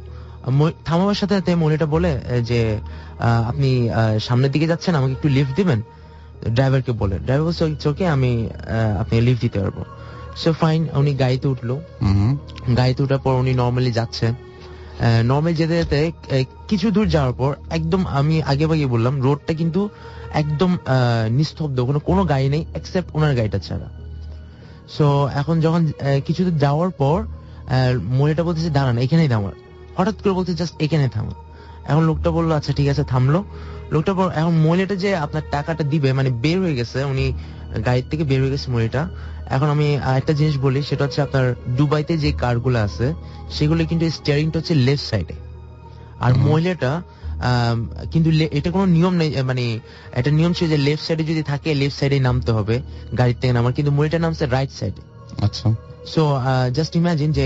থামাবার সাথে সাথে মহিলাটা বলে যে আপনি সামনের দিকে যাচ্ছেন, আমাকে একটু লিফট দিবেন। ড্রাইভারকে বলে, ড্রাইভার বলছে ওকে আমি আপনাকে লিফট দিতে পারবো। সো ফাইন, উনি গাড়িতে উঠলো। গাড়িতে উঠার পর উনি নর্মালি যাচ্ছে, নর্মালি যেতে যেতে কিছু দূর যাওয়ার পর একদম আমি আগে ভাগে বললাম রোডটা কিন্তু একদম নিস্তব্ধ, কোনো গাড়ি নেই এক্সেপ্ট ওনার গাড়িটা ছাড়া। সো এখন যখন কিছু দূর যাওয়ার পর মহিলাটা বলতেছে দাঁড়ান এখানেই থামার, হঠাৎ করে বলতে জাস্ট এখানে থামো। এখন লোকটা বললো আচ্ছা ঠিক আছে, থামলো লোকটা। এখন মহিলাটা যে আপনার টাকাটা দিবে মানে বের হয়ে গেছে, উনি গাড়ির থেকে বের হয়ে গেছে মহিলাটা। এখন আমি একটা জিনিস বলি, সেটা হচ্ছে আপনার দুবাইতে যে কারগুলো আছে সেগুলো কিন্তু স্টিয়ারিংটা হচ্ছে লেফট সাইডে, আর মহিলাটা কিন্তু এটা কোনো নিয়ম নেই, মানে একটা নিয়ম ছিল যে লেফট সাইডে যদি থাকে লেফট সাইডে নামতে হবে গাড়ির থেকে নামার, কিন্তু মহিলাটা নামছে রাইট সাইডে।
আচ্ছা,
সো জাস্ট ইমাজিন যে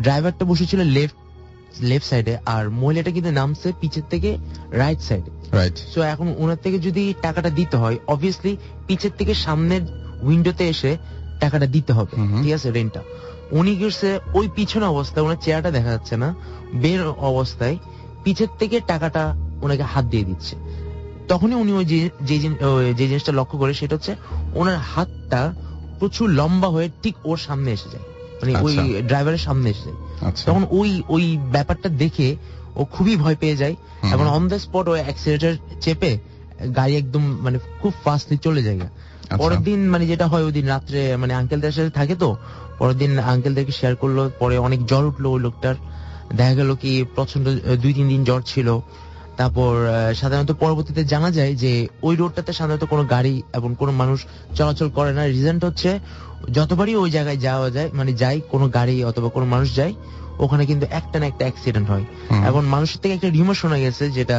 ড্রাইভারটা বসেছিল লেফট সাইডে আর মহিলাটা কিন্তু নামছে পিছের থেকে রাইট সাইডে।
রাইট।
সো এখন ওনার থেকে যদি টাকাটা দিতে হয় অবভিয়াসলি পিছের থেকে সামনের উইন্ডোতে এসে টাকাটা দিতে হবে, ঠিক আছে, রেন্টটা। উনি গেছে ওই পিছনে অবস্থায়, ওনার চেহারাটা দেখা যাচ্ছে না, বের অবস্থায় পিছের থেকে টাকাটা ওনাকে হাত দিয়ে দিচ্ছে। তখনই উনি ওই যে জিনিসটা লক্ষ্য করে সেটা হচ্ছে ওনার হাতটা প্রচুর লম্বা হয়ে ঠিক ওর সামনে এসে যায়, মানে ওই ড্রাইভারের সামনে এসে যায়। তখন ওই ব্যাপারটা দেখে ও খুবই ভয় পেয়ে যায় এবং অন দ্য স্পট ও অ্যাক্সিলারেটর চেপে গাড়ি একদম মানে খুব ফাস্টলি চলে যায়। পরের দিন মানে যেটা হয়, ওই দিন রাত্রে মানে আঙ্কেলদের সাথে থাকে, তো পরের দিন আঙ্কেলদেরকে শেয়ার করলো, পরে অনেক জ্বর উঠলো ওই লোকটার, দেখা গেল কি প্রচন্ড 2-3 দিন জ্বর ছিল। তারপর সাধারণত পরবর্তীতে জানা যায় যে ওই রোডটাতে সাধারণত কোনো গাড়ি এবং কোনো মানুষ চলাচল করে না। রিজনটা হচ্ছে যতবারই ওই জায়গায় যাওয়া যায় মানে যাই কোনো গাড়ি অথবা কোনো মানুষ যায়, ওখানে কিন্তু একটা না একটা অ্যাক্সিডেন্ট হয়। এবং মানুষের থেকে একটা রিউমার শোনা গেছে যেটা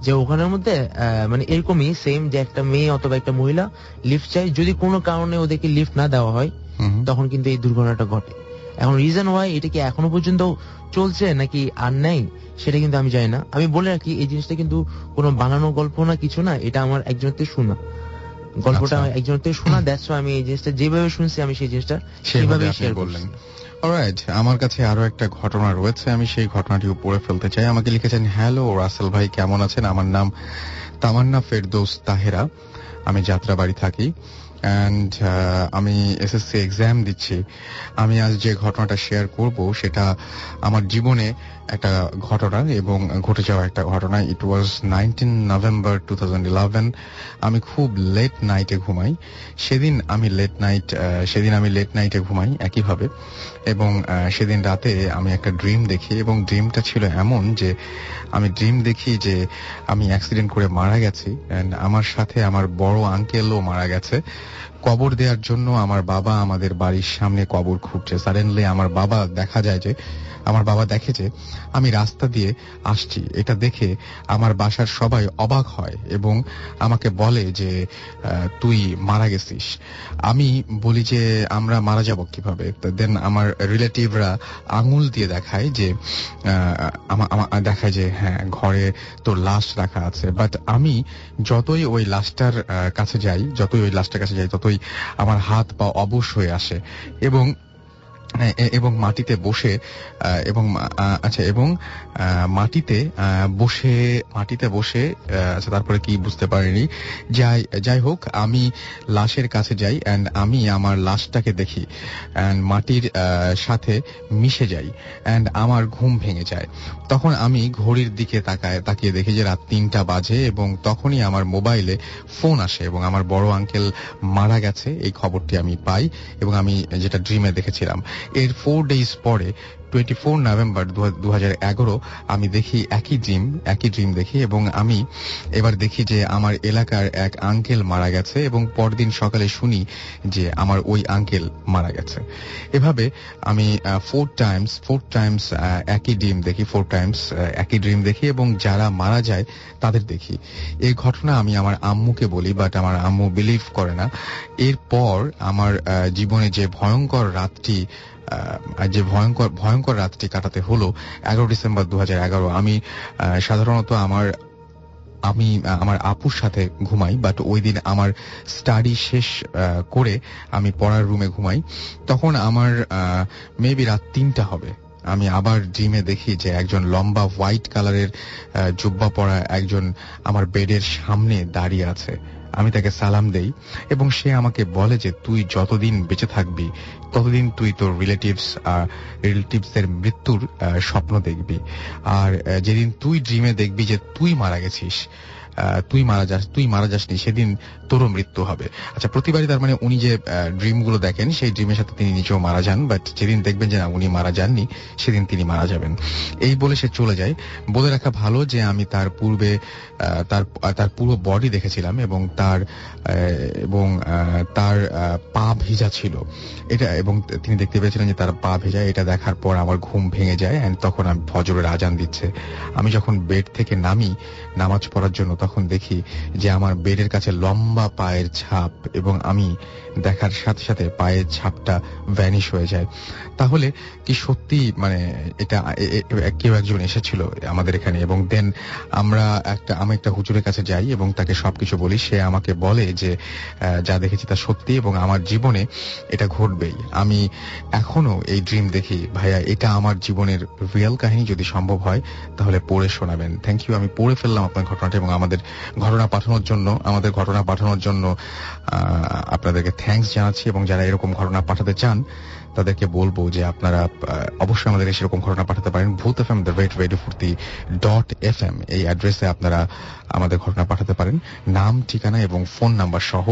যে ওখানের মধ্যে মানে এরকমই সেম, যে একটা মেয়ে অথবা একটা মহিলা লিফট চাই, যদি কোনো কারণে ওদেরকে লিফট না দেওয়া হয় তখন কিন্তু এই দুর্ঘটনাটা ঘটে। এখন রিজন হয় এটা কি এখনো পর্যন্ত চলছে নাকি আর নাই সেটা কিন্তু আমি জানি না। আমি বলে রাখি এই জিনিসটা কিন্তু কোনো বানানো গল্প না, কিছু না, এটা আমার একজনের থেকে শোনা, গল্পটা একজনের থেকে শোনা। দ্যাটস ওয়াই আমি এই জিনিসটা যেভাবে শুনছি আমি সেই জিনিসটা সেভাবে শেয়ার করলেন।
অলরাইট, আমার কাছে আরো একটা ঘটনা রয়েছে, আমি সেই ঘটনাটিও পড়ে ফেলতে চাই। আমাকে লিখেছেন, হ্যালো রাসেল ভাই, কেমন আছেন? আমার নাম তামান্না ফেরদৌস তাহেরা, আমি যাত্রাবাড়ি থাকি অ্যান্ড আমি এসএসসি এক্সাম দিচ্ছি। আমি আজ যে ঘটনাটা শেয়ার করব সেটা আমার জীবনে একটা ঘটনা এবং ঘটে যাওয়া একটা ঘটনা। ইট ওয়াজ 19 নভেম্বর 2011। আমি খুব লেট নাইটে ঘুমাই। সেদিন আমি লেট নাইটে ঘুমাই একইভাবে, এবং সেদিন রাতে আমি একটা ড্রিম দেখি, এবং ড্রিমটা ছিল এমন যে আমি ড্রিম দেখি যে আমি অ্যাক্সিডেন্ট করে মারা গেছি এন্ড আমার সাথে আমার বড় আঙ্কেলও মারা গেছে। কবর দেওয়ার জন্য আমার বাবা আমাদের বাড়ির সামনে কবর খুঁড়ছে। সাডেনলি আমার বাবা দেখে যে আমি রাস্তা দিয়ে আসছি। এটা দেখে আমার বাসার সবাই অবাক হয় এবং আমাকে বলে যে তুই মারা গেছিস। আমি বলি যে আমরা মারা যাব কিভাবে? দেন আমার রিলেটিভরা আঙুল দিয়ে দেখায় যে দেখায় যে হ্যাঁ ঘরে তোর লাশ রাখা আছে। বাট আমি যতই ওই লাশটার কাছে যাই ততই আমার হাত পা অবশ হয়ে আসে এবং এবং মাটিতে বসে এবং আচ্ছা এবং মাটিতে বসে আচ্ছা তারপরে কি বুঝতে পারিনি। যাই হোক, আমি লাশের কাছে যাই এন্ড আমি আমার লাশটাকে দেখি এন্ড মাটির সাথে মিশে যাই এন্ড আমার ঘুম ভেঙে যায়। তখন আমি ঘড়ির দিকে তাকিয়ে দেখি যে রাত 3টা বাজে এবং তখনই আমার মোবাইলে ফোন আসে এবং আমার বড় আঙ্কেল মারা গেছে এই খবরটি আমি পাই এবং আমি যেটা ড্রিমে দেখেছিলাম। এর 4 ডেজ পরে 24 নভেম্বর 2011 আমি দেখি একই ড্রিম দেখি এবং আমি এবার দেখি যে আমার এলাকার এক আঙ্কেল মারা গেছে এবং পরদিন সকালে শুনি যে আমার ওই আঙ্কেল মারা গেছে। এভাবে আমি 4 টাইমস একই ড্রিম দেখি এবং যারা মারা যায় তাদের দেখি। এই ঘটনা আমি আমার আম্মুকে বলি, বাট আমার আম্মু বিলিভ করে না। এরপর আমার জীবনে যে ভয়ঙ্কর রাতটি কাটাতে হলো 11 ডিসেম্বর 2011। আমি সাধারণত আমার আপুর সাথে ঘুমাই, বাট ওই দিন আমার স্টাডি শেষ করে আমি পড়ার রুমে ঘুমাই। তখন আমার মেবি রাত 3টা হবে। আমি আবার ড্রিমে দেখি যে একজন লম্বা হোয়াইট কালারের জুব্বা পরা একজন আমার বেডের সামনে দাঁড়িয়ে আছে। আমি তাকে সালাম দেই এবং সে আমাকে বলে যে তুই যতদিন বেঁচে থাকবি ততদিন তুই তোর রিলেটিভসের মৃত্যুর স্বপ্ন দেখবি, আর যেদিন তুই ড্রিমে দেখবি যে তুই মারা গেছিস, তুই মারা যাসনি, সেদিন তোরও মৃত্যু হবে। আচ্ছা, প্রতিবারই তার মানে উনি যে ড্রিমগুলো দেখেন সেই ড্রিমের সাথে তিনি নিজেও মারা যান, বাট যেদিন দেখবেন যে না উনি মারা যাননি সেদিন তিনি মারা যাবেন। এই বলে সে চলে যায়। বলে রাখা ভালো যে আমি তার পূর্বে তার পুরো বডি দেখেছিলাম এবং তার পা ভিজা ছিল এটা, এবং তিনি দেখতে পেয়েছিলেন যে তার পা ভেজা। এটা দেখার পর আমার ঘুম ভেঙে যায় এন্ড তখন আমি ফজরের আজান দিচ্ছে। আমি যখন বেড থেকে নামি নামাজ পড়ার জন্য তখন দেখি যে আমার বেডের কাছে লম্বা পায়ের ছাপ এবং আমি দেখার সাথে সাথে পায়ের ছাপটা ভ্যানিশ হয়ে যায়। তাহলে কি সত্যি মানে এটা কেউ একজন এসেছিল আমাদের এখানে? এবং দেন আমি একটা হুজুরের কাছে যাই এবং তাকে সবকিছু বলি। সে আমাকে বলে যে যা দেখেছি তা সত্যি এবং আমার জীবনে এটা ঘটবেই। আমি এখনো এই ড্রিম দেখি। ভাইয়া, এটা আমার জীবনের রিয়েল কাহিনী, যদি সম্ভব হয় তাহলে পড়ে শোনাবেন। Thank you. আমি পড়ে ফেললাম আপনার ঘটনাটা এবং আমাদের ঘটনা পাঠানোর জন্য আপনাদেরকে থ্যাঙ্কস জানাচ্ছি। এবং যারা এরকম ঘটনা পাঠাতে চান তাদেরকে বলবো যে আপনারা অবশ্যই আমাদের সেরকম ঘটনা পাঠাতে পারেন। bhutfm@radio40.fm এই অ্যাড্রেসে আপনারা আমাদের ঘটনা পাঠাতে পারেন, নাম, ঠিকানা এবং ফোন নাম্বার সহ।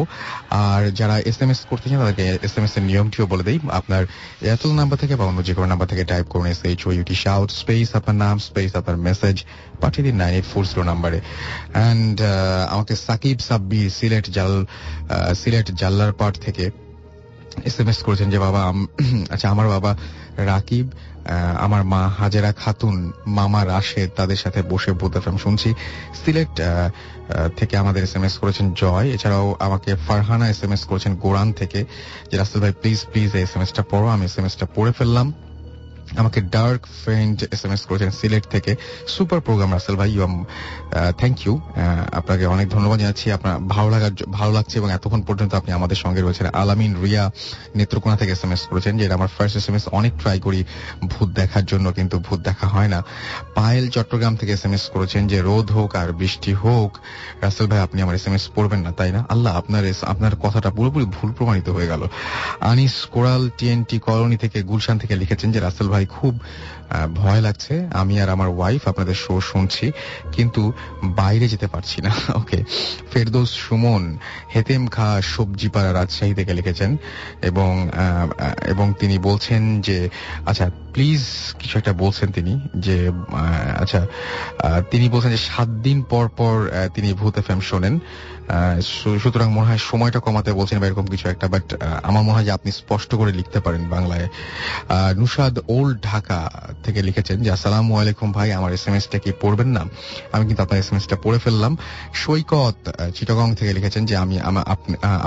আর যারা SMS করতে চান তাদেরকে SMS এর নিয়মটিও বলে দেই। আপনার এয়ারটেল নাম্বার থেকে বা অন্য যে কোনো নাম্বার থেকে টাইপ করুন SHOUT শাউট স্পেস আপনার নাম স্পেস আপনার মেসেজ পাঠিয়ে দিন 9840 নাম্বারে। অ্যান্ড আমাকে সাকিব সাব্বির সিলেট জাল্লারপাট থেকে SMS করেছেন যে বাবা, আচ্ছা আমার বাবা রাকিব, আমার মা হাজেরা খাতুন, মামা রাশেদ, তাদের সাথে বসে ভূত এফএম শুনছি। সিলেট থেকে আমাদের SMS করেছেন জয়। এছাড়াও আমাকে ফারহানা SMS করেছেন গোরান থেকে যে রাসেল ভাই প্লিজ এই SMSটা পড়ো। আমি SMSটা পড়ে ফেললাম। আমাকে ডার্ক ফ্রেন্ড SMS করেছেন সিলেট থেকে, সুপার প্রোগ্রাম রাসেল ভাই, থ্যাংক ইউ। আপনাকে অনেক ধন্যবাদ জানাচ্ছি। আপনার ভালো লাগছে এবং এতক্ষণ পর্যন্ত আপনি আমাদের সঙ্গে রয়েছেন। আলামিন রিয়া নেত্রকোনা থেকে SMS করেছেন যে এটা আমার ফার্স্ট SMS, অনেক ট্রাই করি ভূত দেখার জন্য কিন্তু ভূত দেখা হয় না। পায়েল চট্টগ্রাম থেকে SMS করেছেন যে রোদ হোক আর বৃষ্টি হোক রাসেল ভাই আপনি আমার SMS পড়বেন না, তাই না? আল্লাহ, আপনার কথাটা পুরোপুরি ভুল প্রমাণিত হয়ে গেল। আনিস কোরাল TNT কলোনি থেকে গুলশান থেকে লিখেছেন যে রাসেল ভাই খুব ভয় লাগছে, আমি আর আমার ওয়াইফ আপনাদের শো শুনছি কিন্তু বাইরে যেতে পারছি না। ওকে। ফেরদৌস সুমন হেতেম খা সবজিপাড়া রাজশাহী থেকে লিখেছেন এবং তিনি বলছেন যে আচ্ছা প্লিজ কিছু একটা বলছেন তিনি যে আচ্ছা তিনি বলছেন যে 7 দিন পর পর তিনি ভূত এফএম শোনেন, সুতরাং মনে হয় সময়টা কমাতে বলছেন বা এরকম কিছু একটা, বাট আমার মনে হয় যে আপনি স্পষ্ট করে লিখতে পারেন বাংলায়। নুসাদ ওল্ড ঢাকা থেকে লিখেছেন যে আসসালামু আলাইকুম ভাই, আমার SMSটা কি পড়বেন না? আমি কিন্তু আপনার SMSটা পড়ে ফেললাম। সৈকত চিটাগং থেকে লিখেছেন যে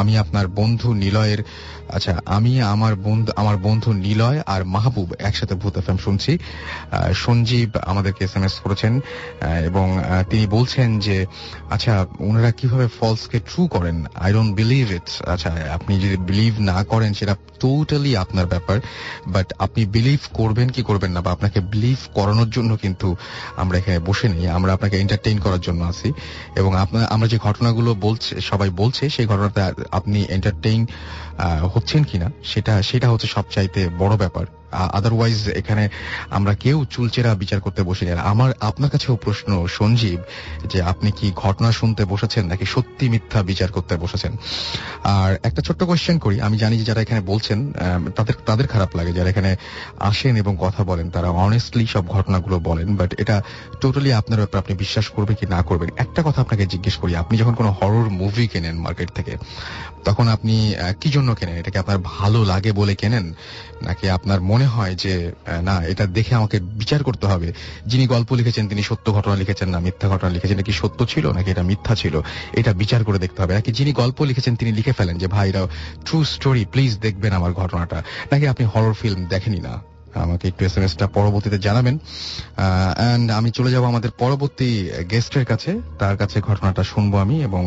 আমি আপনার বন্ধু নিলয়ের, আচ্ছা আমি আমার বন্ধু নিলয় আর মাহবুব একসাথে ভূত এফএম শুনছি। সঞ্জীব আমাদেরকে এসএমএস করেছেন এবং তিনি বলছেন যে আচ্ছা ওনারা কিভাবে ফলসকে ট্রু করেন, আই ডোন্ট বিলিভ ইট। আচ্ছা আপনি যদি বিলিভ না করেন সেটা টোটালি আপনার ব্যাপার, বাট আপনি বিলিভ করবেন কি করবেন না, বা আপনাকে বিলিভ করানোর জন্য কিন্তু আমরা এখানে বসে নেই, আমরা আপনাকে এন্টারটেইন করার জন্য আছি। এবং আমরা যে ঘটনাগুলো সবাই বলছে সেই ঘটনাতে আপনি এন্টারটেইন হচ্ছেন কিনা সেটা হচ্ছে সবচাইতে বড় ব্যাপার। আদারওয়াইজ এখানে আমরা কেউ চুলচেরা বিচার করতে বসি না। আমার আপনার কাছেও প্রশ্ন সঞ্জীব, যে আপনি কি ঘটনা শুনতে বসেছেন নাকি সত্যি মিথ্যা বিচার করতে বসেছেন? আর একটা ছোট্ট কোয়েশ্চেন করি, আমি জানি যে যারা এখানে বলছেন তাদের খারাপ লাগে, যারা এখানে আসেন এবং কথা বলেন তারা অনেস্টলি সব ঘটনাগুলো বলেন, বাট এটা টোটালি আপনার ব্যাপার, আপনি বিশ্বাস করবেন কি না করবেন। একটা কথা আপনাকে জিজ্ঞেস করি, আপনি যখন কোনো হরর মুভি কেনেন মার্কেট থেকে তখন আপনি কি জন্য কেনেন? এটা কি আপনার ভালো লাগে বলে কেনেন, নাকি আপনার মনে হয় যে না এটা দেখে আমাকে বিচার করতে হবে, যিনি গল্প লিখেছেন তিনি সত্য ঘটনা লিখেছেন না মিথ্যা ঘটনা লিখেছেন, এটা কি সত্য ছিল নাকি এটা মিথ্যা ছিল, এটা বিচার করে দেখতে হবে? নাকি যিনি গল্প লিখেছেন তিনি লিখে ফেলেন যে ভাই এটা ট্রু স্টোরি, প্লিজ দেখবেন আমার ঘটনাটা, নাকি আপনি হরর ফিল্ম দেখেনি না? আমাকে একটু এসএমএসটা পরবর্তীতে জানাবেন। এন্ড আমি চলে যাব আমাদের পরবর্তী গেস্টের কাছে, তার কাছে ঘটনাটা শুনবো আমি, এবং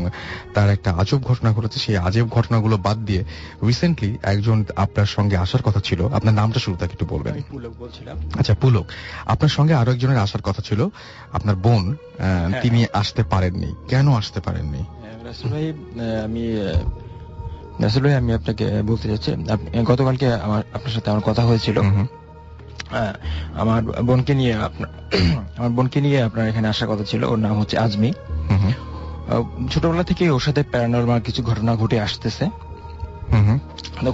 তার একটা আজব ঘটনা ঘটেছে। সেই আজব ঘটনাগুলো বাদ দিয়ে রিসেন্টলি একজন আপনার সঙ্গে আসার কথা ছিল, আপনার নামটা শুরু থেকে একটু বলবেন।
পুলক বলছিলাম।
আচ্ছা পুলক, আপনার সঙ্গে আরো একজনের আসার কথা ছিল, আপনার বোন, তিনি আসতে পারেননি, কেন আসতে পারেননি?
রাসেল ভাই আমি আপনাকে বলতে চাচ্ছি, গতকালকে আপনার সাথে আমার কথা হয়েছিল আমার বোনকে নিয়ে আপনার এখানে আসার কথা ছিল। ওর নাম হচ্ছে আজমি। ছোটবেলা থেকে ওর সাথে প্যারানরমাল কিছু ঘটনা ঘটে আসতেছে।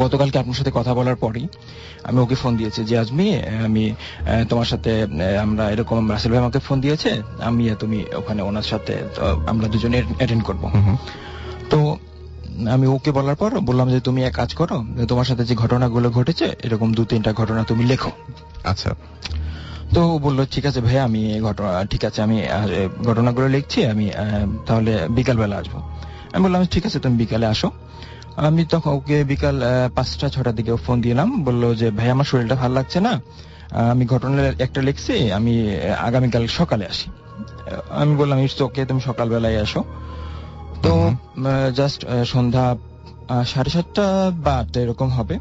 গতকালকে আপনার সাথে কথা বলার পরই আমি ওকে ফোন দিয়েছি যে আজমি, আমি তোমার সাথে আমরা এরকম, রাসেল ভাই আমাকে ফোন দিয়েছে, আমি তুমি ওখানে ওনার সাথে আমরা দুজনে অ্যাটেন্ড করব। তো আমি ওকে বলার পর বললাম যে তুমি এক কাজ করো, তোমার সাথে যে ঘটনাগুলো ঘটেছে এরকম 2-3টা ঘটনা তুমি লেখো।
আচ্ছা।
তো বললো ঠিক আছে ভাইয়া, আমি ঠিক আছে আমি ঘটনাগুলো লিখছি, আমি তাহলে বিকালবেলা আসবো। আমি বললাম ঠিক আছে তুমি বিকালে আসো। আমি তখন ওকে বিকাল 5টা-6টার দিকে ফোন দিলাম, বললো যে ভাই আমার শরীরটা ভালো লাগছে না, আমি ঘটনা একটা লিখছি, আমি আগামীকাল সকালে আসি। আমি বললাম ইটস ওকে, তুমি সকালবেলায় আসো। তো জাস্ট সন্ধ্যা 7:30 বা 8 এরকম হবে,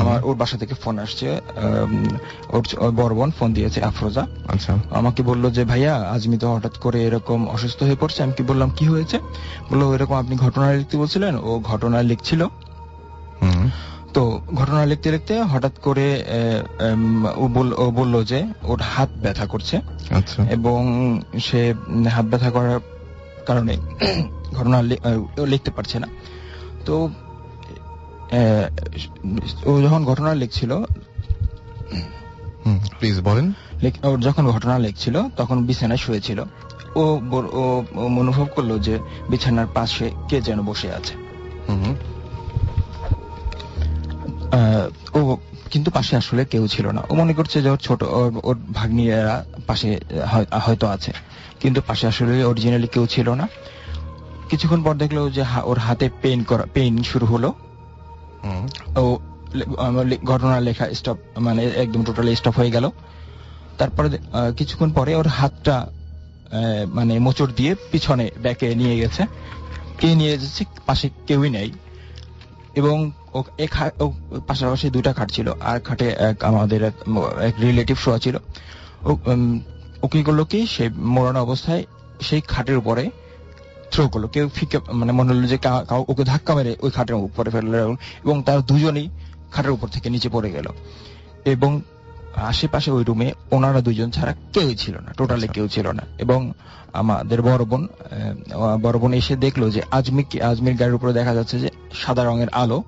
আমার ওর বাসা থেকে ফোন আসছে, ওর বড় বোন ফোন দিয়েছে আফরোজা।
আচ্ছা। আমাকে
বললো যে ভাইয়া আজমি তো হঠাৎ করে এরকম অসুস্থ হয়ে পড়ছে। আমি কি বললাম কি হয়েছে? বললো এরকম আপনি ঘটনা লিখতে বলছিলেন, ও ঘটনা লিখছিল। তো ঘটনা লিখতে লিখতে হঠাৎ করে ও বললো যে ওর হাত ব্যথা করছে।
আচ্ছা।
এবং সে হাত ব্যথা করার কারণে ঘটনা লিখতে পারছে না। তো ও যখন ঘটনা লিখছিল,
প্লিজ বলেন,
ওর যখন ঘটনা লিখছিল তখন বিছানায় শুয়েছিল। ও অনুভব করলো যে বিছানার পাশে কে যেন বসে আছে। ও কিন্তু পাশে আসলে কেউ ছিল না। ও মনে করছে যে ওর ভাগ্নিরা পাশে হয়তো আছে, কিন্তু পাশে আসলে অরিজিনালি কেউ ছিল না। কিছুক্ষণ পর দেখলো যে ওর হাতে পেইন শুরু হলো। ও ঘটনা লেখা স্টপ, মানে একদম টোটালি স্টপ হয়ে গেল। তারপরে কিছুক্ষণ পরে ওর হাতটা মানে মোচড় দিয়ে পিছনে ব্যাকে নিয়ে গেছে। কে নিয়ে যাচ্ছে? পাশে কেউই নেই। এবং পাশাপাশি 2টা খাট ছিল, আর খাটে আমাদের এক রিলেটিভ শোয়া ছিল। ও কি করলো কি, সে মরণ অবস্থায় সেই খাটের উপরে থ্রো করলো। কেউ ফিকে, মানে মনে হলো যে ওকে ধাক্কা মেরে ওই খাটের উপরে ফেললো, এবং তার দুজনেই খাটের উপর থেকে নিচে পড়ে গেল। এবং আশেপাশে ওই রুমে ওনারা দুজন ছাড়া কেউই ছিল না, টোটালি কেউ ছিল না। এবং আমাদের বড় বোন এসে দেখলো যে আজমির গাড়ির উপরে দেখা যাচ্ছে যে সাদা রঙের আলো,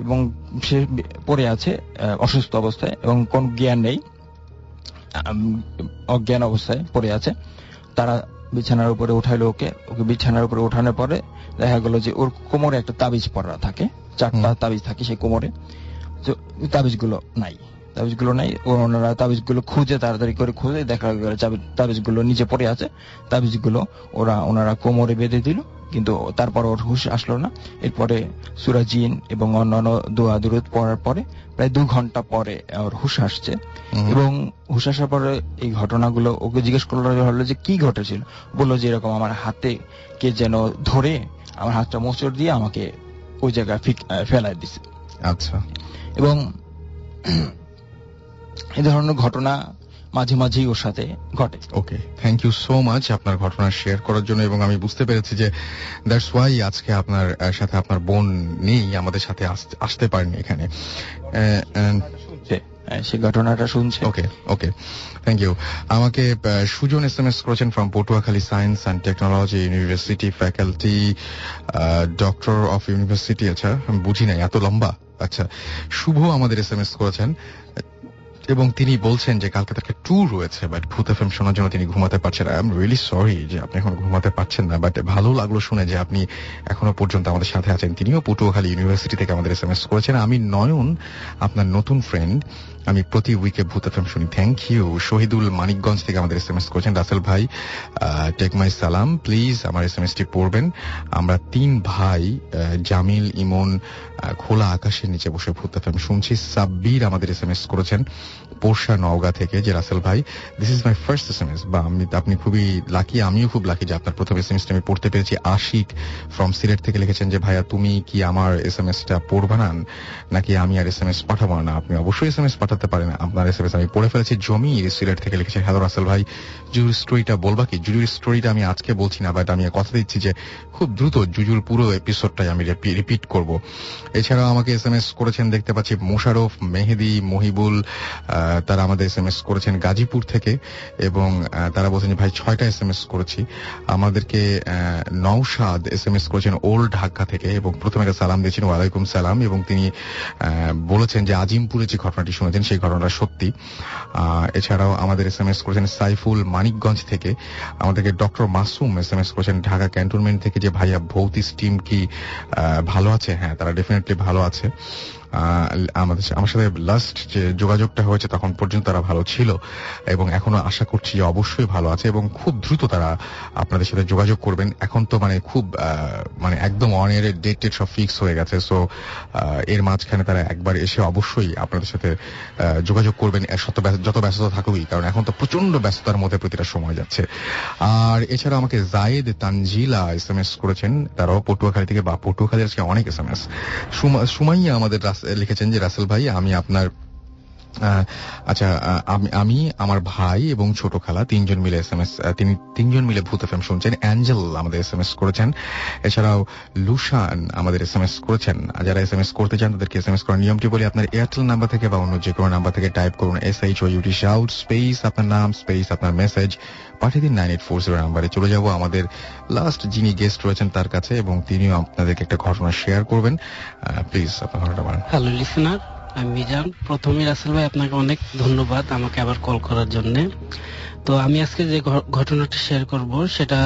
এবং সে পড়ে আছে অসুস্থ অবস্থায়, এবং কোন জ্ঞান নেই, অজ্ঞান অবস্থায় পড়ে আছে। তারা বিছানার উপরে উঠাইলো ওকে বিছানার উপরে ওঠানোর পরে দেখা গেল যে ওর কোমরে একটা তাবিজ পরা থাকে, 4টা তাবিজ থাকে সেই কোমরে। তাবিজগুলো নাই, তাবিজগুলো নাই। ওনারা তাবিজগুলো খুঁজে তাড়াতাড়ি করে খুঁজে দেখা গেল তাবিজগুলো নিচে পড়ে আছে। তাবিজগুলো ওনারা কোমরে বেঁধে দিল, কিন্তু তারপর ওর হুঁশ আসলো না। এরপরে সূরা জিন এবং অন্যান্য দোয়া দুরূদ পড়ার পরে প্রায় 2 ঘন্টা পরে ওর হুঁশ আসছে। এবং হুঁশ আসার পরে এই ঘটনাগুলো ওকে জিজ্ঞেস করলো যে কি ঘটেছিল। বললো যে এরকম আমার হাতে কে যেন ধরে আমার হাতটা মোচড় দিয়ে আমাকে ওই জায়গায় ফেলাই দিছে।
আচ্ছা।
এবং এই ধরনের ঘটনা মাঝে মাঝেই ওর সাথে ঘটে।
ওকে, থ্যাংক ইউ সো মাচ আপনার ঘটনা শেয়ার করার জন্য। এবং আমি বুঝতে পেরেছি যে দ্যাটস ওয়াই আজকে আপনার সাথে আপনার বোন নেই, আমাদের সাথে আসতে পারেনি এখানে।
সে ঘটনাটা শুনছে।
ওকে ওকে, থ্যাংক ইউ। আমাকে সুজন SMS করেছেন from Patuakhali science and technology university, faculty doctor of university. আচ্ছা, আমি বুঝি নাই এত লম্বা। আচ্ছা, শুভ আমাদের SMS করেছেন এবং তিনি বলছেন যে কালকে তার ট্যুর রয়েছে, বাট ভূত এফএম শোনার জন্য তিনি ঘুমাতে পারছেন না। আই এম রিয়েলি সরি যে আপনি এখন ঘুমাতে পারছেন না, বাট ভালো লাগলো শুনে যে আপনি এখনো পর্যন্ত আমাদের সাথে আছেন। তিনিও পটুয়াখালী ইউনিভার্সিটি থেকে আমাদের SMS করেছেন। আমি নয়ন, আপনার নতুন ফ্রেন্ড, আমি প্রতি উইকে ভূত এফএম শুনি। Thank you. শহীদুল মানিকগঞ্জ থেকে আমাদের SMS করেছেন, রাসেল ভাই টেক মাই সালাম, প্লিজ আমার SMS-টি পড়বেন। আমরা 3 ভাই জামিল, ইমন খোলা আকাশের নিচে বসে ভূত এফএম শুনছি। সাব্বির আমাদের SMS করেছেন পোরশা নওগাঁ থেকে যে রাসেল ভাই, this is my first SMS। বা আপনি খুবই লাকি, আমিও খুব লাকি যে আপনার প্রথম SMS-টা আমি পড়তে পেরেছি। আশিক ফ্রম সিলেট থেকে লিখেছেন যে ভাইয়া তুমি কি আমার SMS-টা পড়বা না, নাকি আমি আর SMS পাঠাবো না? আপনি অবশ্যই SMS পাঠাতে পারেন, আপনার SMS আমি পড়ে ফেলেছি। জমি সিলেট থেকে লিখেছেন, হ্যালো রাসেল ভাই, জুজুর স্টোরিটা বলবা কি? জুজুর স্টোরিটা আমি আজকে বলছি না, বাট আমি কথা দিচ্ছি যে খুব দ্রুত জুজুর পুরো এপিসোডটাই আমি রিপিট করব। এছাড়াও আমাকে SMS করেছেন দেখতে পাচ্ছি মোশারফ, মেহেদি, মহিবুল, তারা আমাদের SMS করেছেন গাজীপুর থেকে এবং তারা বলছেন যে ভাই 6টা SMS করেছি। আমাদেরকে নওশাদ SMS করেছেন ওল্ড ঢাকা থেকে এবং প্রথমে একটা সালাম দিয়েছেন, ওয়ালাইকুম সালাম, এবং তিনি বলেছেন যে আজিমপুরে যে ঘটনাটি শুনেছেন সেই ঘটনাটা সত্যি। এছাড়াও আমাদের SMS করেছেন সাইফুল মানিকগঞ্জ থেকে। আমাদেরকে ডক্টর মাসুম SMS করেছেন ঢাকা ক্যান্টনমেন্ট থেকে যে ভাইয়া ভৌতিস টিম কি ভালো আছে? হ্যাঁ, তারা ডেফিনেটলি ভালো আছে। আমার সাথে লাস্ট যে যোগাযোগটা হয়েছে তখন পর্যন্ত তারা ভালো ছিল এবং এখনো আশা করছি যে অবশ্যই ভালো আছে এবং খুব দ্রুত তারা আপনাদের সাথে যোগাযোগ করবেন। এখন তো খুব একদম অন এর ডেট সব ফিক্স হয়ে গেছে। সো এর মাঝখানে তারা একবার এসে অবশ্যই আপনাদের সাথে যোগাযোগ করবেন, যত ব্যস্ততা থাকুকই, কারণ এখন তো প্রচন্ড ব্যস্ততার মধ্যে প্রতিটা সময় যাচ্ছে। আর এছাড়া আমাকে জায়েদ তানজিলা SMS করেছেন, তারাও পটুয়াখালী থেকে। বা পটুয়াখালী আজকে অনেক SMS। সুমাইয়া আমাদের লিখেছেন যে রাসেল ভাই আমি আপনার আমি আমার ভাই এবং ছোট খালা 3জন মিলে তিনি 3জন মিলে ভূত এফএম শুনছেন। অ্যাঞ্জেল আমাদের SMS করেছেন। এছাড়াও লুশান আমাদের SMS করেছেন। যারা SMS করতে চান তাদেরকে SMS করার নিয়মটি বলি, আপনার এয়ারটেল নাম্বার থেকে বা অন্য যে কোনো নাম্বার থেকে টাইপ করুন SHOUT শাউট স্পেস আপনার নাম স্পেস আপনার মেসেজ, পাঠিয়ে দিন 9840 নাম্বারে। চলে যাব আমাদের লাস্ট যিনি গেস্ট রয়েছেন তার কাছে এবং তিনিও আপনাদেরকে একটা ঘটনা শেয়ার করবেন। প্লিজ আপনার ঘটনাটা বলেন।
হ্যালো লিসেনার, আমি মিজান। প্রথমে রাসেল ভাই আপনাকে অনেক ধন্যবাদ আমাকে আবার কল করার জন্য। তো আমি আজকে যে ঘটনাটা শেয়ার করব সেটা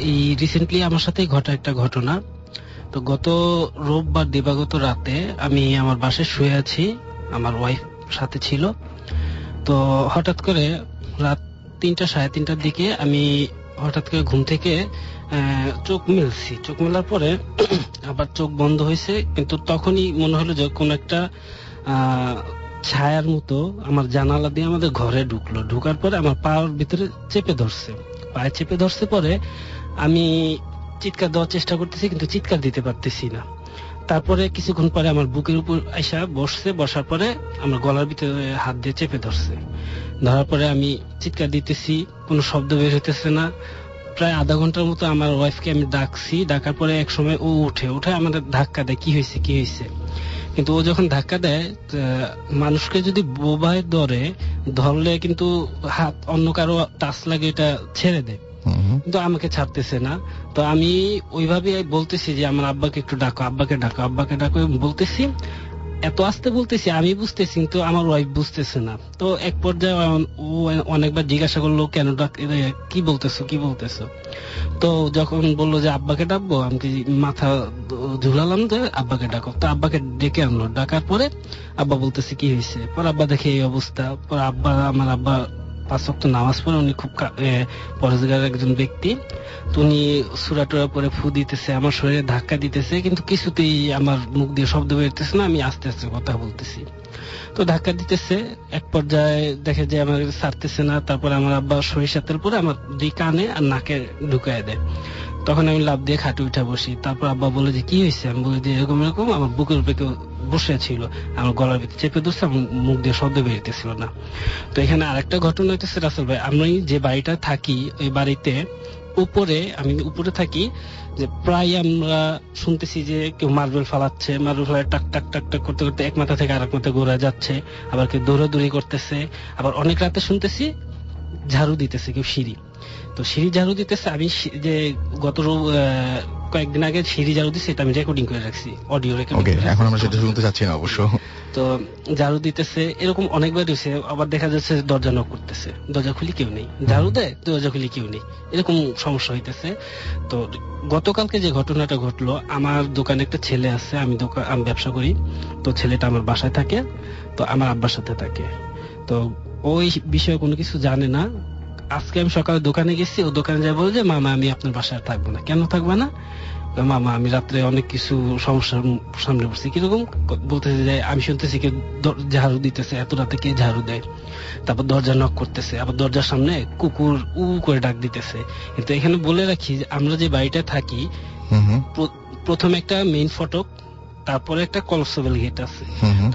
এই রিসেন্টলি আমার সাথেই ঘটা একটা ঘটনা। তো গত রোববার দিবাগত রাতে আমি আমার বাসায় শুয়ে আছি, আমার ওয়াইফ সাথে ছিল। তো হঠাৎ করে রাত 3টা 3:30টার দিকে আমি হঠাৎ করে ঘুম থেকে চোখ মেলছি। চোখ মেলার পরে আবার চোখ বন্ধ হয়েছে, কিন্তু তখনই মনে হলো যে কোন একটা ছায়ার মতো আমার জানালা দিয়ে আমাদের ঘরে ঢুকলো। ঢুকার পরে আমার পায়ের ভিতরে চেপে ধরছে, পায়ে চেপে ধরছে। পরে আমি চিৎকার দেওয়ার চেষ্টা করতেছি, কিন্তু চিৎকার দিতে পারতেছি না। তারপরে কিছুক্ষণ পরে আমার বুকের উপর আইসা বসছে, বসার পরে আমার গলার ভিতরে হাত দিয়ে চেপে ধরছে। ধরার পরে আমি চিৎকার দিতেছি, কোনো শব্দ বের হইতেছে না। প্রায় আধা ঘন্টার মতো আমার ওয়াইফকে আমি ডাকছি। ডাকার পরে এক সময় ও উঠে আমাদের ধাক্কা দেয়, কি হয়েছে। কিন্তু ও যখন ধাক্কা দেয়, মানুষকে যদি বোবায় ধরলে কিন্তু হাত অন্য কারো টাচ লাগে এটা ছেড়ে দেয়, কিন্তু আমাকে ছাড়তেছে না। তো আমি ওইভাবে বলতেছি যে আমার আব্বাকে একটু ডাকো, আব্বাকে ডাকো বলতেছি। এত আস্তে বলতেছি, আমি বুঝতেছি কিন্তু আমার ওয়াইফ বুঝতেছে না। তো এক পর্যায়ে ও অনেকবার জিজ্ঞাসা করলো কেন কি বলতেছো। তো যখন বললো যে আব্বাকে ডাকবো, আমি মাথা ঝুলালাম যে আব্বাকে ডাকো। তো আব্বাকে ডেকে আনলো, ডাকার পরে আব্বা বলতেছে কি হয়েছে। পর আব্বা দেখে এই অবস্থা। পর আমার আব্বা 5 ওয়াক্ত নামাজ পড়ে, উনি খুব পরেজগার একজন ব্যক্তি। তো উনি সূরা টুরা পরে ফু দিতেছে, আমার শরীরে ধাক্কা দিতেছে, কিন্তু কিছুতেই আমার মুখ দিয়ে শব্দ বেরোতেছে না, আমি আস্তে আস্তে কথা বলতেছি। তো ধাক্কা দিতেছে, এক পর্যায়ে দেখে যে আমার ছাড়তেছে না। তারপরে আমার আব্বা সরিষার তেল পরে আমার 2 কানে আর নাকে ঢুকায় দেয়। তখন আমি লাফ দিয়ে খাটে উঠে বসি। তারপর আব্বা বলে যে কি হয়েছে, আমি বলি যে এরকম আমার বুকের উপরে কেউ বসে ছিল, আমার গলার ভিতরে চেপে ধরছে, আমার মুখ দিয়ে শব্দ বেরোতেছিল না। তো এখানে আরেকটা ঘটনা হইতেছে রাসেল ভাই, আমি যে বাড়িটা থাকি ওই বাড়িতে আমি উপরে থাকি, যে প্রায় আমরা শুনতেছি যে কেউ মার্বেল ফালাচ্ছে, মার্বেল ফালায় টাক টাক টাক টাক করতে করতে এক মাথা থেকে আরেক মাথা ঘোরা যাচ্ছে, আবার কেউ দৌড়াদৌড়ি করতেছে। আবার অনেক রাতে শুনতেছি ঝাড়ু দিতেছে কেউ সিঁড়ি। তো সিঁড়ি ঝাড়ু দিতেছে, আমি যে গত কয়েকদিন আগে সিঁড়ি ঝাড়ু দিচ্ছে, এটা আমি রেকর্ডিং করে রাখছি, অডিও রেকর্ডিং।
এখন আমরা সেটা শুনতে চাচ্ছি না অবশ্য।
তো ঝাড়ু দিতেছে, এরকম অনেকবার হয়েছে। আবার দেখা যাচ্ছে দরজা নক করতেছে, দরজা খুলি কেউ নেই, ঝাড়ু দেয়, দরজা খুলি কেউ নেই, এরকম সমস্যা হইতেছে। তো গতকালকে যে ঘটনাটা ঘটলো, আমার দোকানে একটা ছেলে আছে, আমি ব্যবসা করি। তো ছেলেটা আমার বাসায় থাকে, তো আমার আব্বার সাথে থাকে। তো ওই বিষয়ে কোনো কিছু জানে না। আজকে আমি সকালে দোকানে গেছি, ও দোকানে যাই বলে যে মামা আমি আপনার বাসায় থাকবো না। কেন থাকবে না? মামা আমি রাত্রে অনেক কিছু সমস্যার সামনে পড়ছি। কিরকম? বলতেছে যে আমি শুনতেছি কে ঝাড়ু দিতেছে, এত রাতে কে ঝাড়ু দেয়। তারপর দরজা নক করতেছে, আবার দরজার সামনে কুকুর উ করে ডাক দিতেছে। কিন্তু এখানে বলে রাখি যে আমরা যে বাড়িটা থাকি, প্রথমে একটা মেইন ফটক, তারপরে একটা কনস্টেবল গেট আছে।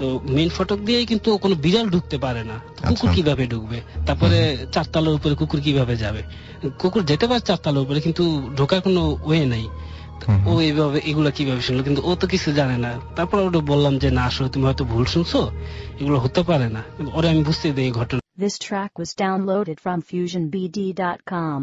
তো মেইন ফটক দিয়েই কিন্তু কোনো বিড়াল ঢুকতে পারে না, কুকুর কিভাবে ঢুকবে? তারপরে 4 তলার উপরে কুকুর কিভাবে যাবে? কুকুর যেতে পারে 4 তলার উপরে, কিন্তু ঢোকার কোনো ওয়ে নাই। ও এইভাবে এগুলো কিভাবে শুনলো? কিন্তু ও তো কিছু জানে না। তারপর ওটা বললাম যে না, আসলে তুমি হয়তো ভুল শুনছো, এগুলো হতে পারে না। ওরা আমি বুঝতে দিই ঘটনা।
This track was downloaded from FusionBD.com.